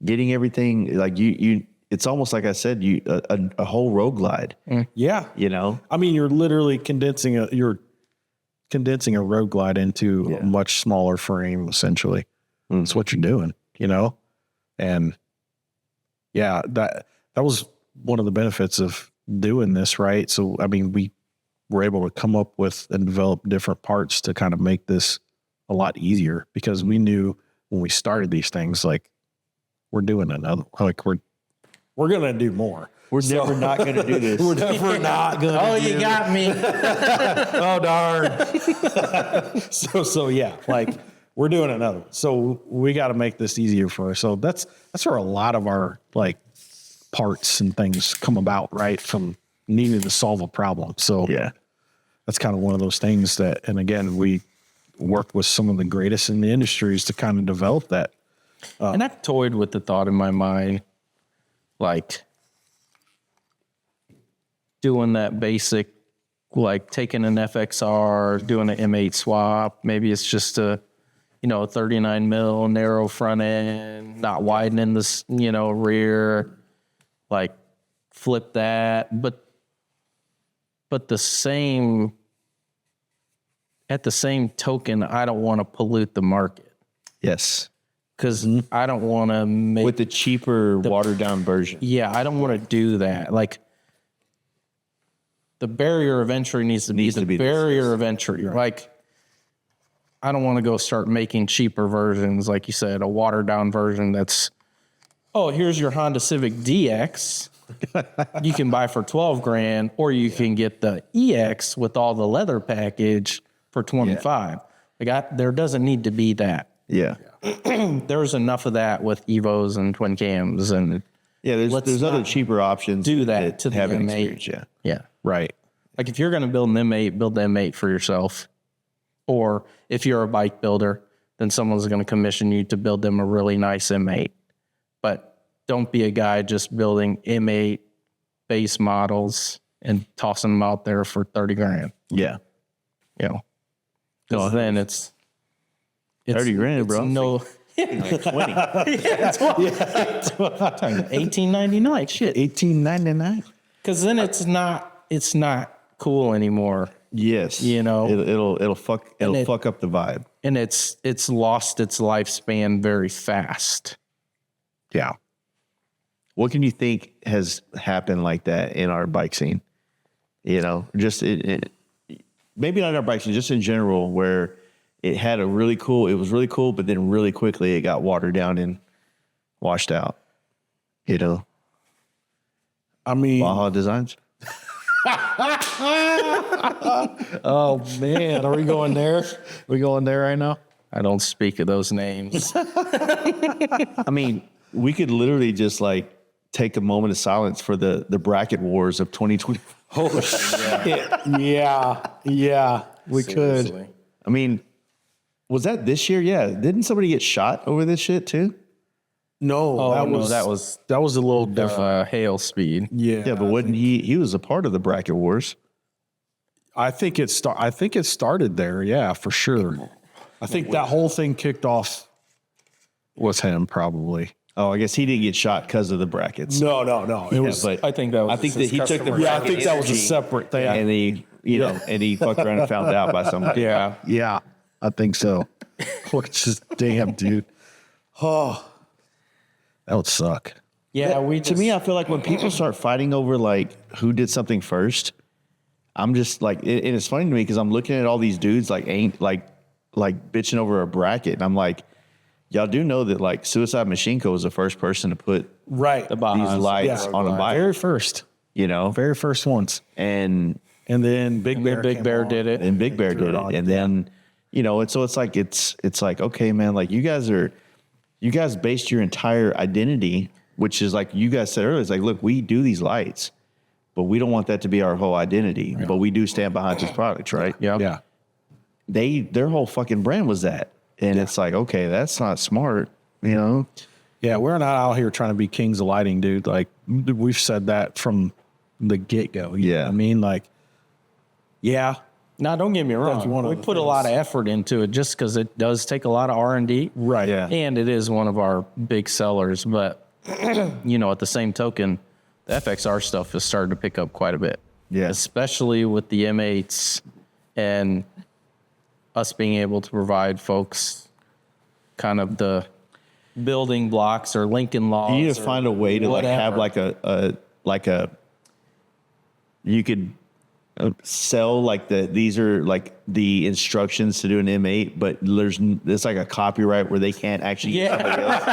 getting everything like it's almost like I said, a whole road glide. Yeah. You know? I mean, you're literally condensing a road glide into a much smaller frame, essentially. That's what you're doing, you know? And yeah, that was one of the benefits of doing this, right? So, I mean, we were able to come up with and develop different parts to kind of make this a lot easier, because we knew when we started these things, like we're doing another, like we're going to do more. We're never not going to do this. We're never not going to Oh, you got me. Oh, darn. So yeah, like we're doing another one. So we got to make this easier for us. So that's where a lot of our like parts and things come about, right? From needing to solve a problem. So Yeah. that's kind of one of those things that, and again, we worked with some of the greatest in the industries to kind of develop that. And I've toyed with the thought in my mind, like doing that basic, like taking an FXR, doing an M8 swap. Maybe it's just a 39 mil narrow front end, not widening this, rear, like flip that. But at the same token, I don't want to pollute the market, Yes. because I don't want to make With the cheaper, watered down version. Yeah, I don't want to do that. Like the barrier of entry needs to be the barrier of entry. Right. Like I don't want to go start making cheaper versions, like you said, a watered down version that's, here's your Honda Civic DX. You can buy for $12,000, or you can get the EX with all the leather package for $25,000. Like there doesn't need to be that. Yeah. There's enough of that with Evos and twin cams, and Yeah, there's other cheaper options. do that to the have an M8. experience. Yeah. Right. Like if you're going to build an M8, build the M8 for yourself. Or if you're a bike builder, then someone's going to commission you to build them a really nice M8. But don't be a guy just building M8 base models and tossing them out there for $30,000. Yeah. Because then it's $30,000, bro. No, Like 20. $18.99. Shit. $18.99. Because then it's not cool anymore. Yes. It'll fuck up the vibe. And it's lost its lifespan very fast. Yeah. What can you think has happened like that in our bike scene? Just maybe not in our bike scene, just in general, where it was really cool, but then really quickly it got watered down and washed out. I mean, Baja Designs. oh man, are we going there? Are we going there right now? I don't speak of those names. I mean, we could literally just like take a moment of silence for the bracket wars of 2020. Oh shit! Yeah, we could. I mean, was that this year? Yeah. Didn't somebody get shot over this shit too? No, that was a little different. Hail speed. Yeah, Yeah, but wasn't he was a part of the bracket wars? I think it started there. Yeah, for sure. I think that whole thing kicked off was him, probably. Oh, I guess he didn't get shot because of the brackets. No. It was. But I think that was. I think that he took the Yeah, I think that was a separate thing. and he, and he fucked around and found out by somebody. Yeah. Yeah, I think so. Which is damn, dude. Oh, that would suck. Yeah. To me, I feel like when people start fighting over like who did something first, I'm just like, and it's funny to me because I'm looking at all these dudes like bitching over a bracket, and I'm like, y'all do know that like Suicide Machine Co was the first person to put Right. these lights on a bike, Very first ones. and And then Big Bear did it. and Big Bear did it, and then it's like okay, man, like you guys based your entire identity, which is like you guys said earlier, it's like, look, we do these lights, but we don't want that to be our whole identity, but we do stand behind this product, right? Yeah. Their whole fucking brand was that, and it's like, okay, that's not smart, Yeah, we're not out here trying to be kings of lighting, dude. Like we've said that from the get-go. You know what I mean? Like, yeah. Now, don't get me wrong. We put a lot of effort into it just because it does take a lot of R&D. Right. Yeah. And it is one of our big sellers. But, you know, at the same token, the FXR stuff has started to pick up quite a bit. Yeah. Especially with the M8s and us being able to provide folks kind of the building blocks or Lincoln Logs. You need to find a way to like have like a you could sell like these are like the instructions to do an M8, but there's like a copyright where they can't actually use somebody else.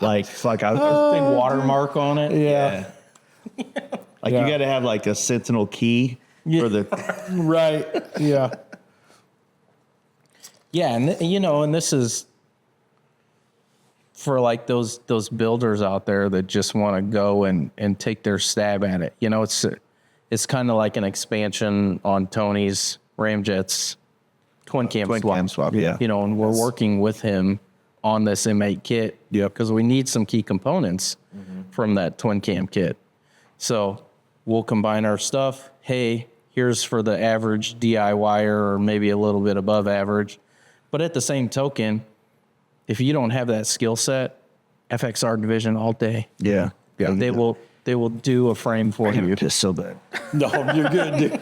Like fuck, big watermark on it. Yeah. Like you got to have like a Sentinel key for the Right. Yeah. Yeah, and you know, and this is for like those builders out there that just want to go and take their stab at it. You know, it's kind of like an expansion on Tony's Ramjet's twin cam swap. Yeah. You know, and we're working with him on this M8 kit. Yep. Because we need some key components from that twin cam kit. So we'll combine our stuff. Hey, here's for the average DIYer or maybe a little bit above average. But at the same token, if you don't have that skill set, FXR division all day. Yeah. They will do a frame for you. Just so bad. No, you're good, dude.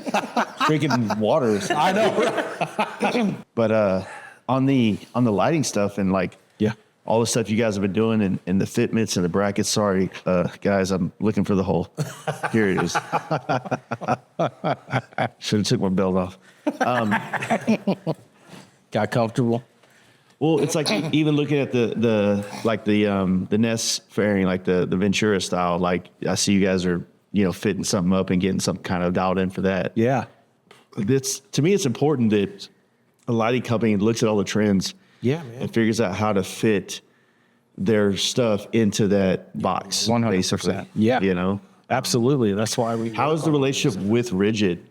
Drinking waters. I know. But on the lighting stuff and like all the stuff you guys have been doing and the fitments and the brackets. Sorry, guys, I'm looking for the hole. Here it is. Should have took my belt off. Got comfortable. Well, it's like even looking at the Ness fairing, like the Ventura style. Like I see you guys are fitting something up and getting something kind of dialed in for that. Yeah. To me, it's important that a lighting company looks at all the trends. Yeah, man. And figures out how to fit their stuff into that box. 100%. Basically. Yeah. Absolutely. That's why we. How is the relationship with Rigid?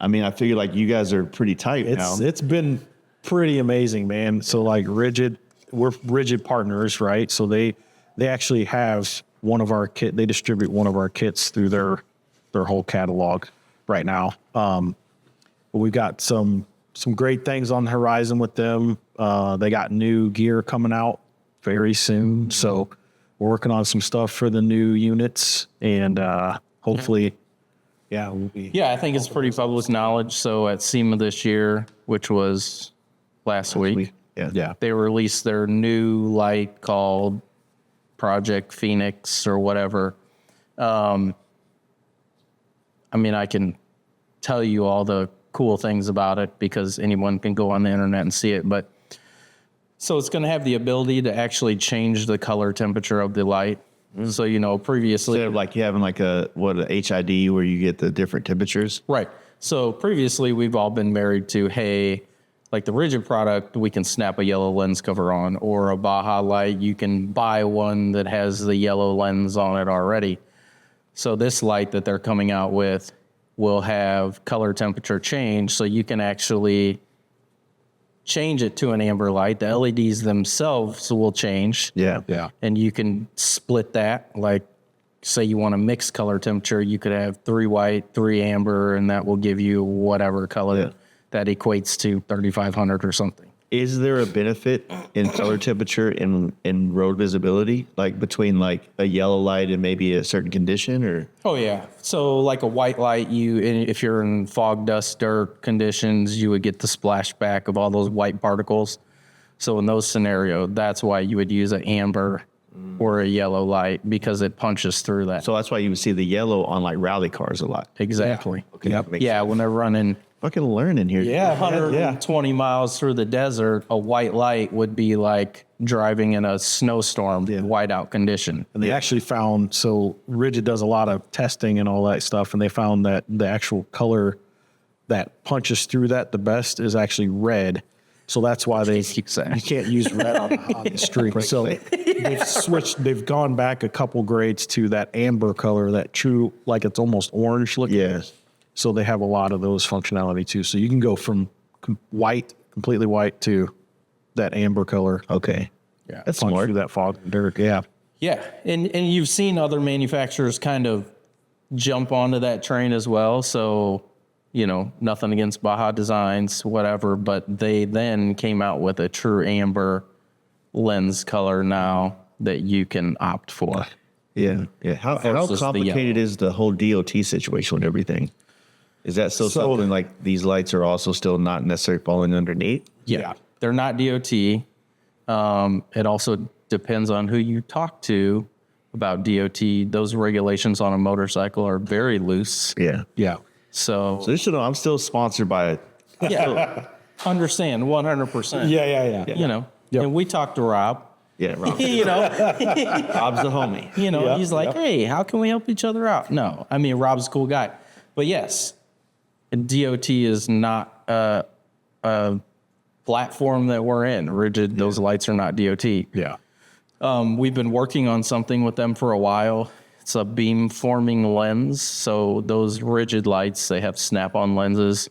I mean, I figure like you guys are pretty tight now. It's been pretty amazing, man. So like Rigid, we're Rigid partners, right? So they actually have one of our kit. They distribute one of our kits through their whole catalog right now. But we've got some great things on the horizon with them. They got new gear coming out very soon. So we're working on some stuff for the new units and hopefully, we'll be. Yeah, I think it's pretty public knowledge. So at SEMA this year, which was last week, they released their new light called Project Phoenix or whatever. I mean, I can tell you all the cool things about it because anyone can go on the internet and see it. But so it's going to have the ability to actually change the color temperature of the light. So, previously, Instead of like you having like a HID where you get the different temperatures. right. So previously we've all been married to, hey, like the Rigid product, we can snap a yellow lens cover on, or a Baja light, you can buy one that has the yellow lens on it already. So this light that they're coming out with will have color temperature change, so you can actually change it to an amber light. The LEDs themselves will change. Yeah. And you can split that. Like, say you want a mixed color temperature, you could have 3 white, 3 amber, and that will give you whatever color that equates to 3,500 or something. Is there a benefit in color temperature and road visibility, like between like a yellow light and maybe a certain condition, or? Oh yeah. So like a white light, if you're in fog, dust, dirt conditions, you would get the splashback of all those white particles. So in those scenarios, that's why you would use an amber or a yellow light, because it punches through that. So that's why you would see the yellow on like rally cars a lot. Exactly. Okay. Yeah, when they're running Fucking learning here. 120 miles through the desert, a white light would be like driving in a snowstorm, whiteout condition. And they actually found, so Rigid does a lot of testing and all that stuff, and they found that the actual color that punches through that the best is actually red. So that's why you can't use red on the street. So they've gone back a couple grades to that amber color, that true, like it's almost orange looking. Yes. So they have a lot of those functionality too. So you can go from white, completely white, to that amber color. Okay. Yeah. That's punch smart. through that fog and dirt. Yeah. Yeah, and you've seen other manufacturers kind of jump onto that train as well. So, nothing against Baja Designs, whatever, but they then came out with a true amber lens color now that you can opt for. Yeah. How Versus the complicated yellow. is the whole DOT situation with everything? Is that still So- something like these lights are also still not necessarily falling underneath? Yeah, they're not DOT. It also depends on who you talk to about DOT. Those regulations on a motorcycle are very loose. Yeah. Yeah. So, So just to know, I'm still sponsored by yeah, understand 100%. Yeah. Yep. And we talked to Rob. Yeah, Rob. Rob's the homie. Yeah, he's like, hey, how can we help each other out? No, I mean, Rob's a cool guy. But yes, DOT is not a platform that we're in. Rigid, those lights are not DOT. Yeah. We've been working on something with them for a while. It's a beam forming lens. So those rigid lights, they have snap-on lenses.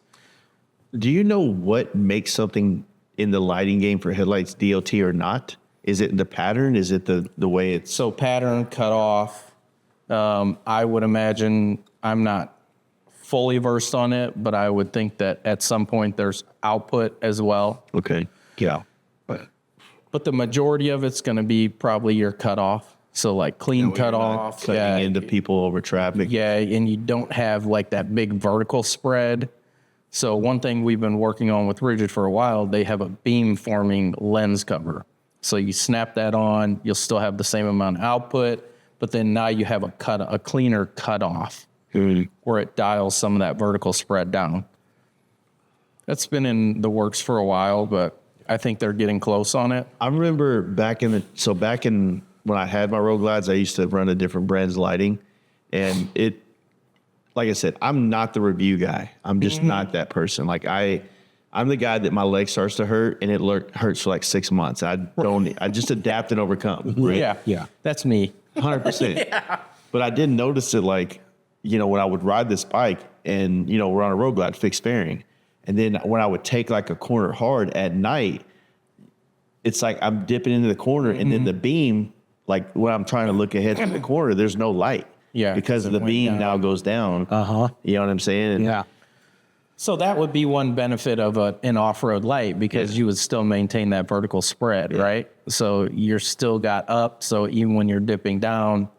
Do you know what makes something in the lighting game for headlights DOT or not? Is it the pattern? Is it the way it's... So pattern, cut off. I would imagine, I'm not fully versed on it, but I would think that at some point there's output as well. Okay. Yeah. But the majority of it's going to be probably your cutoff. So like clean cutoff. Cutting into people over traffic. Yeah, and you don't have like that big vertical spread. So one thing we've been working on with Rigid for a while, they have a beam forming lens cover. So you snap that on, you'll still have the same amount of output, but then now you have a cleaner cutoff where it dials some of that vertical spread down. That's been in the works for a while, but I think they're getting close on it. I remember back in when I had my Road Glides, I used to run a different brand's lighting, and like I said, I'm not the review guy. I'm just not that person. Like I'm the guy that my leg starts to hurt and it hurts for like 6 months. I just adapt and overcome. Right? Yeah. That's me. 100%. But I did notice it when I would ride this bike and, we're on a Road Glide, fixed fairing. And then when I would take like a corner hard at night, it's like I'm dipping into the corner and then the beam, like when I'm trying to look ahead to the corner, there's no light. Yeah. Because the beam now goes down. You know what I'm saying? And Yeah. So that would be one benefit of an off-road light because you would still maintain that vertical spread, right? So you're still got up. So even when you're dipping down,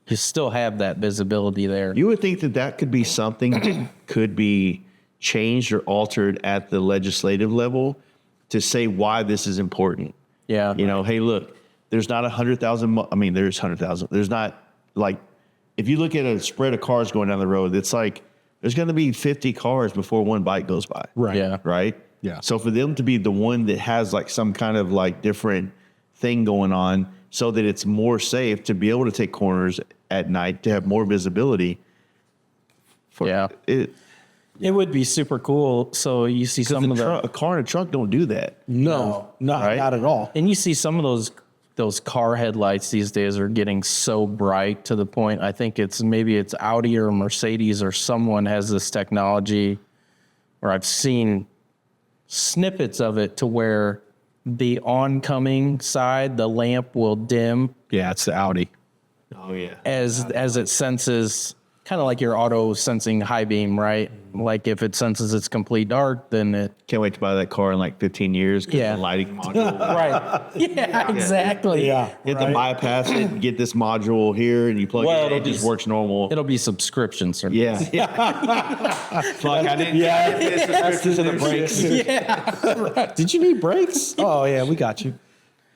you still have that visibility there. You would think that could be something that could be changed or altered at the legislative level to say why this is important. Yeah. Hey, look, there's not 100,000. There's 100,000. There's not like, if you look at a spread of cars going down the road, it's like there's going to be 50 cars before one bike goes by. Right. Yeah. Right. Yeah. So for them to be the one that has like some kind of like different thing going on so that it's more safe to be able to take corners at night, to have more visibility. It would be super cool. So you see some of a car and a truck don't do that. No, not Right? at all. and you see some of those car headlights these days are getting so bright to the point. I think maybe it's Audi or Mercedes or someone has this technology, or I've seen snippets of it to where the oncoming side, the lamp will dim Yeah, it's the Audi. Oh yeah. as it senses, kind of like your auto sensing high beam, right? Like if it senses it's complete dark, then it Can't wait to buy that car in like 15 years. 'Cause Yeah. The lighting module. right. Yeah, exactly. Yeah. Hit the bypass it and get this module here and you plug Well, it in. It it'll just be- works normal. It'll be subscriptions. Yeah. Fuck, I didn't get subscription to the brakes. Did you need brakes? Oh yeah, we got you.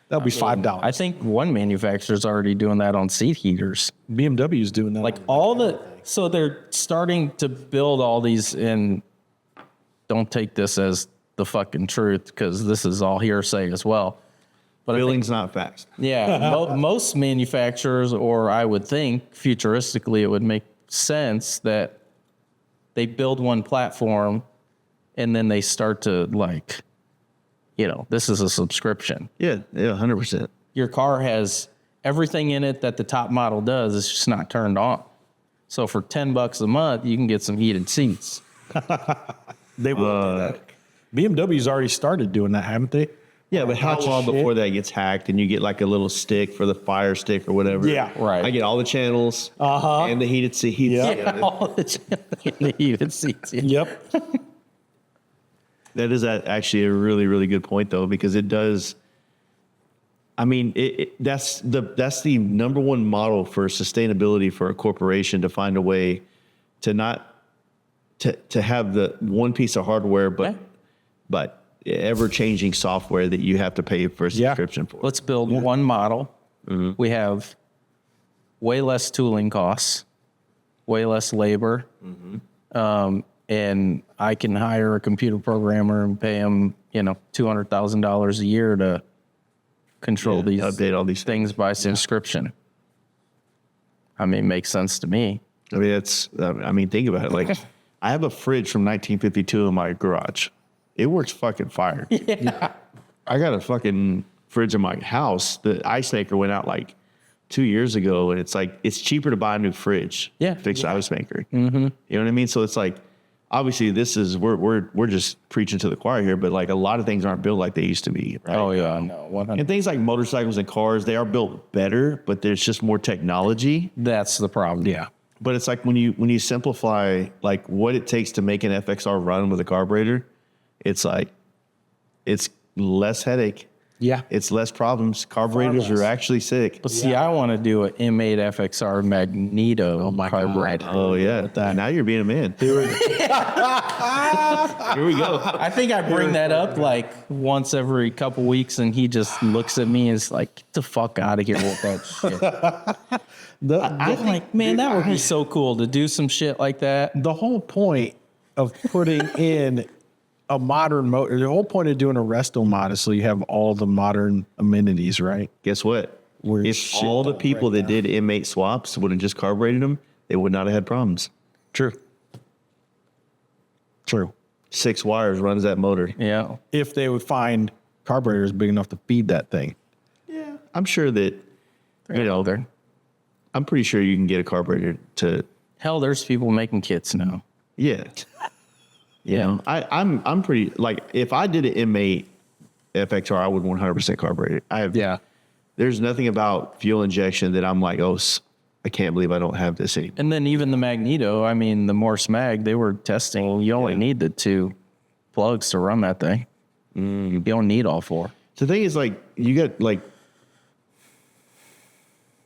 That'll be $5. I think one manufacturer's already doing that on seat heaters. BMW's doing that. Like so they're starting to build all these in. Don't take this as the fucking truth because this is all hearsay as well. But I think, Billing's not fast. yeah, most manufacturers, or I would think futuristically, it would make sense that they build one platform and then they start to this is a subscription. Yeah, 100%. Your car has everything in it that the top model does. It's just not turned on. So for $10 a month, you can get some heated seats. They will do that. BMW's already started doing that, haven't they? Yeah, but how long before that gets hacked and you get like a little stick for the fire stick or whatever? Yeah. Right. I get all the channels and the heated seat. Yeah. All the heated seats. Yep. That is actually a really, really good point, though, because it does. I mean, that's the number one model for sustainability for a corporation, to find a way to not to have the one piece of hardware, but ever changing software that you have to pay for a subscription for. Let's build one model. We have way less tooling costs, way less labor. And I can hire a computer programmer and pay him, $200,000 a year to control update all these things by subscription. I mean, it makes sense to me. I mean, think about it. Like, I have a fridge from 1952 in my garage. It works fucking fire. Yeah. I got a fucking fridge in my house. The ice maker went out like 2 years ago, and it's cheaper to buy a new fridge. Yeah. Fix the ice maker. You know what I mean? So it's like, obviously we're just preaching to the choir here, but like a lot of things aren't built like they used to be. Right? Oh yeah, no, 100. And things like motorcycles and cars, they are built better, but there's just more technology. That's the problem. Yeah. But it's like when you simplify like what it takes to make an FXR run with a carburetor, it's like it's less headache. Yeah. It's less problems. Carburetors are actually sick. But see, I want to do an M8 FXR Magneto carburetor. Oh yeah. Now you're being a man. Here we go. I think I bring that up like once every couple weeks, and he just looks at me and is like, "Get the fuck out of here with that shit." I'm like, man, that would be so cool to do some shit like that. The whole point of putting in a modern motor, the whole point of doing a resto mod is so you have all the modern amenities, right? Guess what? Where If shit all the don't people break that did M8 swaps would have just carbureted them, they would not have had problems. True. 6 wires runs that motor. Yeah. If they would find carburetors big enough to feed that thing. Yeah. I'm sure that, There. I'm pretty sure you can get a carburetor to, Hell, there's people making kits now. yeah. You know, I'm pretty, like, if I did an M8 FXR, I would 100% carburetor. There's nothing about fuel injection that I'm like, oh, I can't believe I don't have this anymore. And then even the Magneto, I mean, the Morse Mag, they were testing, you only need the 2 plugs to run that thing. You don't need all 4. The thing is, like, you get, like,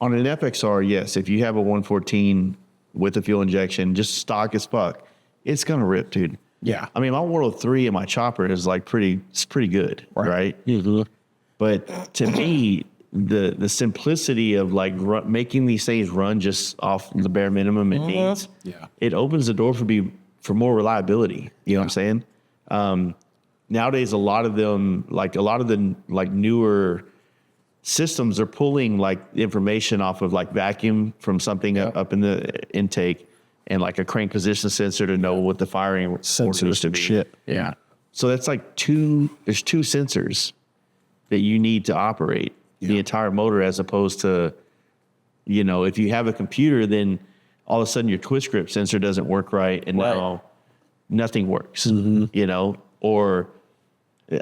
on an FXR, yes, if you have a 114 with a fuel injection, just stock as fuck, it's going to rip, dude. Yeah. I mean, my World 3 and my chopper is like it's pretty good, right? But to me, the simplicity of like making these things run just off the bare minimum it needs, it opens the door for more reliability. You know what I'm saying? Nowadays, a lot of the newer systems are pulling like information off of like vacuum from something up in the intake, and like a crank position sensor to know what the firing order needs to be. Shit. Yeah. So that's like there's 2 sensors that you need to operate the entire motor, as opposed to, if you have a computer, then all of a sudden your twist grip sensor doesn't work right, and now nothing works, or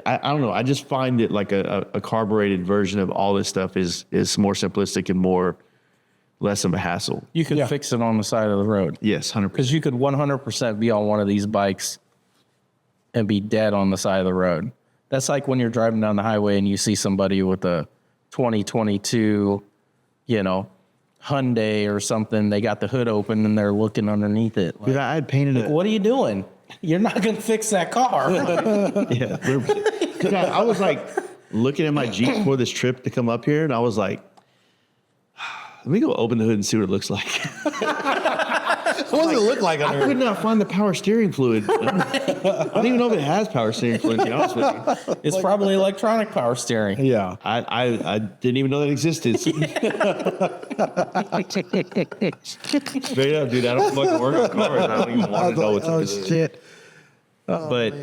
I don't know. I just find it like a carbureted version of all this stuff is more simplistic and less of a hassle. You could fix it on the side of the road. Yes, 100%. Because you could 100% be on one of these bikes and be dead on the side of the road. That's like when you're driving down the highway and you see somebody with a 2022, Hyundai or something. They got the hood open and they're looking underneath it. Like, Dude, I had painted it. what are you doing? You're not going to fix that car. Yeah. Because I was like looking at my Jeep before this trip to come up here, and I was like, let me go open the hood and see what it looks like. What does it look like I could not find the power steering fluid. I don't even know if it has power steering fluid, to be honest with you. It's probably electronic power steering. Yeah. I didn't even know that existed. Straight up, dude. I don't fucking work on cars. I don't even want to know what's up. Shit. But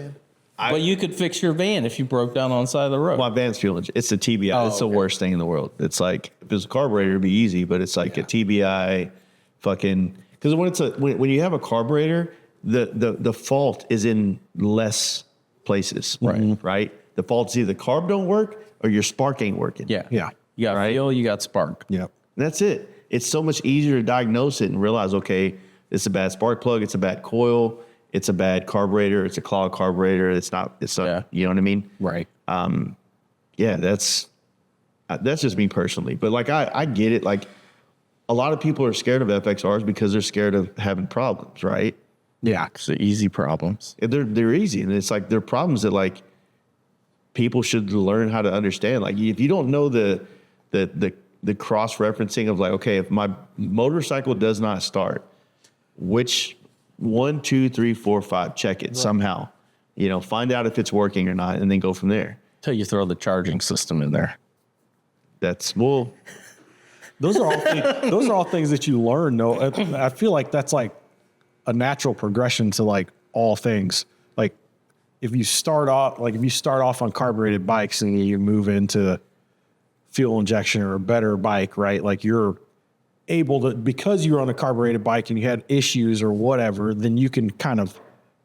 you could fix your van if you broke down on the side of the road. My van's fuel engine. It's a TBI. It's the worst thing in the world. It's like, if it was a carburetor, it'd be easy, but it's like a TBI fucking, because when you have a carburetor, the fault is in less places. Right. The fault is either the carb don't work or your spark ain't working. Yeah. Yeah. You got Right? fuel, you got spark. Yep. That's it. It's so much easier to diagnose it and realize, okay, it's a bad spark plug, it's a bad coil, it's a bad carburetor, it's a clogged carburetor. It's not, Yeah. you know what I mean? Right. Yeah, that's just me personally. But like, I get it. Like, a lot of people are scared of FXRs because they're scared of having problems, right? Yeah. It's the easy problems. They're easy. And it's like, they're problems that like people should learn how to understand. Like, if you don't know the cross-referencing of like, okay, if my motorcycle does not start, which 1, 2, 3, 4, 5, check it somehow, you know, find out if it's working or not, and then go from there. Till you throw the charging system in there. That's, well, Those are all things that you learn, though. I feel like that's like a natural progression to like all things. Like if you start off on carbureted bikes and you move into fuel injection or a better bike, right? Like you're able to, because you're on a carbureted bike and you had issues or whatever, then you can kind of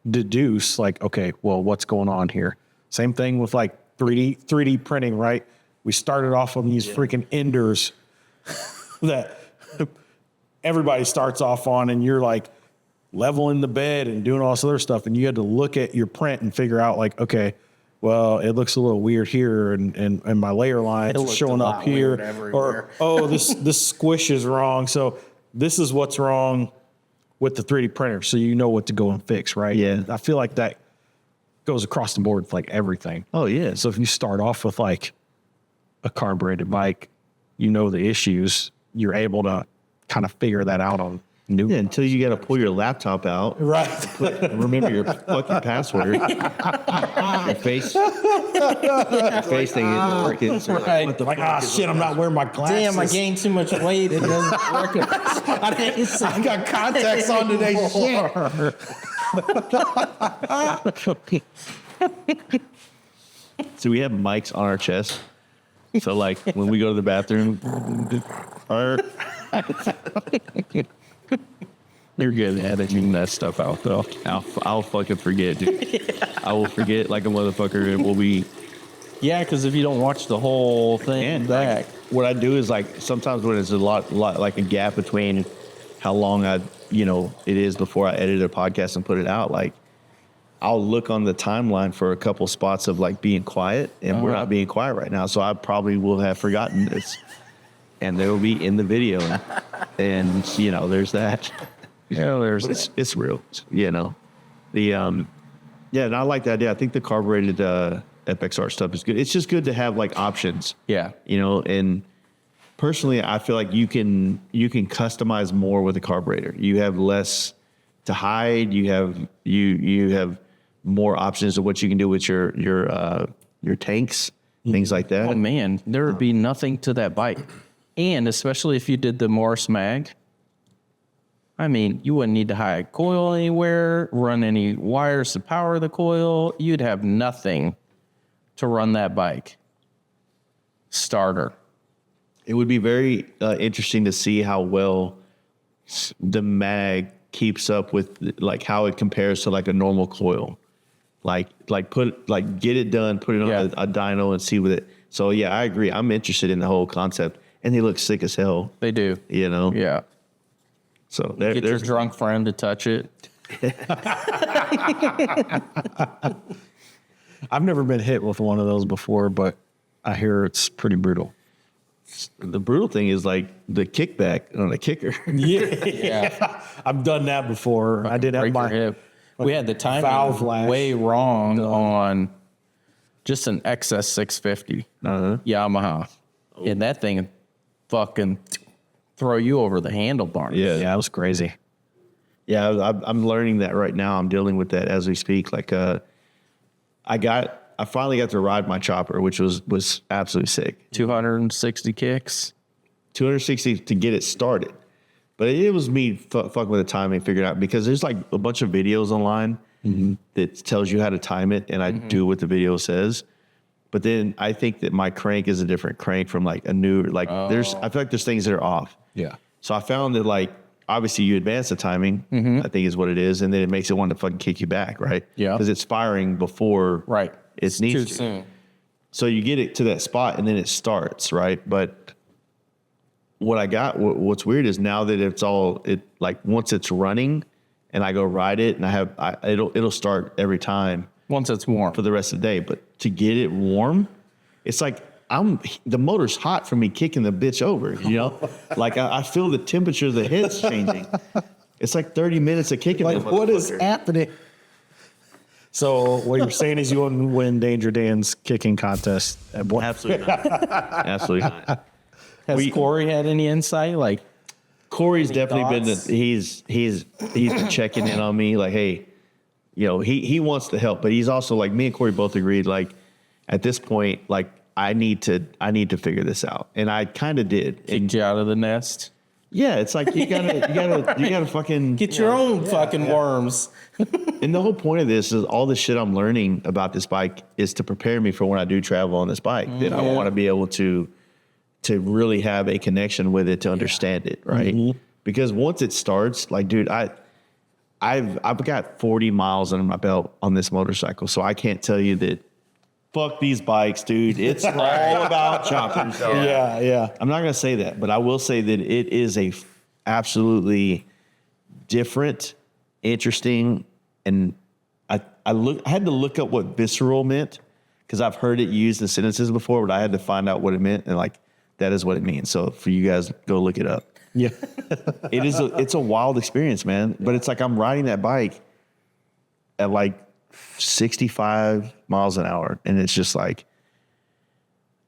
deduce like, okay, well, what's going on here? Same thing with like 3D printing, right? We started off on these freaking enders that everybody starts off on, and you're like leveling the bed and doing all this other stuff. And you had to look at your print and figure out like, okay, well, it looks a little weird here. And my layer line is showing up here, or, oh, this squish is wrong. So this is what's wrong with the 3D printer. So you know what to go and fix, right? Yeah. I feel like that goes across the board with like everything. oh yeah. So if you start off with like a carbureted bike, you know the issues, you're able to kind of figure that out on new. Yeah, until you got to pull your laptop out. Right. Remember your fucking password. Your face thing isn't working. So Right. Like, shit, I'm not wearing my glasses. Damn, I gained too much weight. It doesn't work. I got contacts on today. Shit. So we have mics on our chest. So like when we go to the bathroom, They're good at editing that stuff out, though. I'll fucking forget, dude. I will forget like a motherfucker. It will be. Yeah, because if you don't watch the whole thing And back, what I do is like sometimes when there's a lot like a gap between how long it is before I edit a podcast and put it out, like I'll look on the timeline for a couple spots of like being quiet, and we're not being quiet right now. So I probably will have forgotten this, and they will be in the video, and there's that. yeah, there's But it's real, the yeah, and I like the idea. I think the carbureted FXR stuff is good. It's just good to have like options. yeah, And personally, I feel like you can customize more with a carburetor. You have less to hide. You have more options of what you can do with your tanks, things like that. Oh man, there would be nothing to that bike, and especially if you did the Morse mag. I mean, you wouldn't need to hide coil anywhere, run any wires to power the coil. You'd have nothing to run that bike. Starter. It would be very interesting to see how well the mag keeps up with like how it compares to like a normal coil. Like get it done, put it on a dyno and see with it. So yeah, I agree. I'm interested in the whole concept, and they look sick as hell. They do. Yeah. So Get your there's drunk friend to touch it. I've never been hit with one of those before, but I hear it's pretty brutal. the brutal thing is like the kickback on a kicker. Yeah. I've done that before. I did have Break your my hip. We had the timing valve lash way wrong on just an XS 650 Yamaha. And that thing fucking throw you over the handlebars. Yeah, it was crazy. Yeah, I'm learning that right now. I'm dealing with that as we speak. Like, I finally got to ride my chopper, which was absolutely sick. 260 kicks. 260 to get it started. But it was me fucking with the timing, figuring out, because there's like a bunch of videos online that tells you how to time it, and I do what the video says. But then I think that my crank is a different crank from like a new, like I feel like there's things that are off. Yeah. So I found that like, obviously you advance the timing, I think is what it is. And then it makes it want to fucking kick you back, right? Yeah. Because it's firing before Right. it needs Too to. soon. So you get it to that spot and then it starts, right? But what's weird is now that once it's running and I go ride it and it'll start every time Once it's warm. for the rest of the day. But to get it warm, it's like the motor's hot from me kicking the bitch over, you know? Like I feel the temperature of the head's changing. It's like 30 minutes of kicking. Like, that what is motherfucker. happening? So what you're saying is you want to win Danger Dan's kicking contest at one. Absolutely not. Absolutely not. Has Corey had any insight? Like, Corey's definitely thoughts? he's been checking in on me. Like, hey, you know, he wants to help, but he's also like, me and Corey both agreed, like, at this point, like, I need to figure this out. And I kind of did. kicked you out of the nest? Yeah, it's like you gotta fucking Get your own fucking worms. And the whole point of this is all the shit I'm learning about this bike is to prepare me for when I do travel on this bike. That I want to be able to really have a connection with it, to understand it, right? Because once it starts, like, dude, I've got 40 miles under my belt on this motorcycle, so I can't tell you that. Fuck these bikes, dude. It's all about choppers. Yeah. I'm not going to say that, but I will say that it is a absolutely different, interesting, and I had to look up what visceral meant because I've heard it used in sentences before, but I had to find out what it meant, and like that is what it means. So for you guys, go look it up. Yeah. It's a wild experience, man. But it's like I'm riding that bike at like 65 miles an hour, and it's just like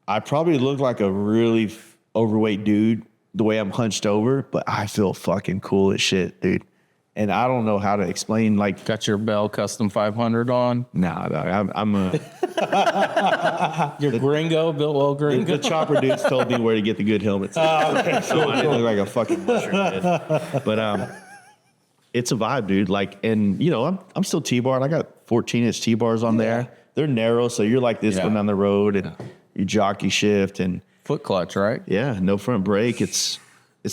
I probably look like a really overweight dude the way I'm hunched over, but I feel fucking cool as shit, dude. And I don't know how to explain, like, Got your Bell Custom 500 on. nah, dog, I'm a Your Gringo, Bill Old Gringo. the chopper dudes told me where to get the good helmets. So I didn't look like a fucking mushroom head. But it's a vibe, dude. Like, and you know, I'm still T-barred. I got 14-inch T-bars on there. They're narrow, so you're like this going down the road, and you jockey shift, and Foot clutch, right? yeah, no front brake. It's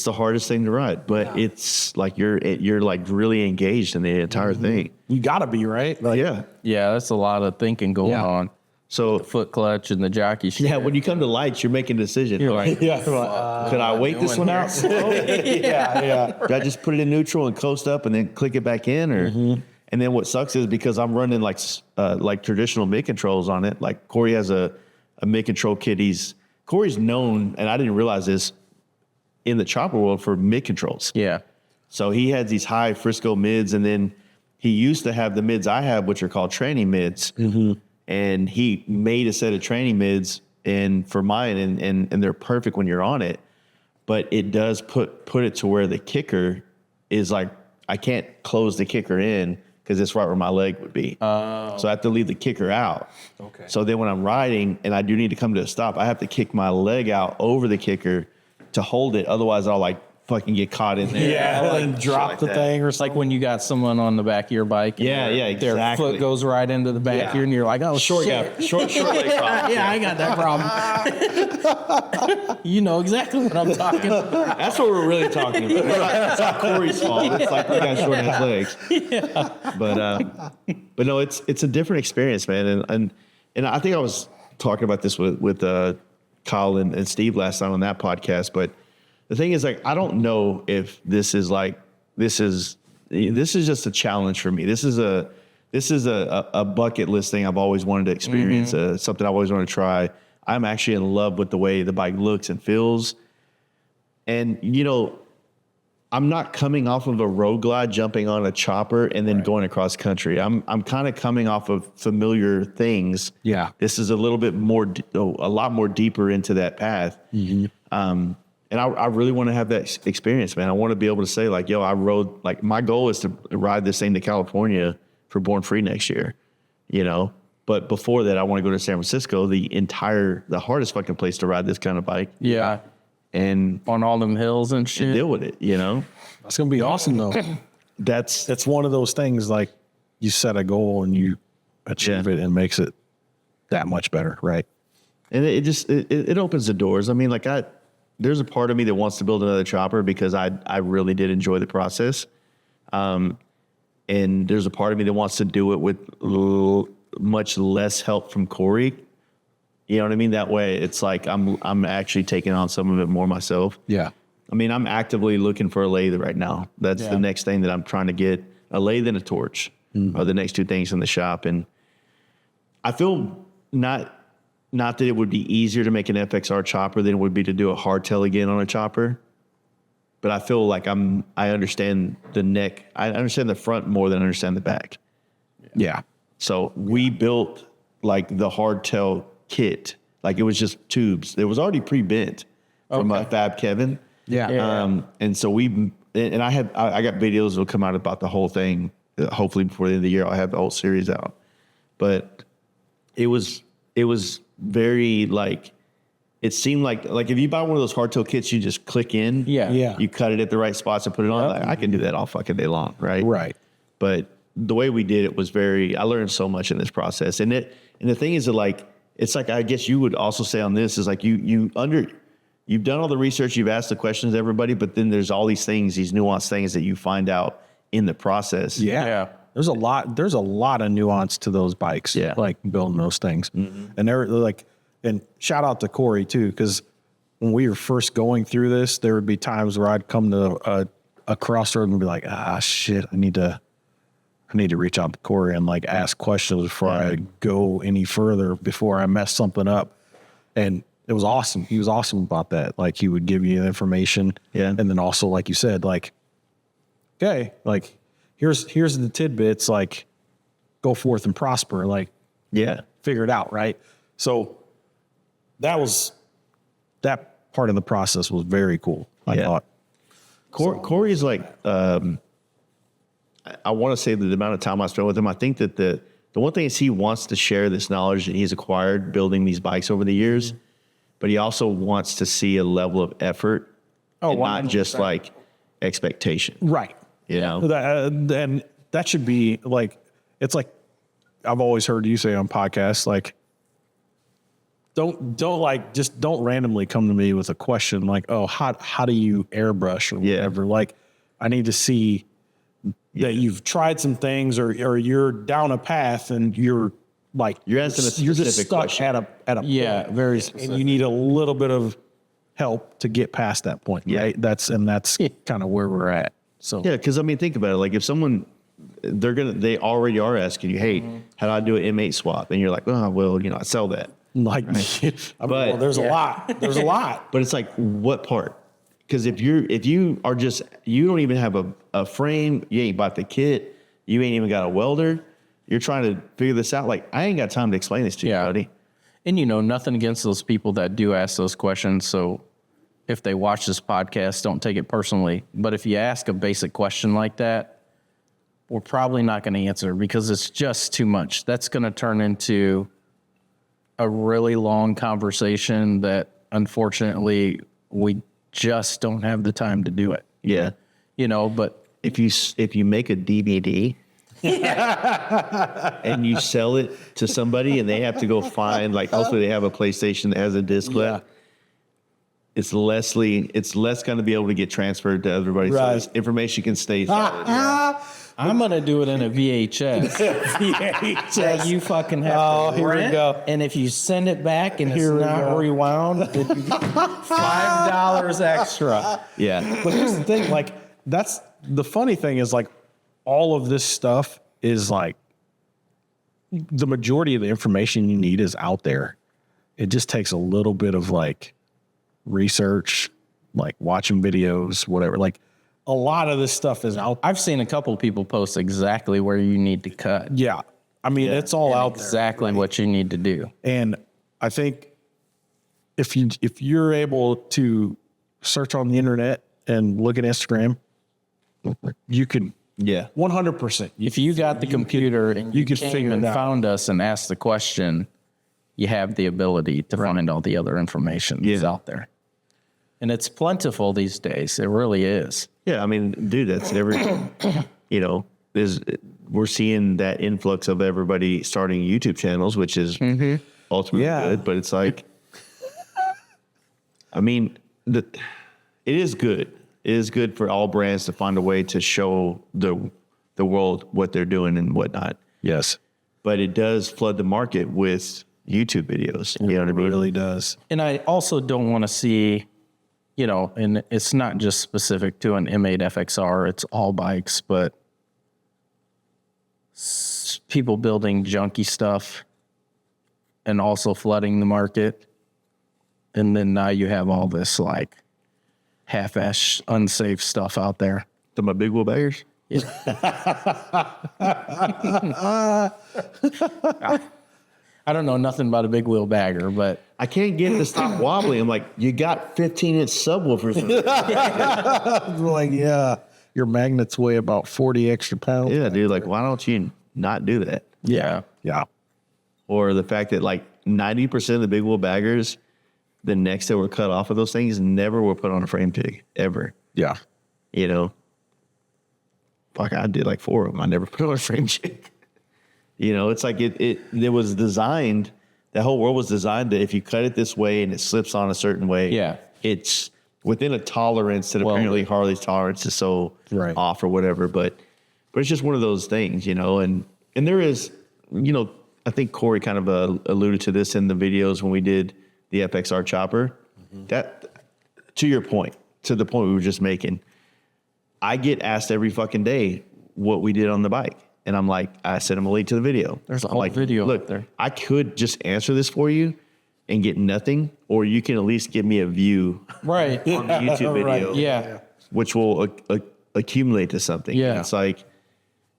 the hardest thing to ride, but it's like you're like really engaged in the entire thing. You gotta be, right? Like, Yeah. Yeah, that's a lot of thinking going on. So Foot clutch and the jockey shit. yeah, when you come to lights, you're making a decision. You're like, yeah. could I wait this doing one here? out slow? yeah. Do I just put it in neutral and coast up and then click it back in, or? And then what sucks is because I'm running like traditional mid controls on it. Like Corey has a mid control kit. Corey's known, and I didn't realize this, in the chopper world for mid controls. Yeah. So he has these high Frisco mids, and then he used to have the mids I have, which are called training mids. And he made a set of training mids for mine, and they're perfect when you're on it. But it does put it to where the kicker is like, I can't close the kicker in because it's right where my leg would be. So I have to leave the kicker out. Okay. So then when I'm riding and I do need to come to a stop, I have to kick my leg out over the kicker to hold it. Otherwise, I'll like fucking get caught in there. Yeah, like drop the thing or It's something. like when you got someone on the back of your bike. and Yeah, yeah, Their exactly. foot goes right into the back here, and you're like, oh, Short shit. gap, short leg problem. Yeah, I got that problem. You know exactly what I'm talking about. That's what we're really talking about. It's not Corey's fault. It's like we got short ass legs. But no, it's a different experience, man. And I think I was talking about this with Kyle and Steve last time on that podcast. But the thing is, like, I don't know if this is just a challenge for me. This is a bucket list thing I've always wanted to experience. Something I've always wanted to try. I'm actually in love with the way the bike looks and feels. And, you know, I'm not coming off of a road glide, jumping on a chopper and then going across country. I'm kind of coming off of familiar things. Yeah. This is a little bit more, a lot more deeper into that path. And I really want to have that experience, man. I want to be able to say, like, yo, I rode, like, my goal is to ride this thing to California for Born Free next year, you know? But before that, I want to go to San Francisco, the hardest fucking place to ride this kind of bike, Yeah. and On all them hills and shit. deal with it, you know? That's gonna be awesome though. That's One of those things, like, you set a goal and you achieve it and makes it that much better, right? and it just it opens the doors. I mean, like, there's a part of me that wants to build another chopper because I really did enjoy the process. And there's a part of me that wants to do it with much less help from Corey, You know what I mean? That way, it's like I'm actually taking on some of it more myself. Yeah. I mean, I'm actively looking for a lathe right now. That's the next thing that I'm trying to get. A lathe and a torch are the next two things in the shop. And I feel not that it would be easier to make an FXR chopper than it would be to do a hardtail again on a chopper. But I feel like I understand the neck. I understand the front more than I understand the back. Yeah. So we built like the hardtail kit. Like it was just tubes. It was already pre-bent from Fab Kevin. Yeah. And so I got videos that will come out about the whole thing. Hopefully before the end of the year, I'll have the whole series out. But it was very like, it seemed like if you buy one of those hardtail kits, you just click in. Yeah. You cut it at the right spots and put it on. Like, I can do that all fucking day long, right? Right. But the way we did it was I learned so much in this process. And the thing is that like, it's like, I guess you would also say on this is like you've done all the research, you've asked the questions to everybody, but then there's all these things, these nuanced things that you find out in the process. Yeah. There's a lot of nuance to those bikes. Yeah. Like building those things. And they're like, and shout out to Corey too, because when we were first going through this, there would be times where I'd come to a crossroad and be like, shit, I need to reach out to Corey and like ask questions before I go any further, before I mess something up. And it was awesome. He was awesome about that. Like he would give you the information. Yeah. And then also, like you said, like, okay, like here's the tidbits, like go forth and prosper, like figure it out. Right. So that part of the process was very cool. I thought. Corey's like, I want to say that the amount of time I spent with him, I think that the one thing is he wants to share this knowledge that he's acquired building these bikes over the years, but he also wants to see a level of effort and not just like expectation. Right. You know? And that should be like, it's like, I've always heard you say on podcasts, like, don't randomly come to me with a question like, oh, how do you airbrush or whatever? Like, I need to see that you've tried some things or you're down a path and you're like, you're asking a you're just specific stuck question. at a point, very specific. And you need a little bit of help to get past that point. Right. That's kind of where we're at. So, yeah. Cause I mean, think about it. Like if someone, they already are asking you, hey, how do I do an M8 swap? And you're like, oh, well, I sell that. Like, well, there's a lot. There's a lot. But it's like, what part? Because if you are just, you don't even have a frame, you ain't bought the kit, you ain't even got a welder, you're trying to figure this out. Like, I ain't got time to explain this to you, buddy. And nothing against those people that do ask those questions. So if they watch this podcast, don't take it personally. But if you ask a basic question like that, we're probably not going to answer because it's just too much. That's going to turn into a really long conversation that unfortunately we just don't have the time to do it. Yeah. But if you make a DVD and you sell it to somebody and they have to go find, like, hopefully they have a PlayStation that has a disc left, it's less going to be able to get transferred to everybody. Right. So this information can stay solid. I'm going to do it in a VHS. That you fucking have to here rent. we go. And if you send it back and it's not rewound, it you get $5 extra. Yeah. But here's the thing, like, that's the funny thing is, like, all of this stuff is like the majority of the information you need is out there. It just takes a little bit of like research, like watching videos, whatever. Like, a lot of this stuff is out. I've seen a couple of people post exactly where you need to cut. Yeah. I mean, it's all out there. Exactly what you need to do. And I think if you're able to search on the internet and look at Instagram, you can 100%. If you got the computer and you could came figure and it out. found us and asked the question, you have the ability to find all the other information that's out there. And it's plentiful these days. It really is. Yeah, I mean, dude, that's we're seeing that influx of everybody starting YouTube channels, which is ultimately good. But it's like, I mean, it is good. It is good for all brands to find a way to show the world what they're doing and whatnot. Yes. But it does flood the market with, YouTube videos. You know what I It mean? really does. And I also don't want to see, you know, and it's not just specific to an M8 FXR, it's all bikes, but people building junky stuff and also flooding the market. And then now you have all this like half-ass unsafe stuff out there. To my big wheel baggers. I don't know nothing about a big wheel bagger, but I can't get it to stop wobbling. I'm like, you got 15-inch subwoofers. Like, yeah, your magnets weigh about 40 extra pounds. Yeah, dude. Like, why don't you not do that? yeah. Yeah. Or the fact that like 90% of the big wheel baggers, the necks that were cut off of those things never were put on a frame jig ever. Yeah. You know, fuck, I did like 4 of them. I never put on a frame jig. You know, it's like it was designed. The whole world was designed that if you cut it this way and it slips on a certain way, Yeah. it's within a tolerance that Well, apparently Harley's tolerance is so Right. off or whatever. But it's just one of those things, you know. And there is, you know, I think Corey kind of alluded to this in the videos when we did the FXR chopper. That, to your point, to the point we were just making, I get asked every fucking day what we did on the bike. And I'm like, I sent him a link to the video. There's a I'm whole like, video look, up there. I could just answer this for you and get nothing, or you can at least give me a view Right. on the YouTube video, Yeah. which will accumulate to something. Yeah. It's like,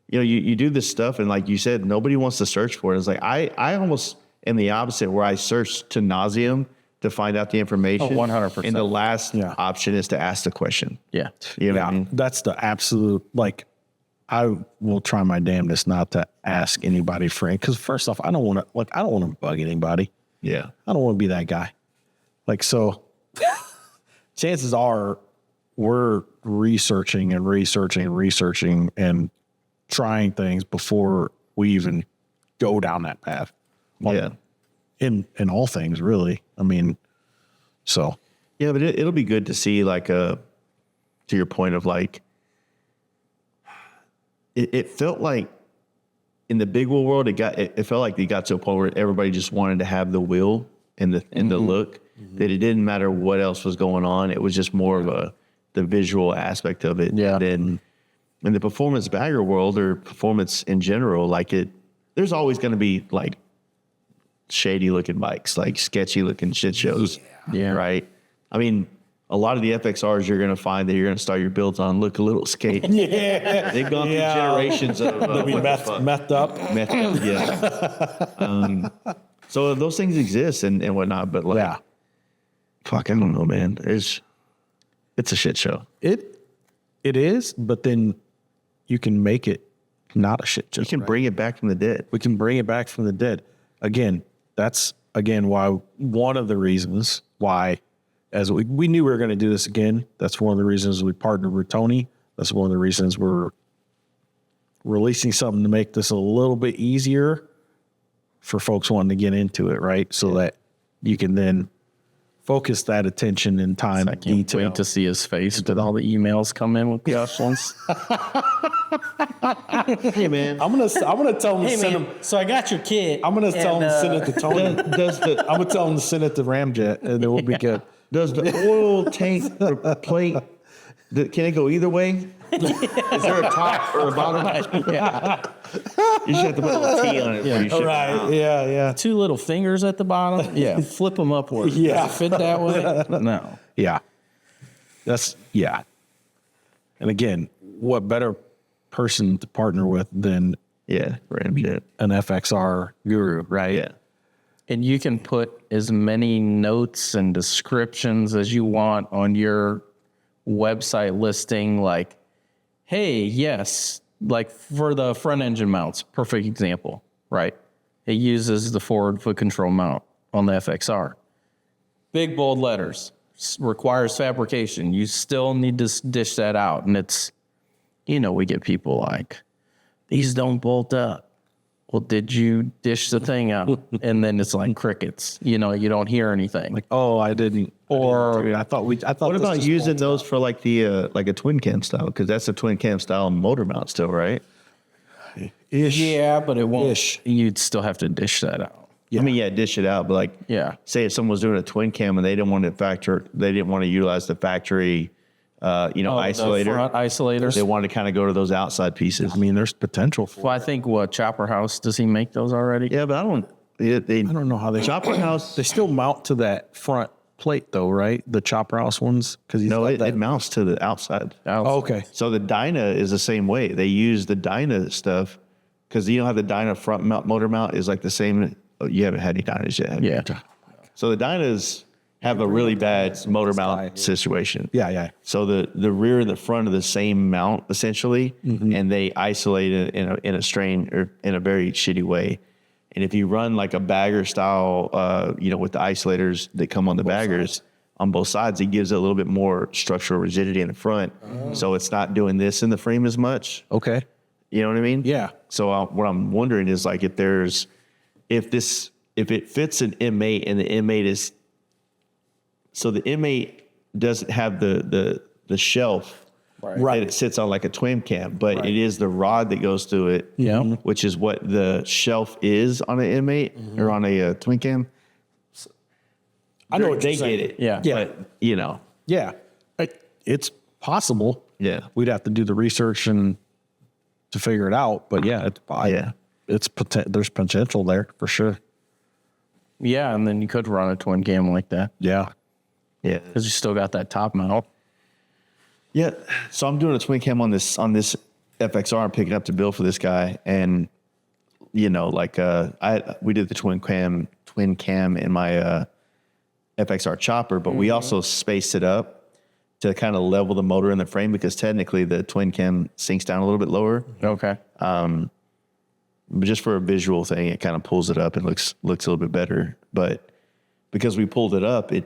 you know, you do this stuff, and like you said, nobody wants to search for it. It's like, I almost am the opposite, where I search to nauseum to find out the information. 100%. And the last Yeah. option is to ask the question. Yeah. You know what I Yeah. mean? That's the absolute, like, I will try my damnedest not to ask anybody for it. Because first off, I don't want to bug anybody. Yeah. I don't want to be that guy. Like, so chances are we're researching and trying things before we even go down that path. Yeah. In all things, really. I mean, so Yeah, but it'll be good to see, like, to your point of like, it felt like in the big wheel world, it felt like it got to a point where everybody just wanted to have the wheel and the look, that it didn't matter what else was going on. It was just more of the visual aspect of it. Yeah. Than in the performance bagger world, or performance in general, like there's always going to be like shady looking bikes, like sketchy looking shit shows. Yeah. Right. I mean, a lot of the FXRs you're going to find that you're going to start your builds on look a little skate. yeah, They've gone Yeah. through generations of they'll be what the fuck? methed up. Yeah. So those things exist and whatnot, but like, Yeah, fuck, I don't know, man. It's a shit show. it is, but then you can make it not a shit show. You can bring it back from the dead. We can bring it back from the dead. Again, that's why one of the reasons why, as we knew we were going to do this again. That's one of the reasons we partnered with Tony. That's one of the reasons we're releasing something to make this a little bit easier for folks wanting to get into it, right? So that you can then focus that attention and time I and can't detail. wait to see his face with all the emails come in with questions. Hey, man. I'm gonna tell him to send him. so I got your kit. I'm gonna tell him to send it to Tony. I'm gonna tell him to send it to Ramjet, and it will be good. Does the oil tank or plate, can it go either way? Is there a top or a bottom? Yeah. You should have to put a little T on it. Yeah. For you shit. Right? Yeah. 2 little fingers at the bottom. Yeah. Flip them upward. Yeah. Does it fit that way? No. Yeah. Yeah. And again, what better person to partner with than Yeah, Ramjet. an FXR guru, right? Yeah. And you can put as many notes and descriptions as you want on your website listing, like, hey, yes, like for the front engine mounts, perfect example, right? It uses the forward foot control mount on the FXR. Big bold letters, requires fabrication. You still need to dish that out. And it's, we get people like, these don't bolt up. Well, did you dish the thing out? And then it's like crickets. You don't hear anything. Like, oh, I didn't. Or I thought. What this about just using bolted those for like like a twin cam style? Because that's a twin cam style motor mount still, right? Ish. yeah, but it won't. Ish. You'd still have to dish that out. I mean, yeah, dish it out, but like, Yeah. say if someone was doing a twin cam and they didn't want to utilize the factory, isolator. The front isolators. They wanted to kind of go to those outside pieces. I mean, there's potential for. Well, I think Chopper House, does he make those already? Yeah, but I don't know how they Chopper House. They still mount to that front plate though, right? The Chopper House ones, because No, it mounts to the outside. Oh, okay. So the Dyna is the same way. They use the Dyna stuff because you know how the Dyna front motor mount is like the same. Oh, you haven't had any Dynas yet, have you? Yeah. So the Dynas have a really bad motor mount situation. Yeah. So the rear and the front are the same mount essentially, and they isolate it in a strain or in a very shitty way. And if you run like a bagger style, with the isolators that come on the baggers on both sides, it gives it a little bit more structural rigidity in the front. So it's not doing this in the frame as much. Okay. You know what I mean? Yeah. So what I'm wondering is like if it fits an M8 and the M8 is, so the M8 doesn't have the shelf Right. that it sits on like a twin cam, but it is the rod that goes through it, which is what the shelf is on an M8 or on a twin cam. I know what they you're saying. get it. Yeah. But, Yeah. It's possible. Yeah. We'd have to do the research and to figure it out, but yeah, there's potential there for sure. Yeah, and then you could run a twin cam like that Yeah. yeah. because you still got that top mount. Yeah. So I'm doing a twin cam on this FXR. I'm picking up to build for this guy. And, we did the twin cam in my FXR chopper, but we also spaced it up to kind of level the motor in the frame because technically the twin cam sinks down a little bit lower. Okay. But just for a visual thing, it kind of pulls it up and looks a little bit better. But because we pulled it up, we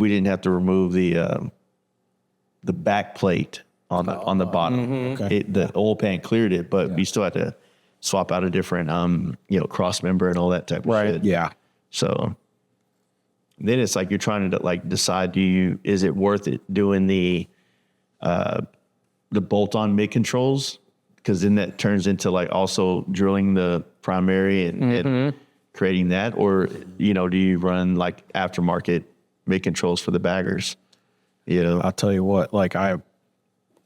didn't have to remove the back plate on the bottom. Okay. The oil pan cleared it, but we still had to swap out a different cross member and all that type of shit. Yeah. So then it's like you're trying to like decide, is it worth it doing the bolt-on mid controls? Because then that turns into like also drilling the primary and creating that, or do you run like aftermarket mid controls for the baggers? I'll tell you what, like I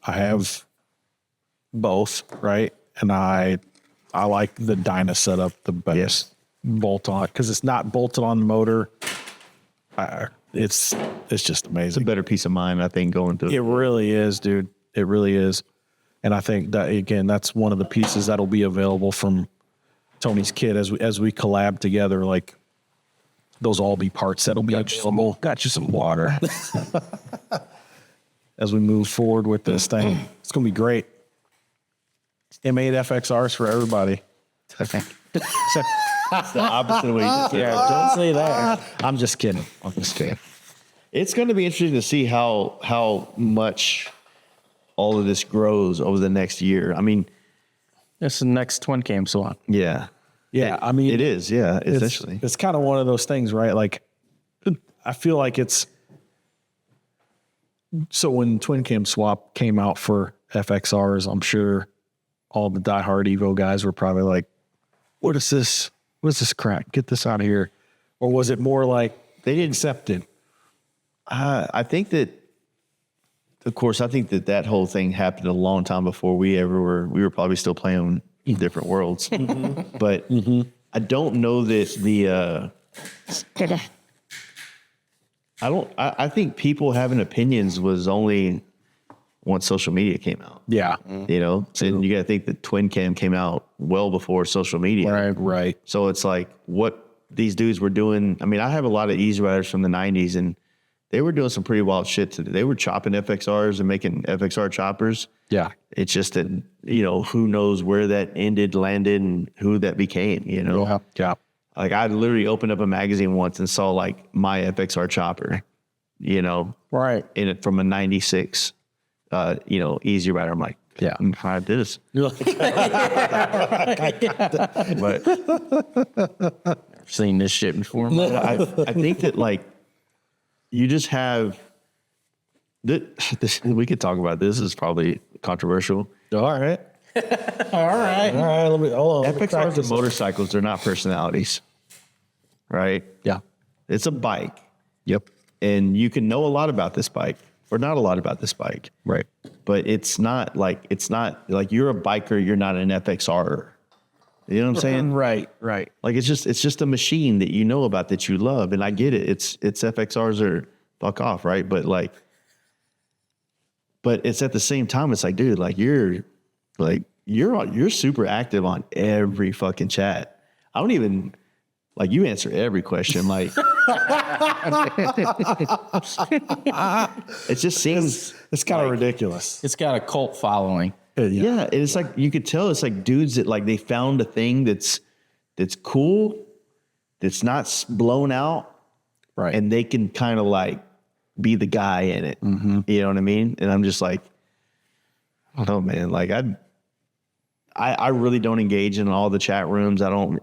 have both, right? And I like the Dyna setup the best. Bolt on, because it's not bolted on the motor. It's just amazing. Better peace of mind, I think, going through. It really is, dude. It really is. And I think that again, that's one of the pieces that'll be available from Tony's kit as we collab together. Like those all be parts that'll be available. Got you some water as we move forward with this thing. It's gonna be great. M8 FXRs for everybody. It's the opposite of what you just said. Don't say that. I'm just kidding. It's going to be interesting to see how much all of this grows over the next year. I mean, It's the next twin cam swap. yeah. Yeah, I mean, It is, yeah, essentially. It's kind of one of those things, right? Like, I feel like it's. So when Twin Cam Swap came out for FXRs, I'm sure all the diehard Evo guys were probably like, "What is this? What is this crap? Get this out of here!" Or was it more like they didn't accept it? I think that, of course, that whole thing happened a long time before we ever were. We were probably still playing in different worlds, but I don't know that the. I think people having opinions was only once social media came out. Yeah, And you got to think that Twin Cam came out well before social media. right. So it's like what these dudes were doing. I mean, I have a lot of Easy Riders from the 90s, and they were doing some pretty wild shit. They were chopping FXRs and making FXR choppers. Yeah, It's just that, who knows where that landed, and who that became, yeah. Like I literally opened up a magazine once and saw like my FXR chopper, Right. in it from a 96, Easy Rider. I'm like, Yeah. I did this. But Seen this shit before. I think that like you just have this. We could talk about this. Is probably controversial. All right. All right. Let me hold on. FXRs are motorcycles. They're not personalities. right? Yeah. It's a bike, Yep. and you can know a lot about this bike or not a lot about this bike, Right. but it's not like you're a biker, you're not an FXR. You know what I'm saying? Right. Right. Like it's just a machine that you know about that you love, and I get it. It's FXRs or fuck off, right? But it's at the same time, it's like, dude, like you're super active on every fucking chat. I don't even like you answer every question. Like it just seems It's kind of ridiculous. It's got a cult following. yeah. And it's like you could tell it's like dudes that like they found a thing that's cool, that's not blown out, Right. and they can kind of like be the guy in it. You know what I mean? And I'm just like, I don't know, man. Like I really don't engage in all the chat rooms. I don't,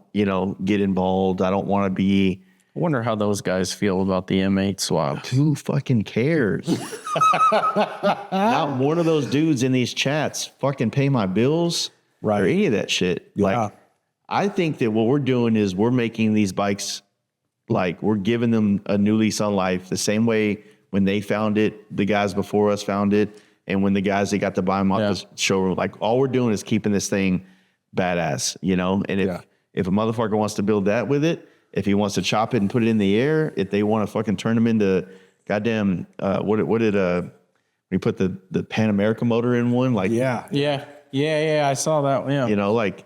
get involved. I don't want to be. I wonder how those guys feel about the M8 swap. Who fucking cares? Not one of those dudes in these chats fucking pay my bills Right. or any of that shit. Yeah. Like, I think that what we're doing is we're making these bikes, like we're giving them a new lease on life the same way when they found it, the guys before us found it, and when the guys that got to buy them off the showroom, like all we're doing is keeping this thing badass, And if a motherfucker wants to build that with it, if he wants to chop it and put it in the air, if they want to fucking turn them into goddamn, what did we put the Pan America motor in one? Like, Yeah. I saw that. Yeah. Like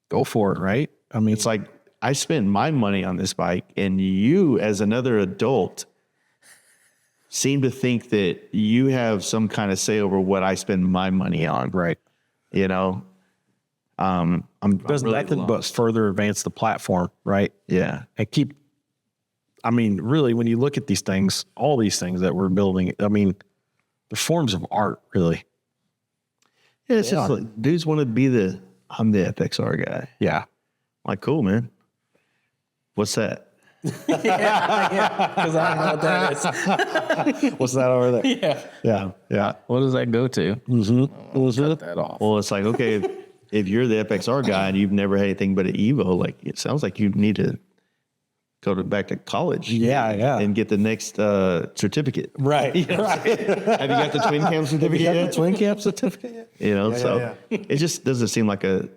Go for it. Right. I mean, it's like I spent my money on this bike, and you as another adult seem to think that you have some kind of say over what I spend my money on. right. I'm Does really nothing lost. but further advance the platform. Right. Yeah. And really, when you look at these things, all these things that we're building, I mean, they're forms of art, really. Yeah, it's just like dudes want to be I'm the FXR guy. Yeah. I'm like, cool, man. What's that? Because I don't know what that is. What's that over there? Yeah. Yeah. Yeah. What does that go to? Cut that off. Well, it's like, okay, if you're the FXR guy and you've never had anything but an Evo, like it sounds like you need to go back to college. Yeah. Yeah. And get the next certificate. right. Have you got the twin cam certificate yet? Twin cap certificate. It just doesn't seem like an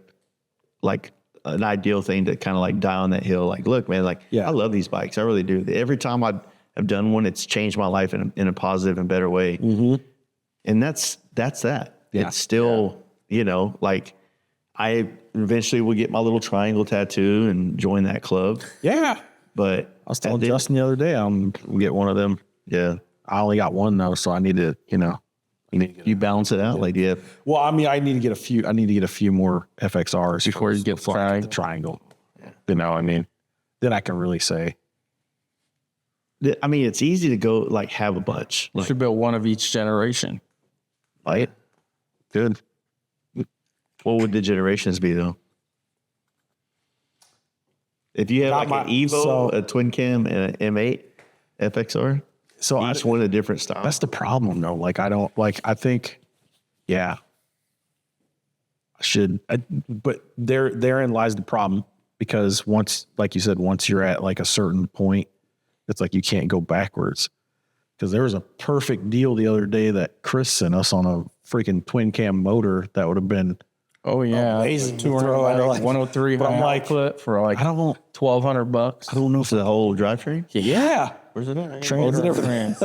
ideal thing to kind of like die on that hill. Like, look, man, I love these bikes. I really do. Every time I've done one, it's changed my life in a positive and better way. Mm-hmm. And that's that. Yeah. It's still, I eventually will get my little triangle tattoo and join that club. Yeah. But I was telling Justin the other day, I'm gonna get one of them. Yeah. I only got one though, so I need to, You balance it out. Like, yeah. Well, I mean, I need to get a few more FXRs Before you get the triangle. Yeah. Then I can really say, I mean, it's easy to go have a bunch. You should build one of each generation. Right? good. What would the generations be though? If you have an Evo, a twin cam, and an M8 FXR, So each one a different style. That's the problem though. I think, yeah, I should, but therein lies the problem, because once, like you said, once you're at like a certain point, it's like you can't go backwards. Because there was a perfect deal the other day that Chris sent us on a freaking twin cam motor that would have been Oh yeah, amazing to 200 throw at, like 103 but I'm high like, output for like I don't know. $1,200. I don't know if the whole drivetrain. yeah. Where's it at? Trans and everything.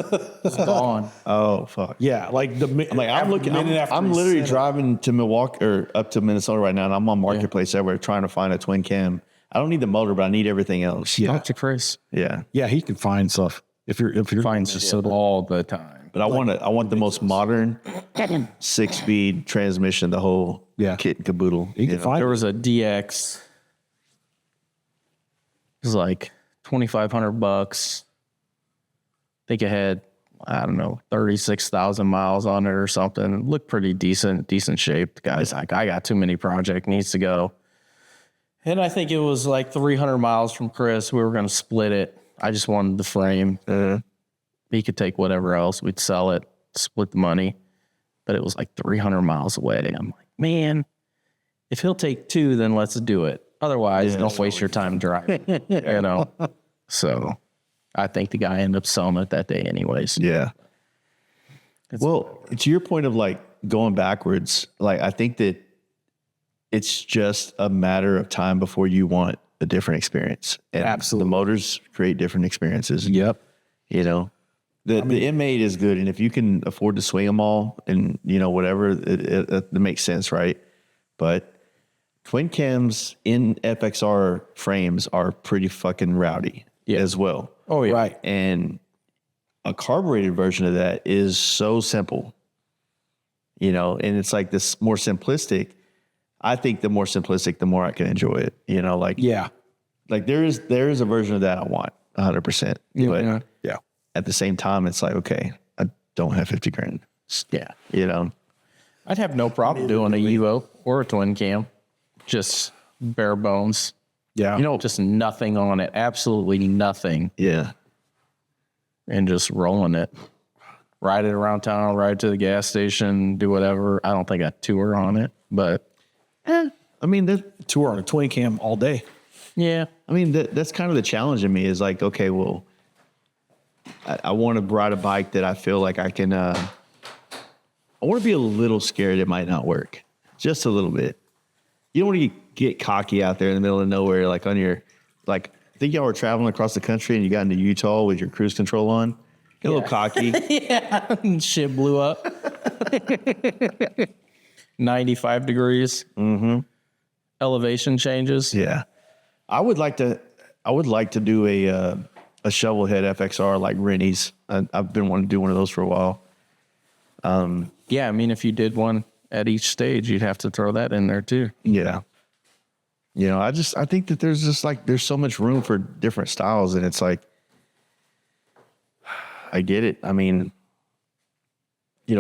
It's gone. Oh fuck. Yeah, like I'm looking. I'm literally driving to Milwaukee or up to Minnesota right now, and I'm on Marketplace everywhere trying to find a twin cam. I don't need the motor, but I need everything else. Yeah. Talk to Chris. Yeah. Yeah, he can find stuff if you're Finds just all the time. But I want the most modern 6-speed transmission, the whole kit and caboodle. You can find There was a DX. It was like $2,500. I think it had, I don't know, 36,000 miles on it or something. It looked pretty decent shape. The guy's like, I got too many projects, needs to go. And I think it was like 300 miles from Chris. We were going to split it. I just wanted the frame. He could take whatever else. We'd sell it, split the money. But it was like 300 miles away. I'm like, man, if he'll take two, then let's do it. Otherwise, don't waste your time driving. So I think the guy ended up selling it that day anyways. Yeah. Well, to your point of like going backwards, like I think that it's just a matter of time before you want a different experience. And Absolutely. the motors create different experiences. Yep. The M8 is good. And if you can afford to swing them all and, whatever, it makes sense, right? But twin cams in FXR frames are pretty fucking rowdy as well. Oh, yeah. Right. And a carbureted version of that is so simple, and it's like this more simplistic. I think the more simplistic, the more I can enjoy it, like there is a version of that I want 100%. But at the same time, it's like, okay, I don't have 50 grand. Yeah. I'd have no problem doing a Evo or a twin cam. Just bare bones. Yeah. Just nothing on it. Absolutely nothing. Yeah. And just rolling it. Ride it around town, ride to the gas station, do whatever. I don't think I tour on it, but I mean, Tour on a twin cam all day. yeah. I mean, that's kind of the challenge in me is like, okay, well, I want to ride a bike that I feel like I can, I want to be a little scared it might not work. Just a little bit. You don't want to get cocky out there in the middle of nowhere, like on your, like, I think y'all were traveling across the country and you got into Utah with your cruise control on. Get a little cocky. Yeah. Shit blew up. 95 degrees. Mm-hmm. Elevation changes. Yeah. I would like to do a shovel head FXR like Rennie's. I've been wanting to do one of those for a while. Yeah, I mean, if you did one at each stage, you'd have to throw that in there too. Yeah. I think that there's so much room for different styles, and it's like, I get it. I mean,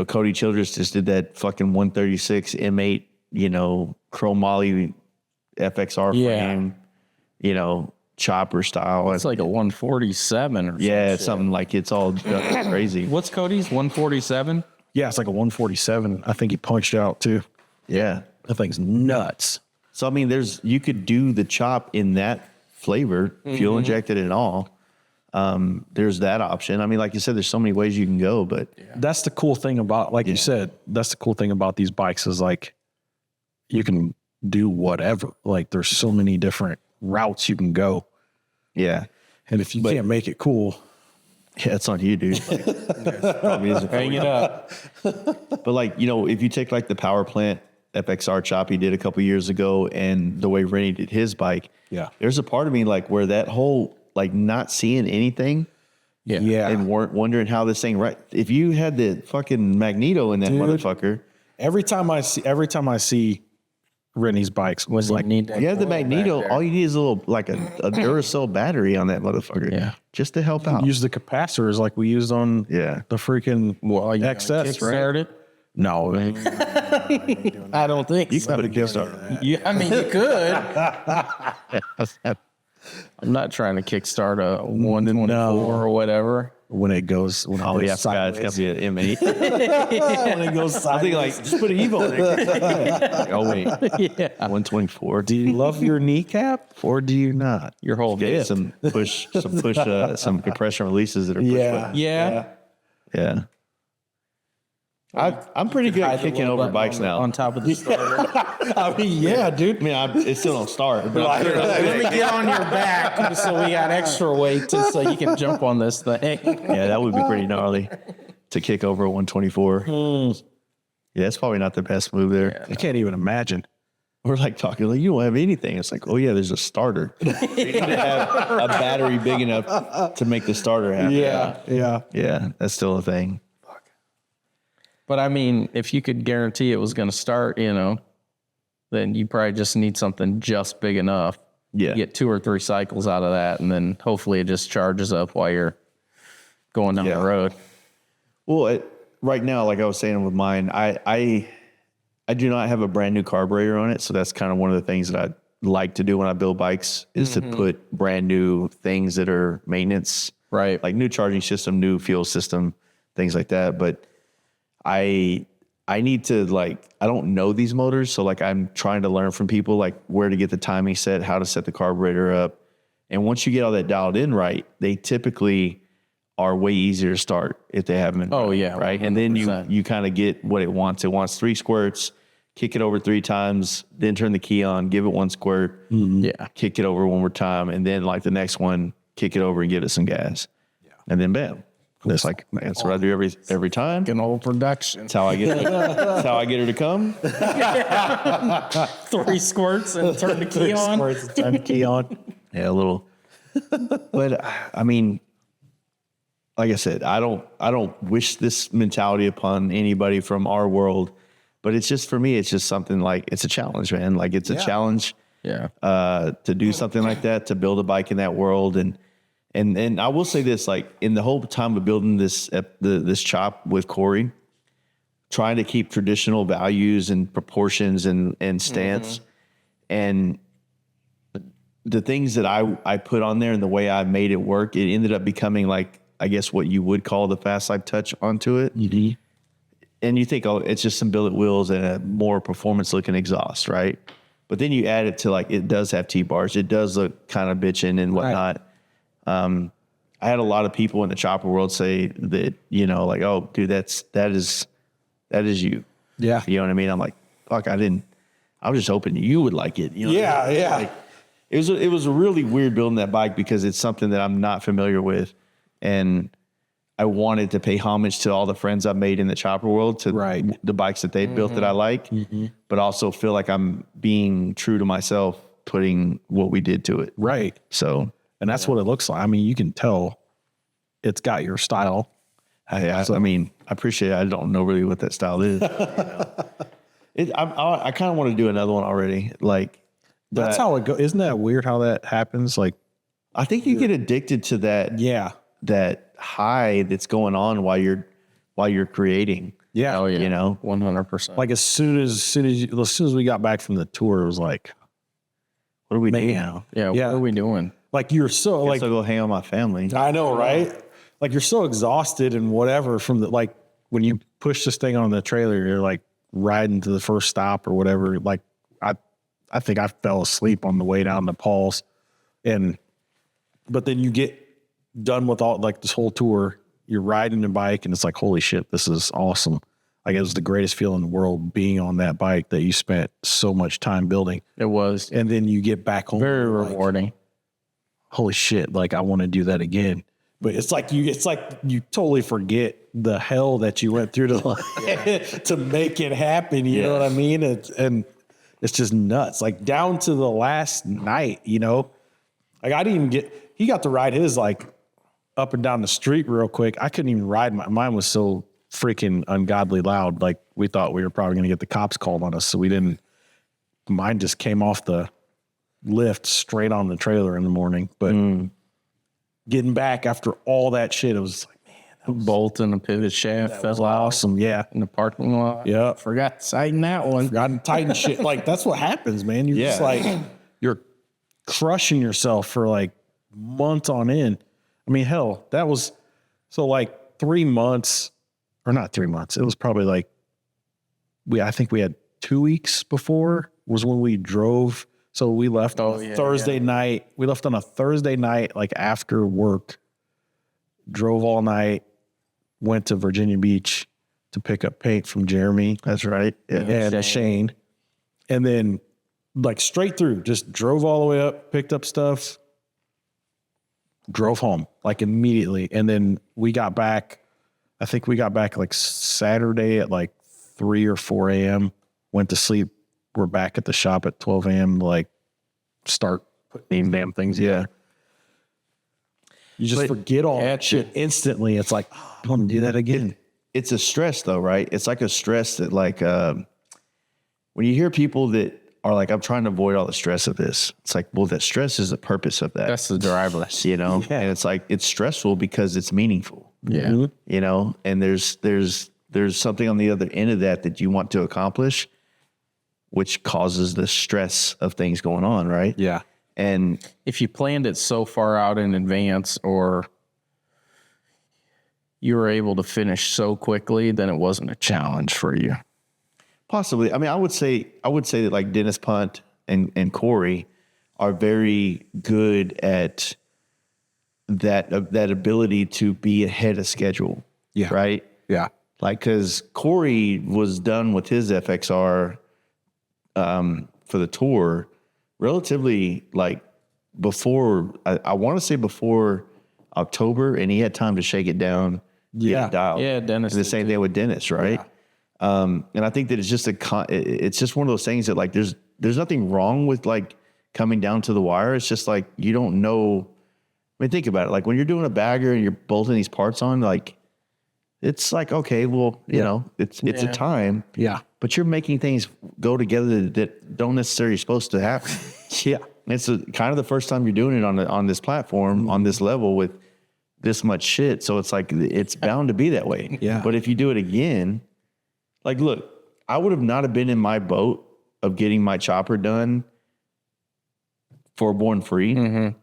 Cody Childress just did that fucking 136 M8, chromoly FXR frame, chopper style. It's like a 147 or something. Yeah, it's something like it's all crazy. What's Cody's 147? Yeah, it's like a 147. I think he punched out too. Yeah. That thing's nuts. So, I mean, you could do the chop in that flavor, fuel injected and all. There's that option. I mean, like you said, there's so many ways you can go, but that's the cool thing about, like you said, that's the cool thing about these bikes is like, you can do whatever. Like there's so many different routes you can go. Yeah. And if you can't make it cool, yeah, it's on you, dude. Hang it up. But like, if you take like the power plant FXR chop he did a couple years ago and the way Rennie did his bike, there's a part of me like where that whole like not seeing anything and wondering how this thing if you had the fucking magneto in that motherfucker. Every time I see Rennie's bikes was like, you have the magneto, all you need is a little like a Duracell battery on that motherfucker. Yeah. Just to help out. use the capacitors like we used on the freaking XS, right? It? No. I don't think You can put a Kickstarter. I mean, you could. I'm not trying to kickstart a 124 or whatever. When it goes, It's got to be an M8. when it goes I think like just put an Evo in there. Oh wait, 124. Do you love your kneecap or do you not? Your whole Get hip. some compression releases that are push button. Yeah. I'm pretty good at kicking over bikes now. On top of the starter. I mean, dude. I mean, it still don't start. But Let me get on your back so we got extra weight so you can jump on this thing. yeah, that would be pretty gnarly to kick over a 124. Yeah, that's probably not the best move there. I can't even imagine. We're like talking like you don't have anything. It's like, oh yeah, there's a starter. You need to have a battery big enough to make the starter happen. Yeah, that's still a thing. But I mean, if you could guarantee it was going to start, then you probably just need something just big enough. Yeah. Get 2 or 3 cycles out of that, and then hopefully it just charges up while you're going down the road. Well, right now, like I was saying with mine, I do not have a brand new carburetor on it, so that's kind of one of the things that I like to do when I build bikes is to put brand new things that are maintenance, right? Like new charging system, new fuel system, things like that. But I I need to I don't know these motors. So I'm trying to learn from people, where to get the timing set, how to set the carburetor up. And once you get all that dialed in right, they typically are way easier to start if they haven't been. Oh, yeah. Right. And then 100%. you kind of get what it wants. It wants 3 squirts, kick it over 3 times, then turn the key on, give it 1 squirt, Yeah. kick it over 1 more time. And then the next one, kick it over and give it some gas. Yeah. And then bam. That's that's what I do every time. An old production. That's how I get her. That's how I get her to come. 3 squirts and turn the key on. Turn the key on. Yeah, a little. But I mean, like I said, I don't wish this mentality upon anybody from our world. But it's just, for me, it's just something it's a challenge, man. It's a challenge. Yeah. To do something like that, to build a bike in that world, and I will say this: in the whole time of building this shop with Corey, trying to keep traditional values and proportions and stance, and the things that I put on there and the way I made it work, it ended up becoming I guess what you would call the Fast Life touch onto it. Mm-hmm. And you think, oh, it's just some billet wheels and a more performance looking exhaust, right? But then you add it to it does have T-bars. It does look kind of bitchin' and whatnot. Right. I had a lot of people in the chopper world say that, oh, dude, that is you. Yeah. You know what I mean? I'm like, fuck, I was just hoping you would like it. You know Yeah, what I mean? yeah. It was really weird building that bike because it's something that I'm not familiar with. And I wanted to pay homage to all the friends I've made in the chopper world, to the bikes that they've built that I like, but also feel like I'm being true to myself, putting what we did to it. Right. So, and that's what it looks like. I mean, you can tell it's got your style. I mean, I appreciate it. I don't know really what that style is. I kind of want to do another one already. That's how it goes. Isn't that weird how that happens? I think you get addicted to that. Yeah. That high that's going on while you're creating. Yeah. Oh, yeah. 100%. As soon as we got back from the tour, it was like, what are we doing now? Yeah. What are we doing? You're so I'll go hang out with my family. I know, right? You're so exhausted and whatever from the, when you push this thing on the trailer, you're riding to the first stop or whatever. I think I fell asleep on the way down to Paul's, but then you get done with all this whole tour, you're riding the bike and it's holy shit, this is awesome. It was the greatest feeling in the world being on that bike that you spent so much time building. It was. And then you get back home. Very rewarding. Holy shit, I want to do that again. But it's you totally forget the hell that you went through to make it happen. You know what I mean? It's just nuts. Down to the last night, I didn't even he got to ride his up and down the street real quick. I couldn't even ride mine was so freaking ungodly loud. We thought we were probably going to get the cops called on us. So we didn't, mine just came off the lift straight on the trailer in the morning. But getting back after all that shit, it was bolt and a pivot shaft. that was awesome. Yeah. In the parking lot. Yeah. Forgot to tighten that one. Forgot to tighten shit. That's what happens, man. You're just you're crushing yourself for months on end. I mean, hell, that was so 3 months, or not 3 months. It was probably I think we had 2 weeks before was when we drove. So we left on a Thursday night. We left on a Thursday night, after work, drove all night, went to Virginia Beach to pick up paint from Jeremy. That's right. Yeah. And Shane. And then straight through, just drove all the way up, picked up stuff, drove home immediately. And then we got back, I think we got back Saturday at 3 or 4 a.m., went to sleep. We're back at the shop at 12 a.m. Start putting these damn things. Yeah. You just forget all that shit instantly. It's I want to do that again. It's a stress though, right? It's a stress that when you hear people that are I'm trying to avoid all the stress of this. It's well, that stress is the purpose of that. That's the driver. And it's it's stressful because it's meaningful. Yeah. And there's something on the other end of that you want to accomplish, which causes the stress of things going on, right? Yeah. And if you planned it so far out in advance, or you were able to finish so quickly, then it wasn't a challenge for you. Possibly. I mean, I would say that like Dennis Punt and Corey are very good at that ability to be ahead of schedule. Yeah. Right. Yeah. Like, because Corey was done with his FXR for the tour relatively like before, I want to say before October, and he had time to shake it down. Yeah. Get it dialed. Yeah, Dennis And the did same thing with Dennis, right? Yeah. And I think that it's just it's just one of those things that like there's nothing wrong with like coming down to the wire. It's just like you don't know. I mean, think about it. Like when you're doing a bagger and you're bolting these parts on, like it's like, okay, well, you know, it's a time. Yeah. But you're making things go together that don't necessarily supposed to happen. Yeah. It's kind of the first time you're doing it on this platform, on this level with this much shit. So it's like, it's bound to be that way. Yeah. But if you do it again, like, look, I would have not have been in my boat of getting my chopper done for Born Free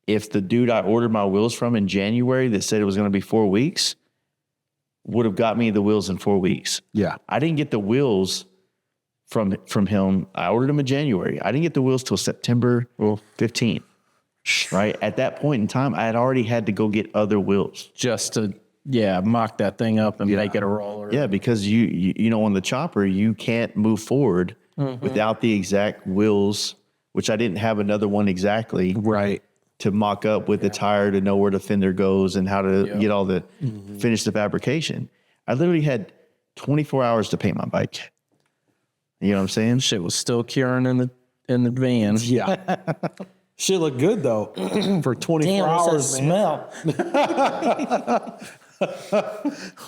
if the dude I ordered my wheels from in January that said it was going to be 4 weeks would have got me the wheels in 4 weeks. Yeah. I didn't get the wheels from him. I ordered them in January. I didn't get the wheels till September 15th. Right at that point in time, I had already had to go get other wheels. Just to mock that thing up and make it a roller. Yeah, because you know on the chopper you can't move forward without the exact wheels, which I didn't have another one exactly Right. to mock up with the tire to know where the fender goes and how to get all the finish the fabrication. I literally had 24 hours to paint my bike. You know what I'm saying? Shit was still curing in the van. Yeah. Shit look good though for 24 hours, man. Smell.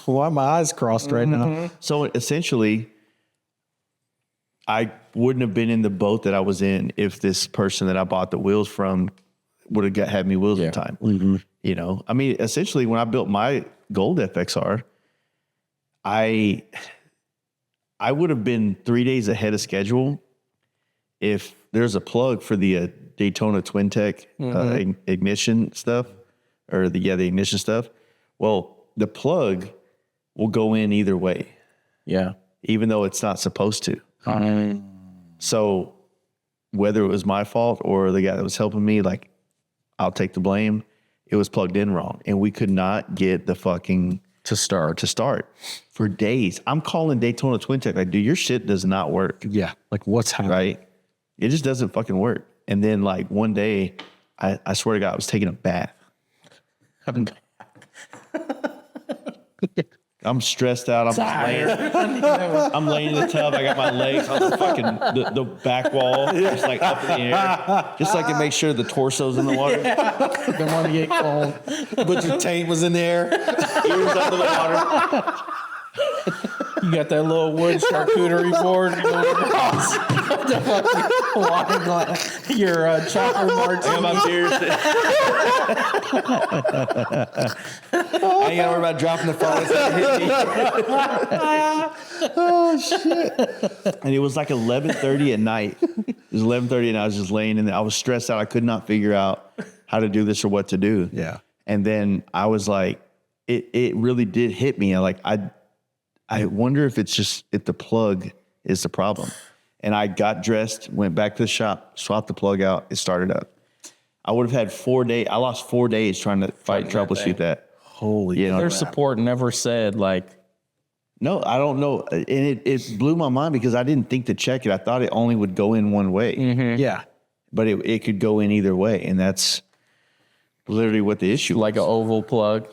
Why my eyes crossed right now? So essentially, I wouldn't have been in the boat that I was in if this person that I bought the wheels from would have had me wheels in time. You know, I mean, essentially, when I built my gold FXR, I would have been 3 days ahead of schedule if there's a plug for the Daytona Twin Tech ignition stuff, or the ignition stuff. Well, the plug will go in either way, Yeah. even though it's not supposed to. So whether it was my fault or the guy that was helping me, like, I'll take the blame. It was plugged in wrong, and we could not get the fucking To start. for days. I'm calling Daytona Twin Tech like, dude, your shit does not work. Yeah. Like what's happening? Right? It just doesn't fucking work. And then like one day, I swear to God, I was taking a bath. I'm stressed out. I'm laying in the tub. I got my legs on the fucking the back wall, just like up in the air, just so I can make sure the torso's in the water. Don't want to get cold. But your tank was in there. Ears under the water. You got that little wood charcuterie board. You go across the fucking water glass. Your chopper marks. I got my beers. I ain't gotta worry about dropping the phone. It's gonna hit me. Oh shit! And it was like 11:30 at night. It was 11:30, and I was just laying in there. I was stressed out. I could not figure out how to do this or what to do. Yeah. And then I was like, it really did hit me. I wonder if if the plug is the problem. And I got dressed, went back to the shop, swapped the plug out. It started up. I would have had 4 days. I lost 4 days trying to troubleshoot that. Holy. You know, Their support never said like, no, I don't know. And it blew my mind because I didn't think to check it. I thought it only would go in one way. Yeah. But it could go in either way. And that's literally what the issue like was. an oval plug.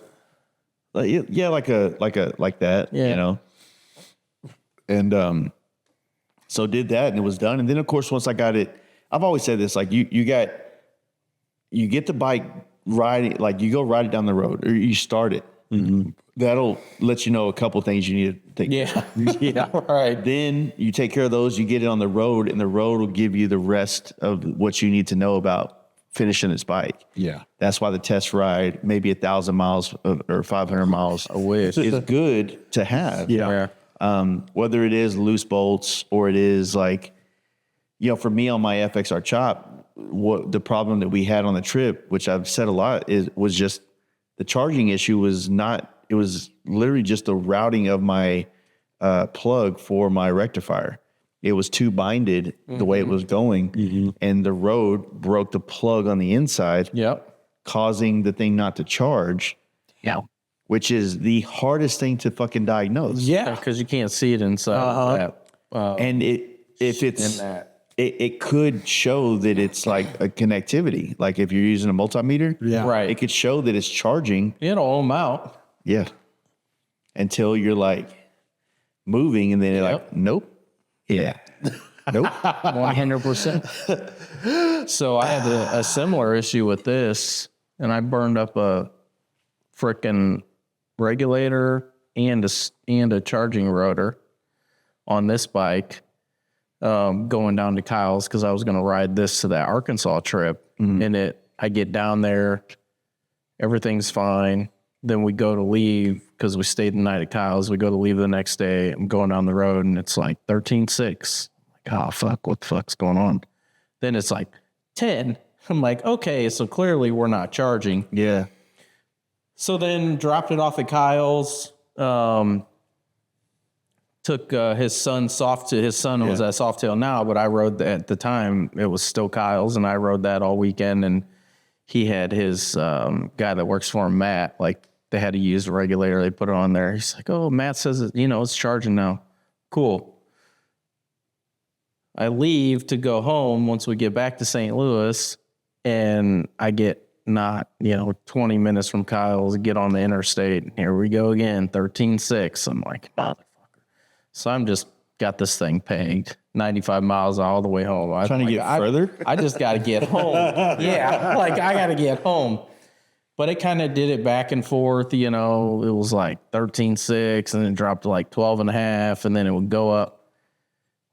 Like that, Yeah. you know. And so did that, and it was done. And then of course, once I got it, I've always said this: like you get the bike riding, like you go ride it down the road, or you start it. That'll let you know a couple things you need to take. Yeah. Yeah, Right. Then you take care of those. You get it on the road, and the road will give you the rest of what you need to know about finishing this bike. Yeah. That's why the test ride, maybe 1,000 miles or 500 miles, I wish. is good to have. Yeah. Whether it is loose bolts or it is like, you know, for me on my FXR chop, what the problem that we had on the trip, which I've said a lot, was just the charging issue was not. It was literally just the routing of my plug for my rectifier. It was too binded the way it was going, and the road broke the plug on the inside, causing the thing not to charge. Yeah. Which is the hardest thing to fucking diagnose. Yeah, because you can't see it inside. And it could show that it's like a connectivity. Like if you're using a multimeter, Right. it could show that it's charging. It'll ohm out. Yeah. Until you're like moving, and then you're like, nope. Yeah. Nope. 100%. So I had a similar issue with this, and I burned up a frickin' regulator and a charging rotor on this bike, going down to Kyle's because I was going to ride this to that Arkansas trip. And I get down there, everything's fine. Then we go to leave because we stayed the night at Kyle's. We go to leave the next day. I'm going down the road and it's like 13.6. Like, oh, fuck, what the fuck's going on? Then it's like 10. I'm like, okay, so clearly we're not charging. Yeah. So then dropped it off at Kyle's. Took his son was at Softail now, but I rode that at the time. It was still Kyle's, and I rode that all weekend. And he had his guy that works for him, Matt. Like they had to use a regulator. They put it on there. He's like, "Oh, Matt says it's charging now. Cool." I leave to go home once we get back to St. Louis, and I get not 20 minutes from Kyle's, get on the interstate, and here we go again, 13.6. I'm like, motherfucker. So I'm just got this thing pegged 95 miles all the way home. Trying to get further? I just got to get home. Yeah, like I got to get home. But it kind of did it back and forth, it was like 13.6 and then dropped to like 12.5, and then it would go up.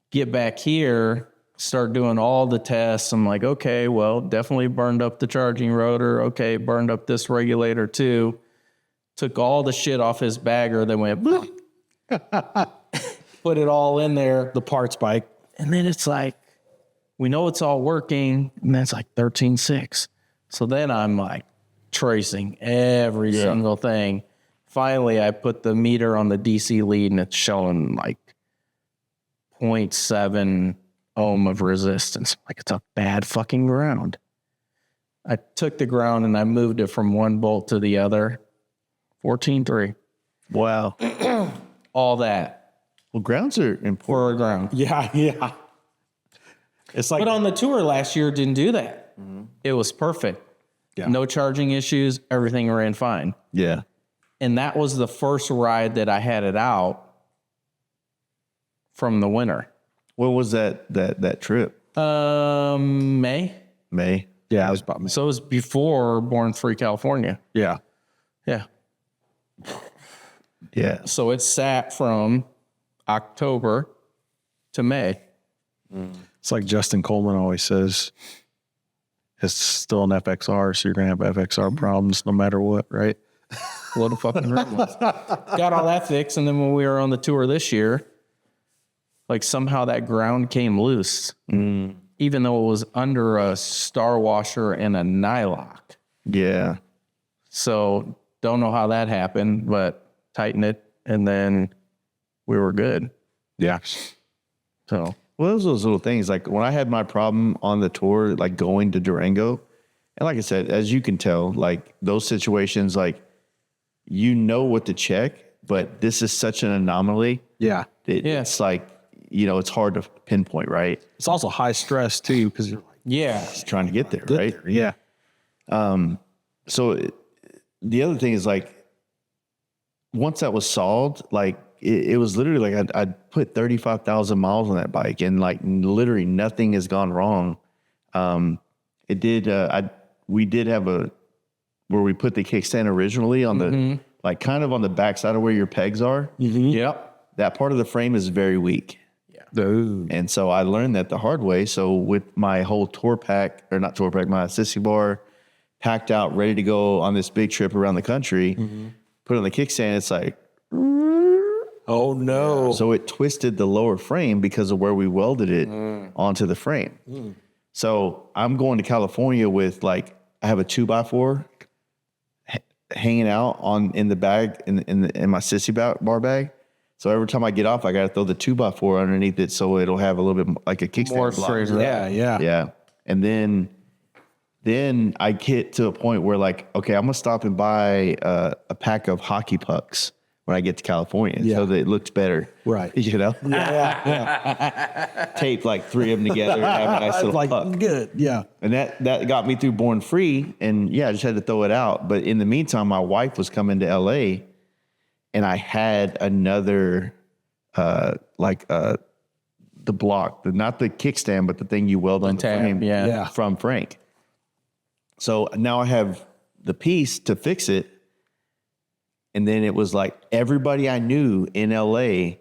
Get back here, start doing all the tests. I'm like, okay, well, definitely burned up the charging rotor. Okay, burned up this regulator too. Took all the shit off his bagger, then went, put it all in there. The parts bike. And then it's like, we know it's all working, and that's like 13.6. So then I'm like tracing every single thing. Finally, I put the meter on the DC lead, and it's showing like 0.7 ohm of resistance. Like, it's a bad fucking ground. I took the ground and I moved it from one bolt to the other. 14.3. Wow. All that Well, grounds are important. for a ground. Yeah. It's like But on the tour last year, didn't do that. It was perfect. Yeah. No charging issues. Everything ran fine. Yeah. And that was the first ride that I had it out from the winter. What was that trip? May. May. yeah, it was about me. So it was before Born Free California. Yeah. Yeah. Yeah. So it sat from October to May. It's like Justin Coleman always says, it's still an FXR, so you're going to have FXR problems no matter what, right? What a fucking Relentless. Got all that fixed, and then when we were on the tour this year, like somehow that ground came loose, even though it was under a star washer and a nylock. Yeah. So don't know how that happened, but tighten it, and then we were good. Yeah. So Well, those little things. Like when I had my problem on the tour, like going to Durango, and like I said, as you can tell, like those situations, like what to check, but this is such an anomaly. Yeah. It's like, it's hard to pinpoint, right? It's also high stress too, because you're like, yeah, Just trying to get there, right? yeah. So the other thing is like, once that was solved, like it was literally like I'd put 35,000 miles on that bike, and like literally nothing has gone wrong. It did. We did have where we put the kickstand originally on the like kind of on the backside of where your pegs are. yep, That part of the frame is very weak. Ooh. And so I learned that the hard way. So with my whole tour pack, or not tour pack, my sissy bar packed out, ready to go on this big trip around the country, put on the kickstand, it's like, Oh no. so it twisted the lower frame because of where we welded it onto the frame. So I'm going to California with like, I have a 2x4 hanging out in the bag in my sissy bar bag. So every time I get off, I got to throw the 2x4 underneath it so it'll have a little bit like a kickstand More block. straight. Yeah. And then I get to a point where like, okay, I'm gonna stop and buy a pack of hockey pucks when I get to California so that it looks better. Right. You know? Tape like 3 of them together and have a nice little Like, puck. good. Yeah. And that got me through Born Free. And yeah, I just had to throw it out. But in the meantime, my wife was coming to LA and I had another, the block, not the kickstand, but the thing you weld on the tab, frame yeah. from Frank. So now I have the piece to fix it. And then it was like everybody I knew in LA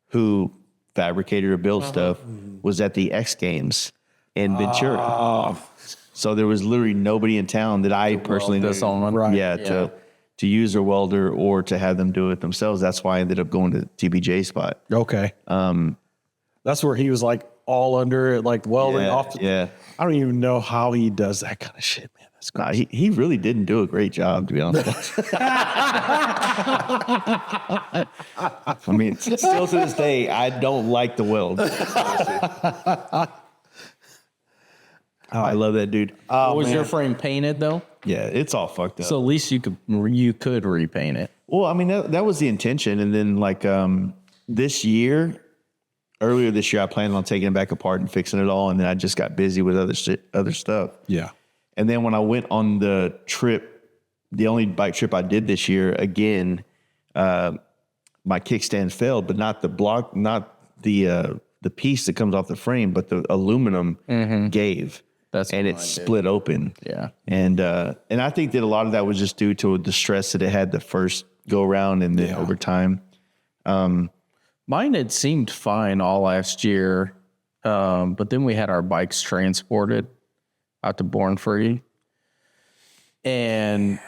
who fabricated or built stuff was at the X Games in Ventura. So there was literally nobody in town that I personally knew. this on. Right. Yeah, to use a welder or to have them do it themselves. That's why I ended up going to TBJ spot. Okay. That's where he was like all under it, like welding off. Yeah. I don't even know how he does that kind of shit, man. That's Nah, crazy. he really didn't do a great job, to be honest with you. I mean, still to this day, I don't like the weld. I love that dude. Was your frame painted though? Yeah, it's all fucked up. So at least you could repaint it. Well, I mean, that was the intention. And then like earlier this year, I planned on taking it back apart and fixing it all. And then I just got busy with other stuff. Yeah. And then when I went on the trip, the only bike trip I did this year, again, my kickstand failed, but not the block, not the piece that comes off the frame, but the aluminum gave. That's and what it mine did. split open. Yeah. And I think that a lot of that was just due to the stress that it had the first go around and then over time. Mine had seemed fine all last year, but then we had our bikes transported out to Born Free. And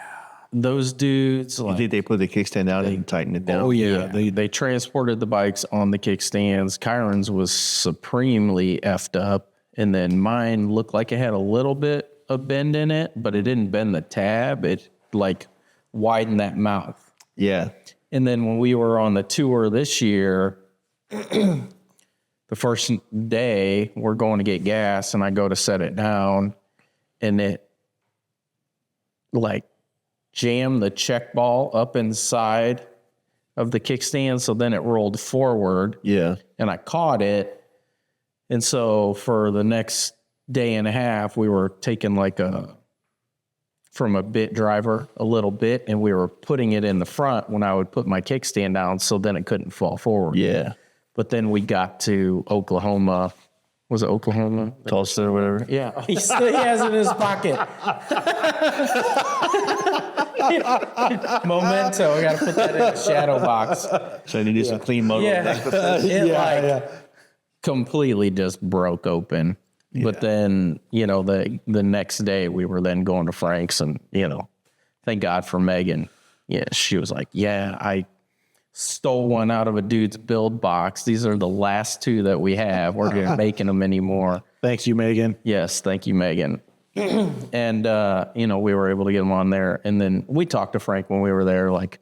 those dudes, I like, think they put the kickstand out and tightened it down. Oh yeah. they transported the bikes on the kickstands. Kyron's was supremely effed up. And then mine looked like it had a little bit of bend in it, but it didn't bend the tab. It like widened that mouth. Yeah. And then when we were on the tour this year, the first day we're going to get gas and I go to set it down and it like jammed the check ball up inside of the kickstand. So then it rolled forward Yeah. and I caught it. And so for the next day and a half, we were taking like from a bit driver, a little bit, and we were putting it in the front when I would put my kickstand down so then it couldn't fall forward. Yeah. But then we got to Oklahoma. Was it Oklahoma? Tulsa or whatever. Yeah. He has it in his pocket. Memento. I got to put that in the shadow box. So I need to do some Kleen Moto. It completely just broke open. But then, the next day we were then going to Frank's and, thank God for Megan. Yeah, she was like, yeah, I stole one out of a dude's build box. These are the last two that we have. We're not making them anymore. Thanks you, Megan. Yes, thank you, Megan. And, we were able to get them on there. And then we talked to Frank when we were there, like,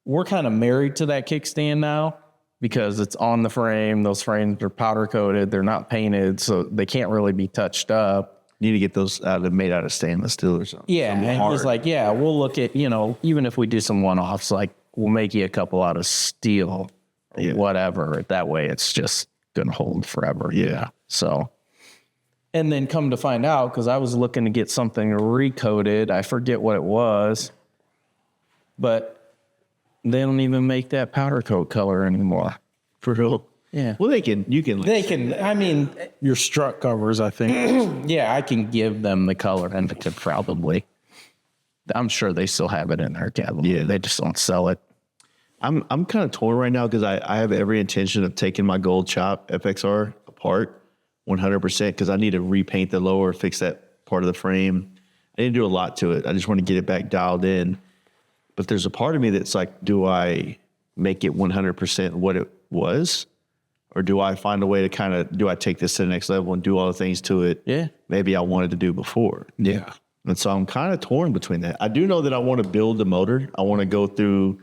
we're kind of married to that kickstand now because it's on the frame. Those frames are powder coated. They're not painted, so they can't really be touched up. Need to get those made out of stainless steel or something. Yeah, Something and he hard. was like, yeah, we'll look at, even if we do some one-offs, like, we'll make you a couple out of steel or whatever. That way it's just going to hold forever. Yeah. So, and then come to find out, because I was looking to get something recoated. I forget what it was, but they don't even make that powder coat color anymore. For real. Yeah. Well, you can. They can, I mean, Your strut covers, I think. yeah, I can give them the color and it could probably, I'm sure they still have it in their catalog. Yeah. They just don't sell it. I'm kind of torn right now because I have every intention of taking my gold chop FXR apart 100% because I need to repaint the lower, fix that part of the frame. I didn't do a lot to it. I just want to get it back dialed in. But there's a part of me that's like, do I make it 100% what it was? Or do I find a way to do I take this to the next level and do all the things to it maybe I wanted to do before? Yeah. And so I'm kind of torn between that. I do know that I want to build the motor. I want to go through,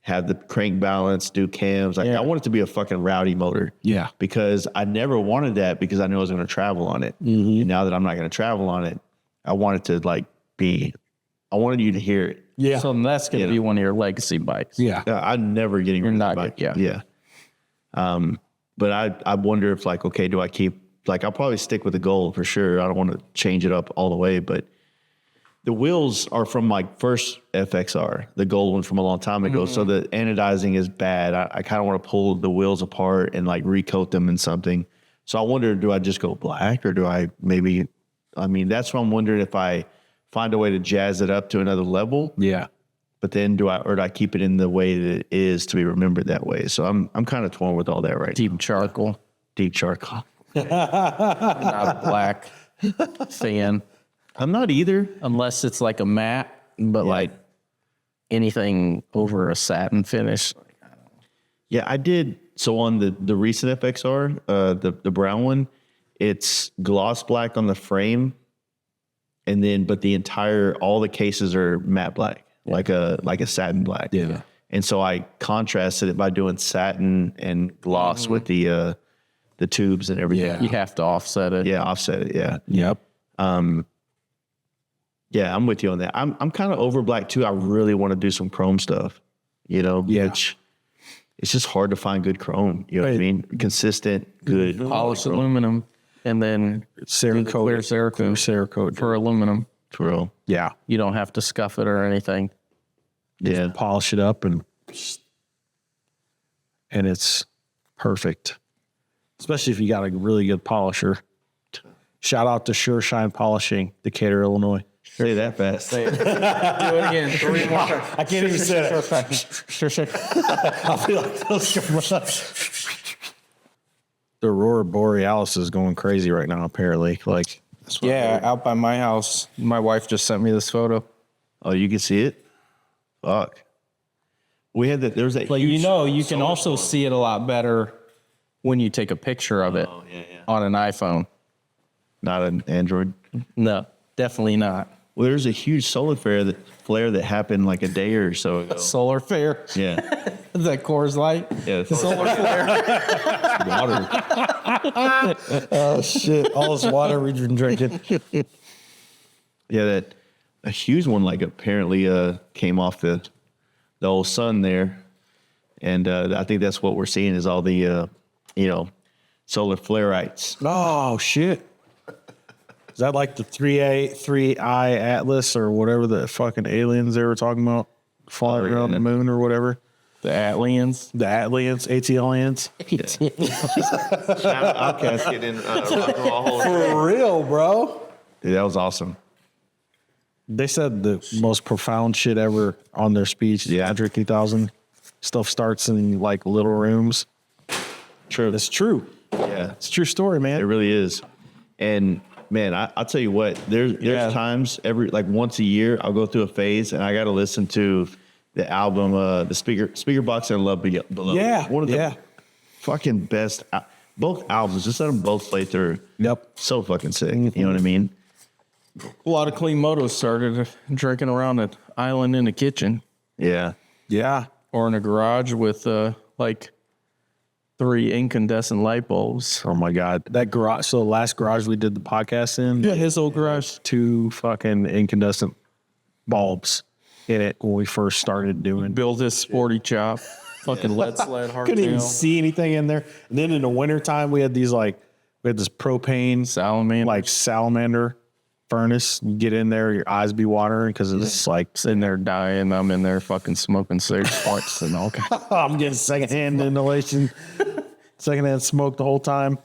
have the crank balance, do cams. Like I want it to be a fucking rowdy motor. Yeah. Because I never wanted that because I knew I was going to travel on it. And now that I'm not going to travel on it, I want it to like be, I wanted you to hear it. Yeah. So that's going to be one of your legacy bikes. Yeah. I'm never getting rid of not the bike. good, yeah. But I wonder if like, okay, do I keep, like I'll probably stick with the Gold for sure. I don't want to change it up all the way, but the wheels are from my first FXR, the gold one from a long time ago. So the anodizing is bad. I kind of want to pull the wheels apart and like recoat them in something. So I wonder, do I just go black or do I maybe, I mean, that's what I'm wondering if I find a way to jazz it up to another level. Yeah. But then do I keep it in the way that it is to be remembered that way? So I'm kind of torn with all that right now. Deep charcoal. Deep charcoal. Not a black fan. I'm not either. Unless it's like a matte, but like anything over a satin finish. Yeah, I did. So on the recent FXR, the brown one, it's gloss black on the frame, and then but all the cases are matte black, like a satin black. Yeah. And so I contrasted it by doing satin and gloss with the tubes and everything. Yeah. You have to offset it. Yeah, offset it. Yeah. Yep. Yeah, I'm with you on that. I'm kind of over black too. I really want to do some chrome stuff, which it's just hard to find good chrome. You know what I mean? Consistent, good. Polished aluminum, and then Cerakote. clear Cerakote Cerakote. for aluminum. For real. Yeah. You don't have to scuff it or anything. Yeah. Polish it up and it's perfect. Especially if you got a really good polisher. Shout out to Sure Shine Polishing, Decatur, Illinois. Say that fast. Do it again. 3 more. I can't even say that. Sure. I feel like those The Aurora Borealis is going crazy right now, apparently. Like, Yeah, out by my house. My wife just sent me this photo. Oh, you can see it? Fuck. We had that. There was that. Like, huge you can also see it a lot better when you take a picture of it on an iPhone. Not an Android. No, definitely not. Well, there's a huge solar flare that happened like a day or so ago. Solar flare. Yeah. Is that Coors Light? Yeah. Solar flare. Water. oh, shit. All this water we've been drinking. Yeah, a huge one like apparently came off the old sun there, and I think that's what we're seeing is all the solar flare-ites. Oh, shit. Is that like the 3i Atlas or whatever the fucking aliens they were talking about flying around the moon or whatever? The aliens. The Atlians, ATLians. Outcast get in rock and roll hole. For real, bro. Dude, that was awesome. They said the most profound shit ever on their speech. Yeah. Andre 3000. Stuff starts in like little rooms. True. It's true. Yeah. It's a true story, It man. really is. And man, I'll tell you what, there's times once a year I'll go through a phase and I got to listen to the album, the speaker box and Love Below. Yeah. One of the fucking best, both albums, just let them both play through. Yep. So fucking sick. You know what I mean? A lot of Kleen Moto started drinking around an island in the kitchen Yeah. Yeah. or in a garage with like 3 incandescent light bulbs. Oh my God. That garage. So the last garage we did the podcast in. Yeah, his old garage. 2 fucking incandescent bulbs in it when we first started doing. Built his sporty chop. Fucking lead sled hardtail. Couldn't even see anything in there. And then in the wintertime, we had this propane salamander furnace. You get in there, your eyes be watering because it's like Sitting there dying. I'm in there fucking smoking cigarettes and all kinds. I'm getting secondhand inhalation, secondhand smoke the whole time.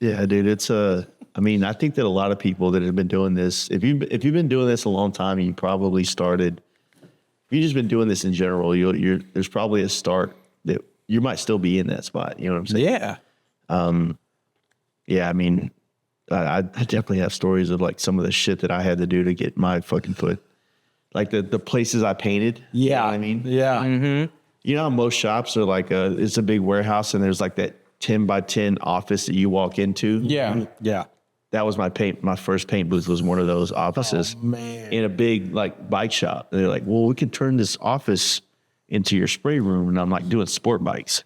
Yeah, dude. It's I mean, I think that a lot of people that have been doing this, if you've been doing this a long time, you probably started. If you've just been doing this in general, there's probably a start that you might still be in that spot. You know what I'm saying? Yeah. Yeah. I mean, I definitely have stories of like some of the shit that I had to do to get my fucking foot, like the places I painted. Yeah. You know what I mean? Yeah. Mm-hmm. You know how most shops are like it's a big warehouse and there's like that 10 by 10 office that you walk into. Yeah. Yeah. That was my first paint booth was one of those offices Man. in a big like bike shop. And they're like, well, we could turn this office into your spray room, and I'm like doing sport bikes.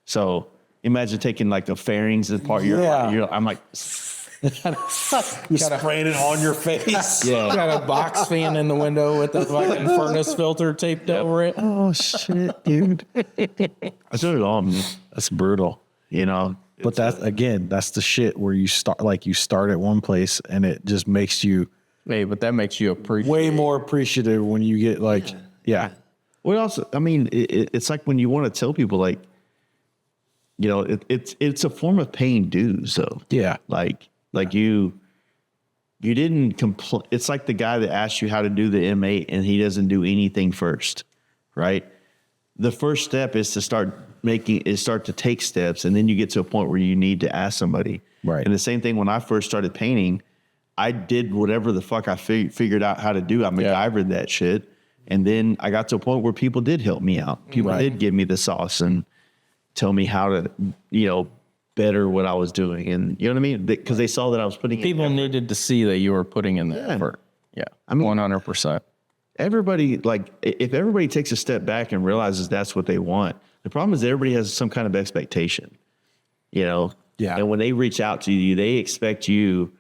So imagine taking like the fairings as part of your, I'm like, You're spraying it on your face. yeah. Got a box fan in the window with the fucking furnace filter taped over it. Oh shit, dude. I did it all, man. That's brutal. You know, But that's again, that's the shit where you start at one place and it just makes you Hey, but that makes you appreciate. way more appreciative when you get like, yeah. Well, also, I mean, it's like when you want to tell people, like, you know, it's a form of paying dues, though. Yeah. Like you didn't complain. It's like the guy that asked you how to do the M8 and he doesn't do anything first, right? The first step is to start to take steps, and then you get to a point where you need to ask somebody. Right. And the same thing when I first started painting, I did whatever the fuck I figured out how to do. I MacGyvered that shit. And then I got to a point where people did help me out. People did give me the sauce and tell me how to, you know, better what I was doing. And you know what I mean? Because they saw that I was putting People needed to see that you were putting in the effort. Yeah. I mean, 100%. everybody, like, if everybody takes a step back and realizes that's what they want, the problem is everybody has some kind of expectation, you know? Yeah. And when they reach out to you, they expect you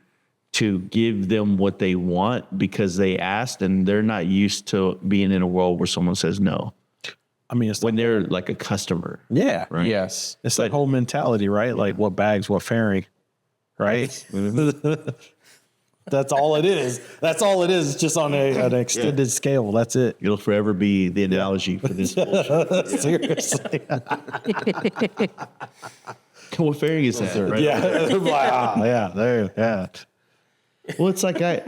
to give them what they want because they asked, and they're not used to being in a world where someone says no. I mean, it's When they're like a customer. yeah. Right. Yes. It's that whole mentality, right? Like what bags, what fairing, right? That's all it is. That's all it is, just on an extended scale. That's it. It'll forever be the analogy for this bullshit. Seriously. What fairing is that, right? Yeah. Wow. Yeah. There. Yeah. Well, it's like I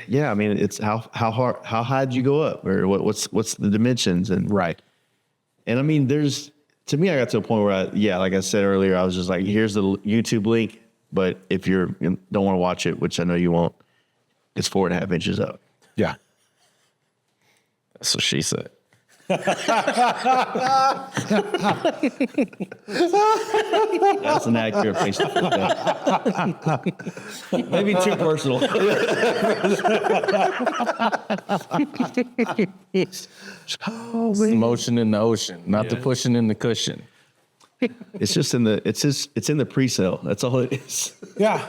mean, it's how high did you go up, or what's the dimensions, and Right. And I mean, to me, I got to a point where like I said earlier, I was just like, here's the YouTube link, but if you don't want to watch it, which I know you won't, it's 4.5 inches up. Yeah. That's what she said. That's an accurate place to put that. Maybe too personal. It's the motion in the ocean, not the pushing in the cushion. It's just in the pre-sale. That's all it is. Yeah.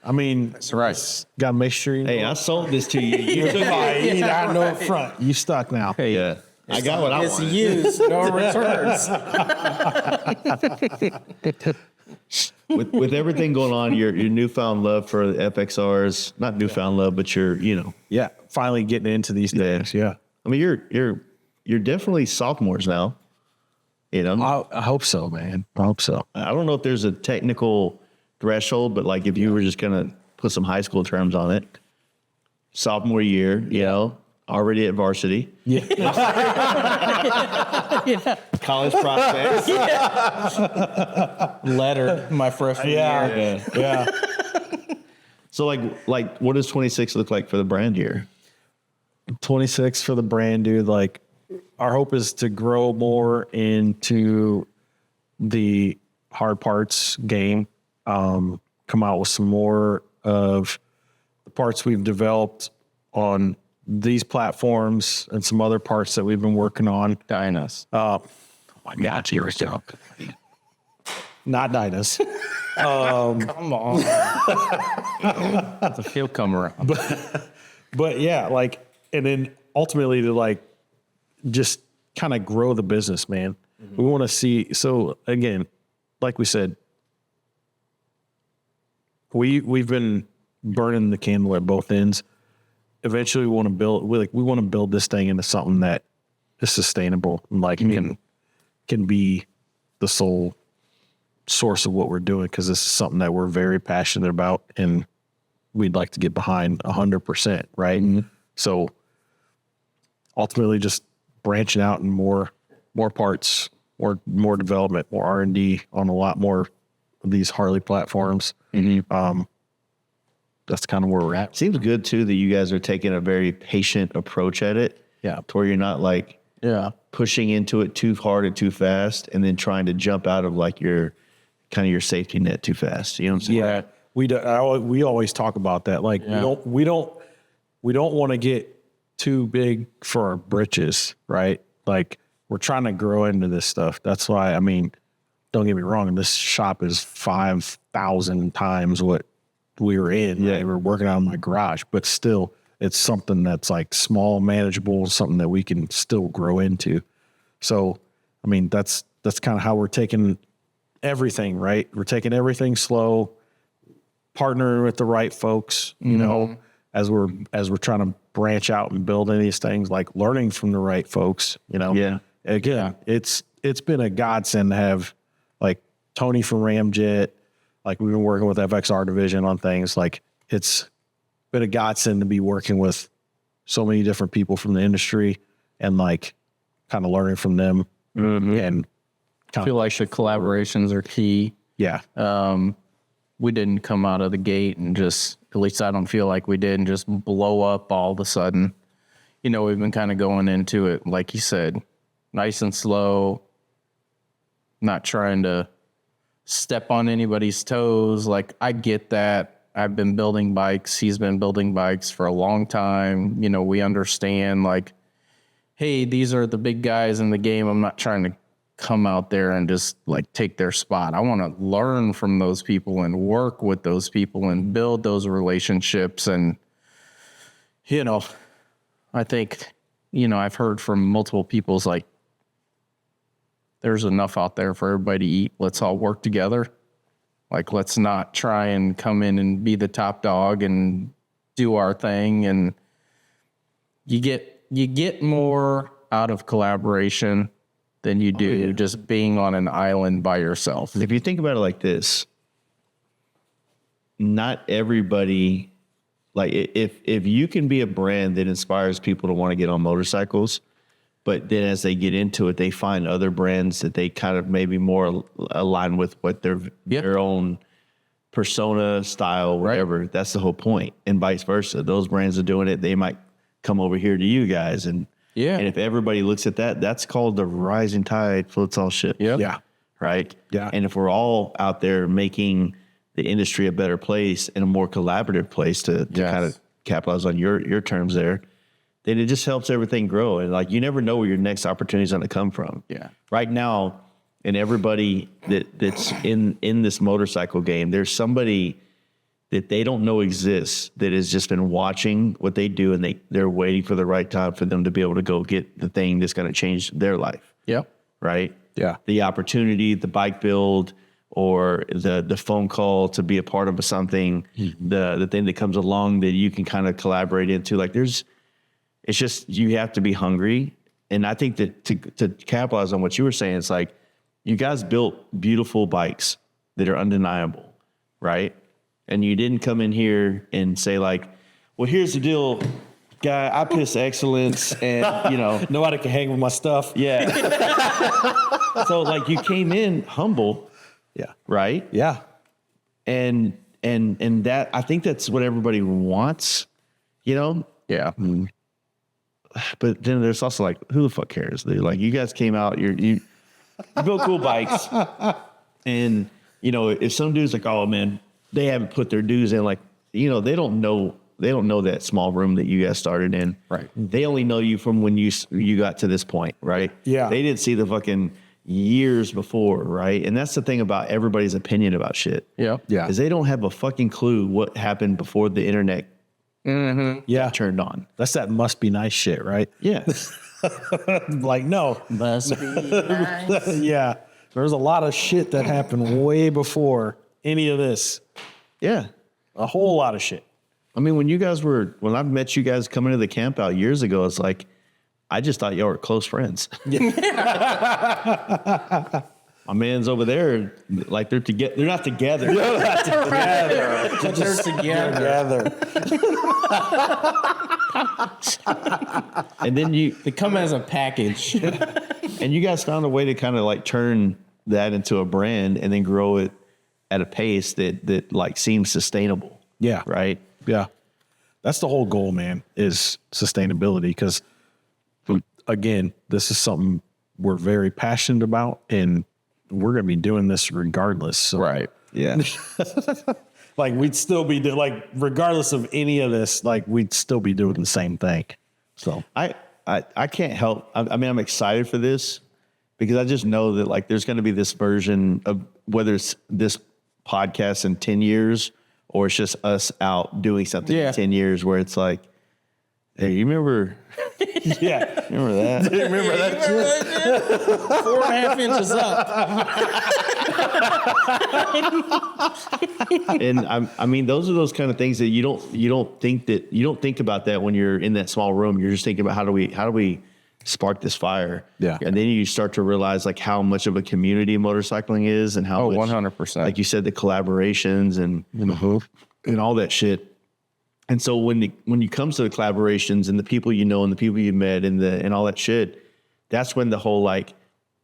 I mean, That's right. gotta make sure you. Hey, I sold this to you. You took it. You got no up front. You stuck now. Hey, Yeah. I got what I it's wanted. used, no returns. With everything going on, your newfound love for the FXRs, not newfound love, but Yeah. Finally getting into these things. Yeah. I mean, you're definitely sophomores now. You know, I hope so, man. I hope so. I don't know if there's a technical threshold, but like if you were just gonna put some high school terms on it, sophomore year, you know, already at varsity, college prospects, Letter my freshman year. Yeah. So like, what does 26 look like for the brand year? 26 for the brand, dude. Like, our hope is to grow more into the hard parts game. Come out with some more of the parts we've developed on these platforms and some other parts that we've been working on. Dynas. Oh my God, here we go. Not Dynas. Come on. He'll come around. But yeah, like, and then ultimately to like just kind of grow the business, man. Mm-hmm. We want to see. So again, like we said, we've been burning the candle at both ends. Eventually, we want to build this thing into something that is sustainable and like can be the sole source of what we're doing, because this is something that we're very passionate about and we'd like to get behind 100%, right? Mm-hmm. So ultimately, just branching out and more parts, more development, more R&D on a lot more of these Harley platforms. Mm-hmm. That's kind of where we're at. Seems good too that you guys are taking a very patient approach at it. Yeah. To where you're not like pushing into it too hard and too fast, and then trying to jump out of like your safety net too fast. You know what I'm saying? Yeah. We always talk about that. Like we don't want to get too big for our britches, right? Like we're trying to grow into this stuff. That's why, I mean, don't get me wrong, this shop is 5,000 times what we were in. Yeah. We were working out in my garage, but still it's something that's like small, manageable, something that we can still grow into. So, I mean, that's kind of how we're taking everything, right? We're taking everything slow, partnering with the right folks, you know, as we're trying to branch out and build any of these things, like learning from the right folks, you know. Yeah. Again, it's been a godsend to have like Tony from Ramjet, like we've been working with FXR division on things. Like it's been a godsend to be working with so many different people from the industry and like kind of learning from them. And I feel like the collaborations are key. yeah. We didn't come out of the gate and just, at least I don't feel like we did, and just blow up all of a sudden. You know, we've been kind of going into it, like you said, nice and slow, not trying to step on anybody's toes. Like, I get that. I've been building bikes. He's been building bikes for a long time. You know, we understand, like, hey, these are the big guys in the game. I'm not trying to come out there and just like take their spot. I want to learn from those people and work with those people and build those relationships. And, you know, I think, you know, I've heard from multiple people's like, there's enough out there for everybody to eat. Let's all work together. Like, let's not try and come in and be the top dog and do our thing. And you get more out of collaboration than you do just being on an island by yourself. If you think about it like this, not everybody, like if you can be a brand that inspires people to want to get on motorcycles, but then as they get into it, they find other brands that they kind of maybe more align with what their own persona, style, whatever. Right. That's the whole point. And vice versa. Those brands are doing it. They might come over here to you guys. And if everybody looks at that, that's called the rising tide floats all ships. Yep. Yeah. Right. Yeah. And if we're all out there making the industry a better place and a more collaborative place to kind of capitalize on your terms there, then it just helps everything grow. And like, you never know where your next opportunity is going to come from. Yeah. Right now, and everybody that's in this motorcycle game, there's somebody that they don't know exists that has just been watching what they do, and they're waiting for the right time for them to be able to go get the thing that's going to change their life. Yep. Right? Yeah. The opportunity, the bike build, or the phone call to be a part of something, the thing that comes along that you can kind of collaborate into. Like it's just, you have to be hungry. And I think that to capitalize on what you were saying, it's like, you guys built beautiful bikes that are undeniable, right? And you didn't come in here and say like, well, here's the deal, guy, I piss excellence and, you know. Nobody can hang with my stuff. Yeah. So like you came in humble. Yeah. Right? Yeah. And that, I think that's what everybody wants, you know? Yeah. But then there's also like, who the fuck cares, dude? Like, you guys came out, you built cool bikes, and you know, if some dude's like, oh man, they haven't put their dues in, like, you know, they don't know that small room that you guys started in. Right. They only know you from when you got to this point, right? Yeah. They didn't see the fucking years before, right? And that's the thing about everybody's opinion about shit. Yeah. Yeah. Is they don't have a fucking clue what happened before the internet turned on. That's that must be nice shit, right? Yeah. Like, no. Must be nice. Yeah. There's a lot of shit that happened way before any of this. Yeah. A whole lot of shit. I mean, when I met you guys coming to the camp out years ago, it's like, I just thought y'all were close friends. My man's over there, like they're together. They're not together. They're not together. But they're together. And then They come as a package. and you guys found a way to kind of like turn that into a brand and then grow it at a pace that like seems sustainable. Yeah. Right. Yeah. That's the whole goal, man, is sustainability. Because again, this is something we're very passionate about, and we're going to be doing this regardless. So. Right. Yeah. Like, we'd still be like, regardless of any of this, like, we'd still be doing the same thing. So I I can't help. I mean, I'm excited for this because I just know that like there's going to be this version of whether it's this podcast in 10 years or it's just us out doing something in 10 years where it's like, hey, you remember? Yeah. Remember that? Remember that shit? 4.5 inches up. And I mean, those are those kind of things that you don't think about that when you're in that small room. You're just thinking about how do we spark this fire? Yeah. And then you start to realize like how much of a community motorcycling is and how much, 100%. like you said, the collaborations and all that shit. And so when you comes to the collaborations and the people you know and the people you met and all that shit, that's when the whole like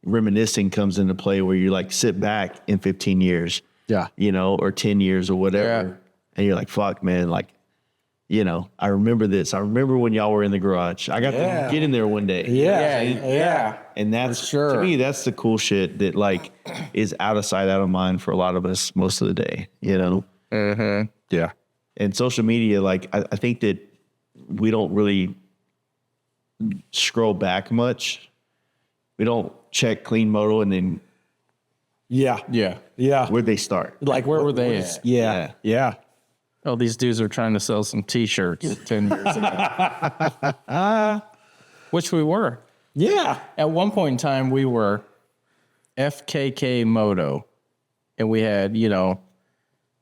reminiscing comes into play where you like sit back in 15 years, or 10 years or whatever. And you're like, fuck, man, like, I remember this. I remember when y'all were in the garage. I got to get in there one day. Yeah. And that's, sure. to me, that's the cool shit that like is out of sight, out of mind for a lot of us most of the day, Mm-hmm. Yeah. And social media, like, I think that we don't really scroll back much. We don't check Kleen Moto and then Yeah. where'd they start? Like Where were they at? Yeah. Oh, these dudes are trying to sell some T-shirts 10 years ago. Which we were. Yeah. At one point in time, we were FKK Moto. And we had, we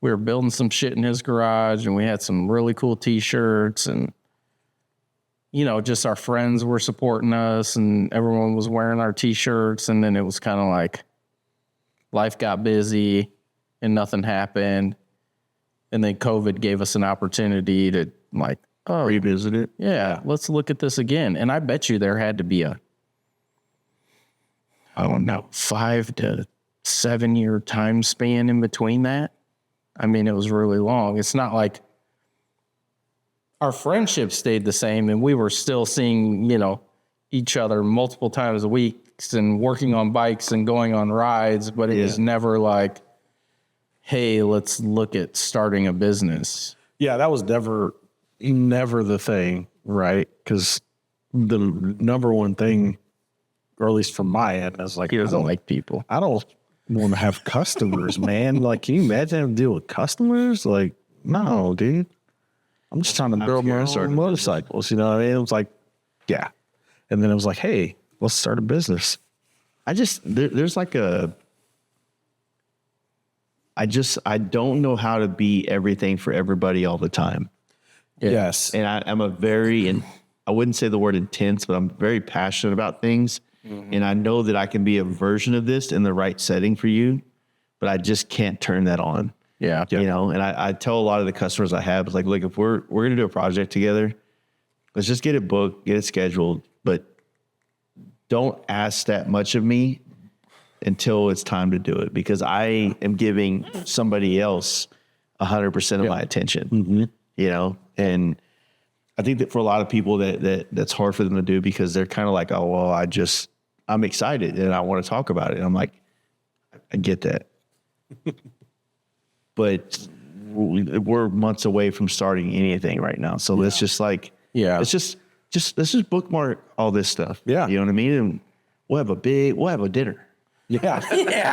were building some shit in his garage and we had some really cool T-shirts and, just our friends were supporting us and everyone was wearing our T-shirts. And then it was kind of like life got busy and nothing happened. And then COVID gave us an opportunity to like, Revisit it. yeah, let's look at this again. And I bet you there had to be I don't know, 5 to 7 year time span in between that. I mean, it was really long. It's not like our friendship stayed the same and we were still seeing, each other multiple times a week and working on bikes and going on rides, but it was never like, hey, let's look at starting a business. Yeah, that was never the thing, right? Because the number one thing, or at least from my end, is like, He doesn't like people. I don't want to have customers, man. Like, can you imagine having to deal with customers? Like, no, dude. I'm just trying to build my own motorcycles. You know what I mean? It was like, yeah. And then it was like, hey, let's start a business. There's like I don't know how to be everything for everybody all the time. Yeah. Yes. And I'm I wouldn't say the word intense, but I'm very passionate about things. Mm-hmm. And I know that I can be a version of this in the right setting for you, but I just can't turn that on. Yeah. And I tell a lot of the customers I have, it's like, look, if we're going to do a project together, let's just get it booked, get it scheduled, but don't ask that much of me until it's time to do it, because I am giving somebody else 100% of my attention, and I think that for a lot of people that's hard for them to do because they're kind of like, oh, well, I'm excited and I want to talk about it. And I'm like, I get that. But we're months away from starting anything right now. So let's just like, let's just bookmark all this stuff. Yeah. You know what I mean? And we'll have a dinner. Yeah.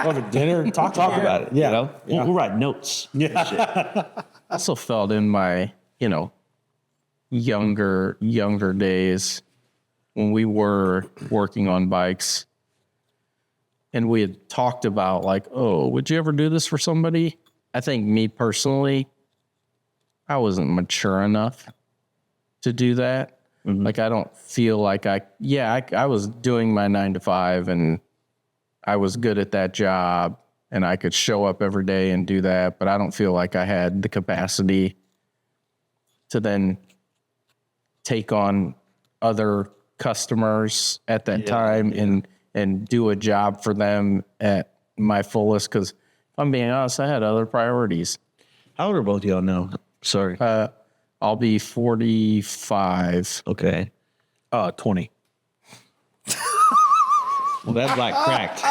Have a dinner and talk about it. Yeah. We'll write notes. Yeah. I also felt in my, younger days when we were working on bikes and we had talked about like, oh, would you ever do this for somebody? I think me personally, I wasn't mature enough to do that. Mm-hmm. Like, I don't feel like I was doing my 9 to 5 and I was good at that job and I could show up every day and do that, but I don't feel like I had the capacity to then take on other customers at that time and do a job for them at my fullest. Because if I'm being honest, I had other priorities. How old are both of y'all now? Sorry. I'll be 45. Okay. 20. Well, that's like cracked.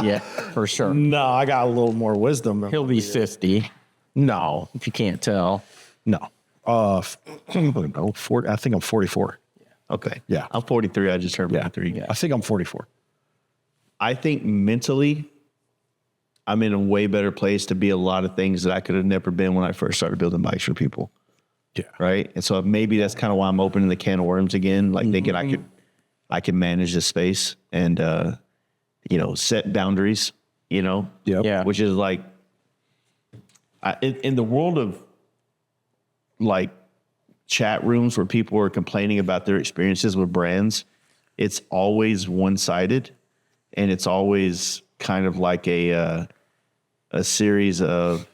Yeah, for sure. No, I got a little more wisdom. He'll be 50. No, If you can't tell. no. I think I'm 44. Okay. Yeah. I'm 43. I just turned 43. I think I'm 44. I think mentally, I'm in a way better place to be a lot of things that I could have never been when I first started building bikes for people. Yeah. Right. And so maybe that's kind of why I'm opening the can of worms again, like thinking I can manage this space and, set boundaries, Yep. Yeah. which is like, in the world of like chat rooms where people are complaining about their experiences with brands, it's always one-sided, and it's always kind of like a series of,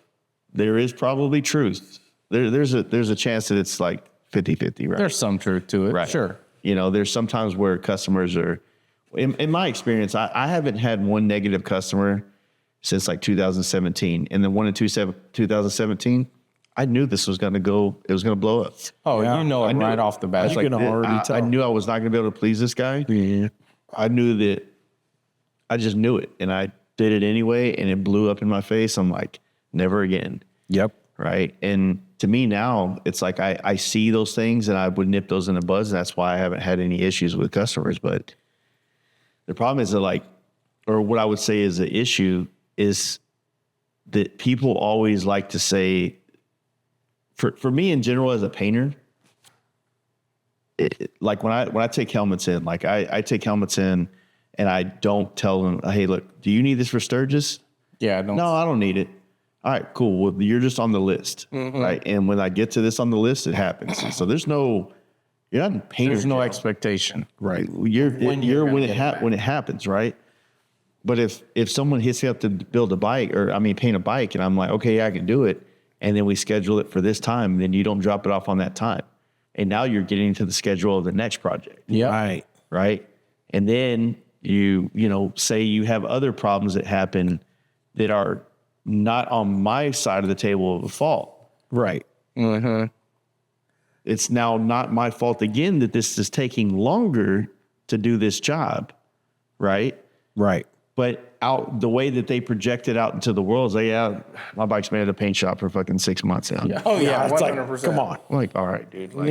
there is probably truth. There's a chance that it's like 50-50, right? There's some truth to it. Right. Sure. There's sometimes where customers are, in my experience, I haven't had one negative customer since like 2017. And then 2017, I knew this was going to blow up. Oh, Yeah. you know it right off the bat. You can already tell. I knew I was not going to be able to please this guy. Yeah. I knew that, I just knew it. And I did it anyway, and it blew up in my face. I'm like, never again. Yep. Right. And to me now, it's like I see those things and I would nip those in the bud. And that's why I haven't had any issues with customers. But the problem is that what I would say is the issue is that people always like to say, for me in general as a painter, like when I take helmets in, like I take helmets in and I don't tell them, hey, look, do you need this for Sturgis? Yeah. No. No, I don't need it. All right, cool. Well, you're just on the list, right? And when I get to this on the list, it happens. So you're not in painter's There's no jail. expectation. Right. When it happens, right? But if someone hits me up to build a bike paint a bike, and I'm like, okay, yeah, I can do it, and then we schedule it for this time, then you don't drop it off on that time, and now you're getting into the schedule of the next project. Yeah. Right. And then you say you have other problems that happen that are not on my side of the table of a fault. Right. Mm-hmm. It's now not my fault again that this is taking longer to do this job, right? Right. But out the way that they project it out into the world is like, yeah, my bike's been at a paint shop for fucking 6 months now. Yeah. Oh yeah. It's 100%. like, come on. I'm like, all right, dude. Like,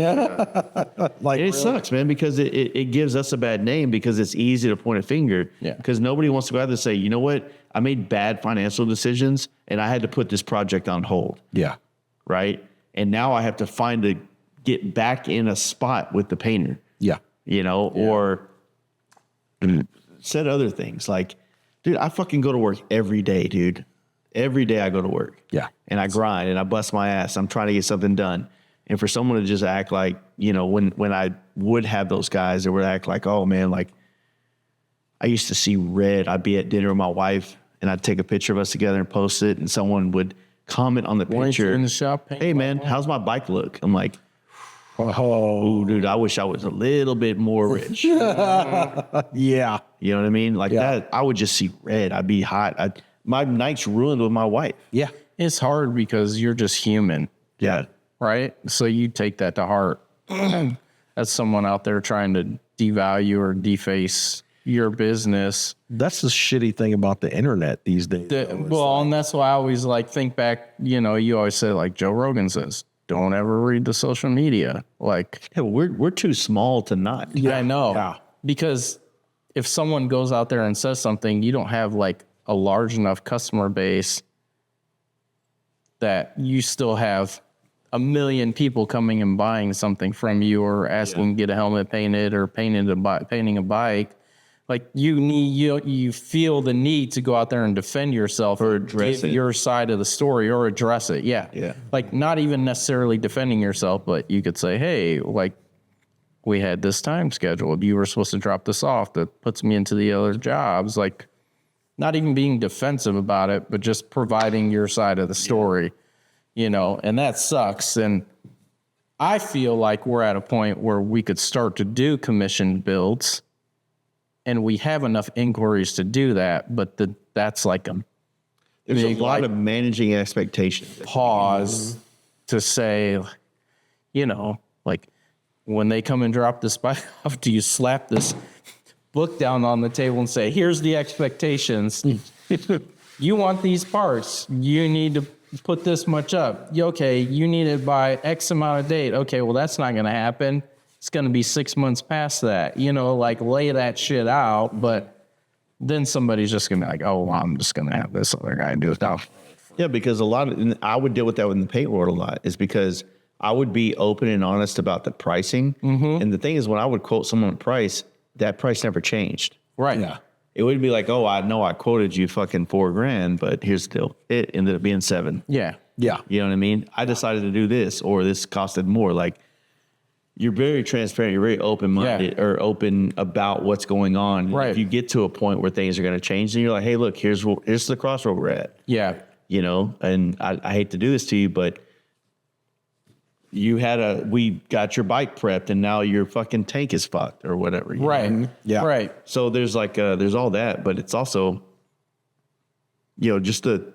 Like, it sucks, man, because it gives us a bad name because it's easy to point a finger. Yeah. Because nobody wants to go out there and say, you know what? I made bad financial decisions and I had to put this project on hold. yeah. Right. And now I have to get back in a spot with the painter, Yeah. or said other things like, dude, I fucking go to work every day, dude. Every day I go to work. Yeah. And I grind and I bust my ass. I'm trying to get something done. And for someone to just act like, when I would have those guys that would act like, oh man, like I used to see red. I'd be at dinner with my wife and I'd take a picture of us together and post it. And someone would comment on the picture. In the shop. Hey man, how's my bike look? I'm like, Oh, dude, I wish I was a little bit more rich. yeah. You know what I mean? Like that, I would just see red. I'd be hot. My night's ruined with my wife. Yeah. It's hard because you're just human, Yeah. right? So you take that to heart. As someone out there trying to devalue or deface your business. That's the shitty thing about the internet these days. And that's why I always think back, you always say like Joe Rogan says, don't ever read the social media. Like, Yeah, we're too small to not. I know. Yeah. Because if someone goes out there and says something, you don't have like a large enough customer base that you still have 1 million people coming and buying something from you or asking to get a helmet painted or painting a bike. Like you feel the need to go out there and defend yourself or address give it. your side of the story or address it. Yeah. Yeah. Like not even necessarily defending yourself, but you could say, hey, like we had this time scheduled. You were supposed to drop this off. That puts me into the other jobs. Like not even being defensive about it, but just providing your side of the story, and that sucks. And I feel like we're at a point where we could start to do commissioned builds. And we have enough inquiries to do that, but that's like a There's a big, lot of managing expectations. pause to say, like when they come and drop this bike off, do you slap this book down on the table and say, here's the expectations. You want these parts. You need to put this much up. Okay, you need it by X amount of date. Okay, well, that's not going to happen. it's going to be 6 months past that, you know, like lay that shit out. But then somebody's just going to be like, oh, well, I'm just going to have this other guy do it now. Yeah, because and I would deal with that in the paint world a lot, is because I would be open and honest about the pricing. And the thing is, when I would quote someone a price, that price never changed. Right. Yeah. It would be like, oh, I know I quoted you fucking $4,000, but here's the deal. It ended up being $7,000. Yeah. Yeah. You know what I mean? I decided to do this, or this costed more. Like, you're very transparent. You're very open-minded or open about what's going on. Right. If you get to a point where things are going to change, then you're like, hey, look, here's the crossroad we're at. Yeah. You know, and I hate to do this to you, but we got your bike prepped and now your fucking tank is fucked or whatever. You Right. know? Yeah. Right. So there's like, there's all that, but it's also, you know, just the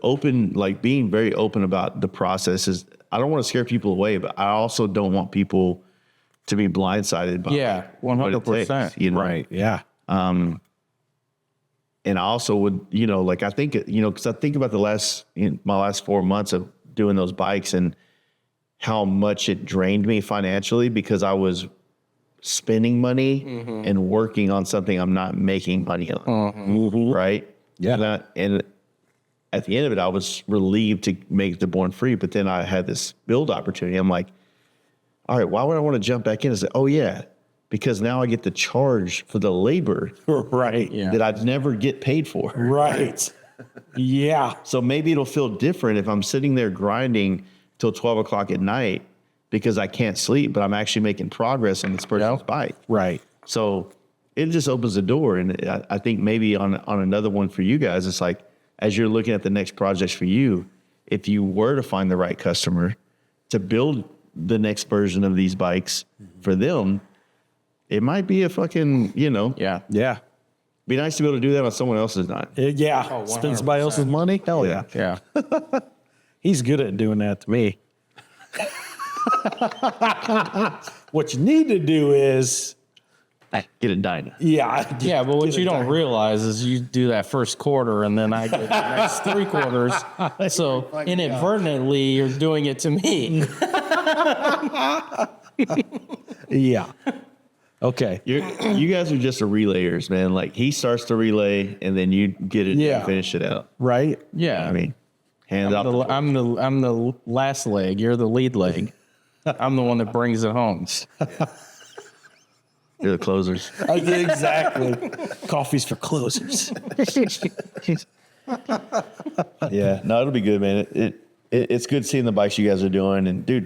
open, like being very open about the processes. I don't want to scare people away, but I also don't want people to be blindsided by Yeah. what it 100%. takes, you know? Right. Yeah. And I also would, you know, like I think, you know, because I think about my last 4 months of doing those bikes and how much it drained me financially because I was spending money and working on something I'm not making money on. Right. Yeah. And at the end of it, I was relieved to make the Born Free, but then I had this build opportunity. I'm like, all right, why would I want to jump back in and say, oh yeah, because now I get to charge for the labor Right. Yeah. that I'd never get paid for. Right. Yeah. So maybe it'll feel different if I'm sitting there grinding till 12 o'clock at night because I can't sleep, but I'm actually making progress on this person's bike. Right. So it just opens the door. And I think maybe on another one for you guys, it's like, as you're looking at the next projects for you, if you were to find the right customer to build the next version of these bikes for them, it might be a fucking, you know, Yeah. Yeah. be nice to be able to do that on someone else's dime. Yeah. Oh, Spend somebody else's money? Hell yeah. Yeah. He's good at doing that to me. What you need to do is, Get a Dyna. yeah. Yeah, but what you don't realize is you do that first quarter and then I get the next 3 quarters. So inadvertently, you're doing it to me. Yeah. Okay. You guys are just a relayers, man. Like he starts to relay and then you get it and finish it out. Right? Yeah. I mean, hands off. I'm the last leg. You're the lead leg. I'm the one that brings it home. You're the closers. Exactly. Coffee's for closers. Yeah, no, it'll be good, man. It's good seeing the bikes you guys are doing, and dude,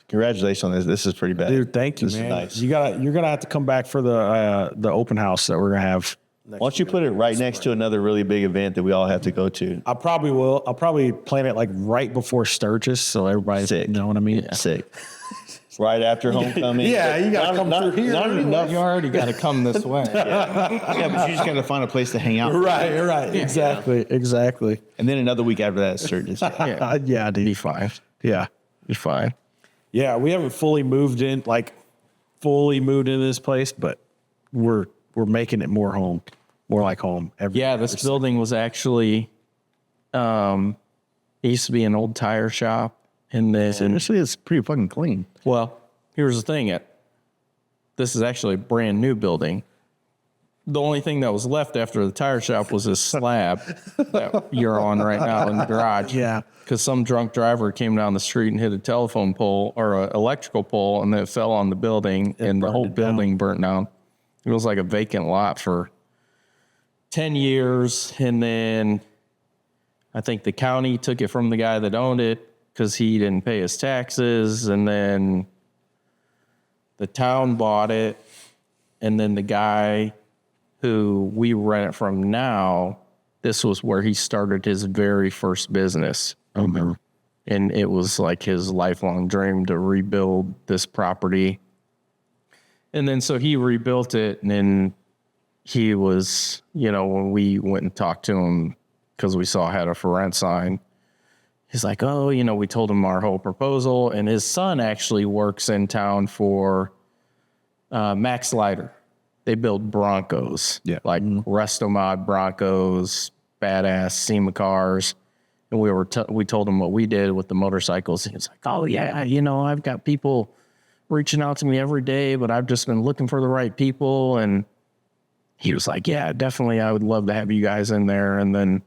congratulations on this. This is pretty bad, Dude, thank you, This is man. nice. You're gonna have to come back for the open house that we're gonna have. Why don't you put it right next to another really big event that we all have to go to? I probably will. I'll probably plan it like right before Sturgis, so everybody Sick. know what I mean. Sick. Right after homecoming. Yeah, you gotta come through here Not anyway. enough. You already got to come this way. Yeah, but you just got to find a place to hang out. Right. Exactly. And then another week after that, Sturgis. Yeah, Be dude. fine. Yeah. Be fine. Yeah, we haven't fully moved into this place, but we're making it more like home. Yeah, this building was actually, it used to be an old tire shop. And then, Initially, it's pretty fucking clean. well, here's the thing. This is actually a brand new building. The only thing that was left after the tire shop was this slab that you're on right now in the garage. Yeah. Because some drunk driver came down the street and hit a telephone pole or an electrical pole, and then it fell on the building, and the whole building burnt down. It was like a vacant lot for 10 years. And then I think the county took it from the guy that owned it because he didn't pay his taxes. And then the town bought it. And then the guy who we rent it from now, this was where he started his very first business. And it was like his lifelong dream to rebuild this property. And then so he rebuilt it, and then he was, when we went and talked to him, because we saw had a for rent sign, he's like, oh, we told him our whole proposal, and his son actually works in town for Max Lighter. They build Broncos, like Restomod Broncos, badass SEMA cars. And we told him what we did with the motorcycles. He was like, oh yeah, I've got people reaching out to me every day, but I've just been looking for the right people. And he was like, yeah, definitely. I would love to have you guys in there. And then,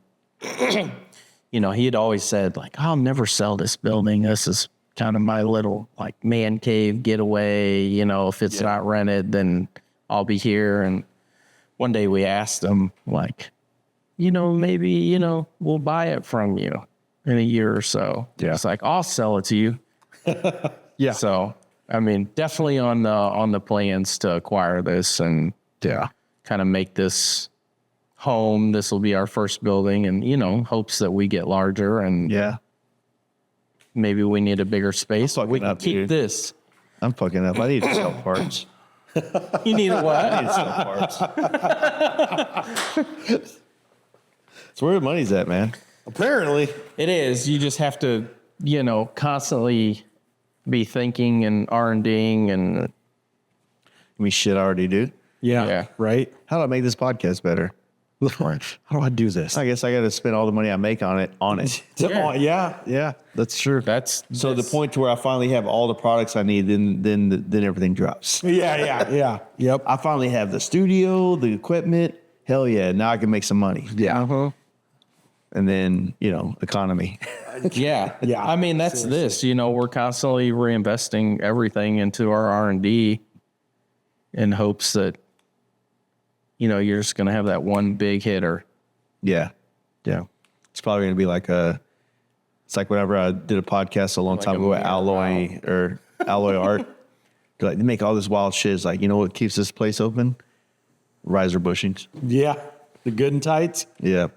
you know, he had always said like, I'll never sell this building. This is kind of my little like man cave getaway. You know, if it's not rented, then I'll be here. And one day we asked him like, you know, maybe, you know, we'll buy it from you in a year or so. Yeah. It's like, I'll sell it to you. Yeah. So, I mean, definitely on the plans to acquire this and kind of make this home. This will be our first building, and you know, hopes that we get larger and maybe we need a bigger space. We can keep this. I'm fucking up. I need to sell parts. You need a what? I need to sell parts. It's where the money's at, man. Apparently. It is. You just have to, you know, constantly be thinking and R&Ding and I mean, shit, I already do. Yeah. Right. How do I make this podcast better? How do I do this? I guess I got to spend all the money I make on it. Yeah. That's true. that's So the point to where I finally have all the products I need, then everything drops. Yeah. Yep. I finally have the studio, the equipment. Hell yeah! Now I can make some money. Yeah. And then, you know, economy. Yeah. Yeah. I mean, that's this, you know, we're constantly reinvesting everything into our R&D in hopes that, you know, you're just going to have that one big hitter. Yeah. It's probably going to be like it's like whenever I did a podcast a long time ago with Alloy Art. They're like, they make all this wild shit. It's like, you know what keeps this place open? Riser bushings. Yeah. The good and tights. Yeah.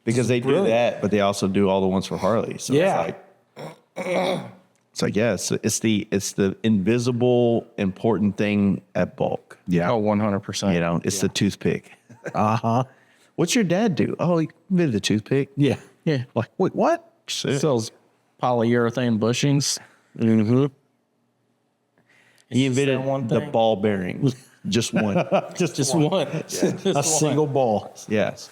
Because they do that, but they also do all the ones for Harley. So it's like, yeah, it's the invisible important thing at bulk. Yeah. Oh, 100%. You know, it's the toothpick. What's your dad do? Oh, he invented the toothpick. Yeah. Yeah. Like, wait, what? Shit. Sells polyurethane bushings. Mm-hmm. He Is that invented one the thing? ball bearing. Just one. Just one. A single ball. Yes.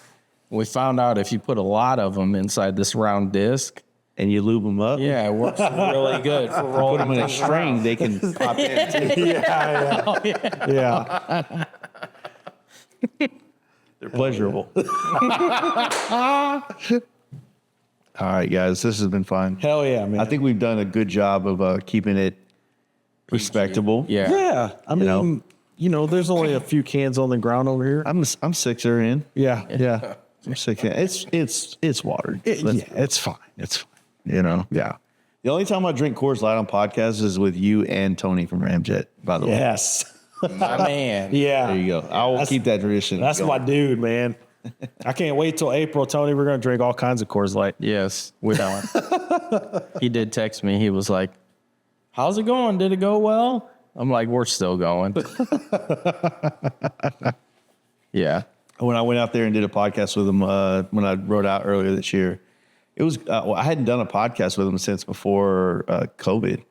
We found out if you put a lot of them inside this round disc, And you lube them up. yeah, it works really good for Put rolling them in a things string. around. They can pop in. Too. Yeah. They're pleasurable. All right, guys. This has been fun. Hell yeah, man. I think we've done a good job of keeping it respectable. Yeah. Yeah. I mean, know. There's only a few cans on the ground over here. I'm 6er in. Yeah. I'm 6 in. It's watered. It's fine. It's fine. You know. Yeah. The only time I drink Coors Light on podcasts is with you and Tony from Ramjet. By the way. Yes. My man. Yeah. There you go. I will keep that tradition. That's going. my dude, man. I can't wait till April, Tony. We're going to drink all kinds of Coors Light. Yes, we don't. He did text me. He was like, how's it going? Did it go well? I'm like, we're still going. Yeah. When I went out there and did a podcast with him when I rode out earlier this year, it was I hadn't done a podcast with him since before COVID,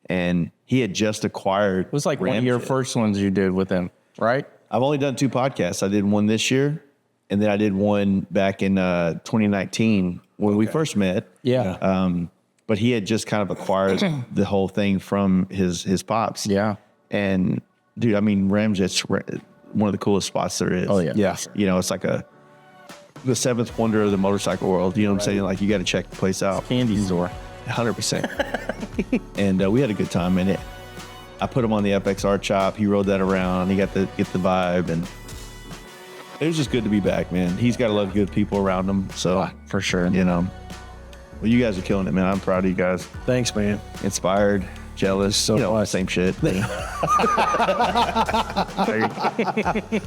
and he had just acquired. It was like one of your first ones you did with him, right? I've only done 2 podcasts. I did one this year, and then I did one back in 2019 when we first met. Yeah. But he had just kind of acquired the whole thing from his pops. Yeah. And dude, I mean, Ramjet's one of the coolest spots there is. Oh, yeah. Yeah. You know, it's like the 7th wonder of the motorcycle world. You know what I'm saying? Like, you got to check the place out. Candy store. 100%. And we had a good time in it. I put him on the FXR chop. He rode that around. He got to get the vibe, and it was just good to be back, man. He's got a lot of good people around him. So, For sure. you know, well, you guys are killing it, man. I'm proud of you guys. Thanks, man. Inspired, jealous, So much. same shit.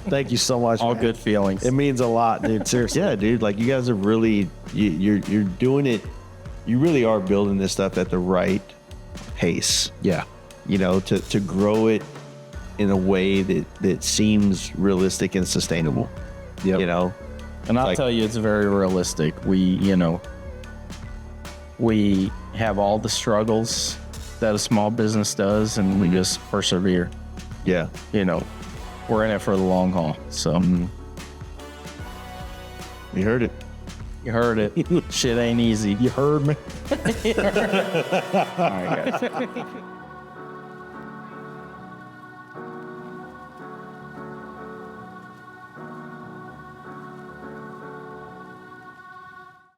Thank you so much. All man. good feelings. It means a lot, dude. Seriously. Yeah, dude. Like, you guys are really, you're doing it. You really are building this stuff at the right pace. Yeah. You know, to grow it in a way that seems realistic and sustainable. Yep. You know, And I'll like- tell you, it's very realistic. We have all the struggles that a small business does, and we just persevere. yeah. We're in it for the long haul. So You heard it. you heard it. Shit ain't easy. You heard me. All right, guys.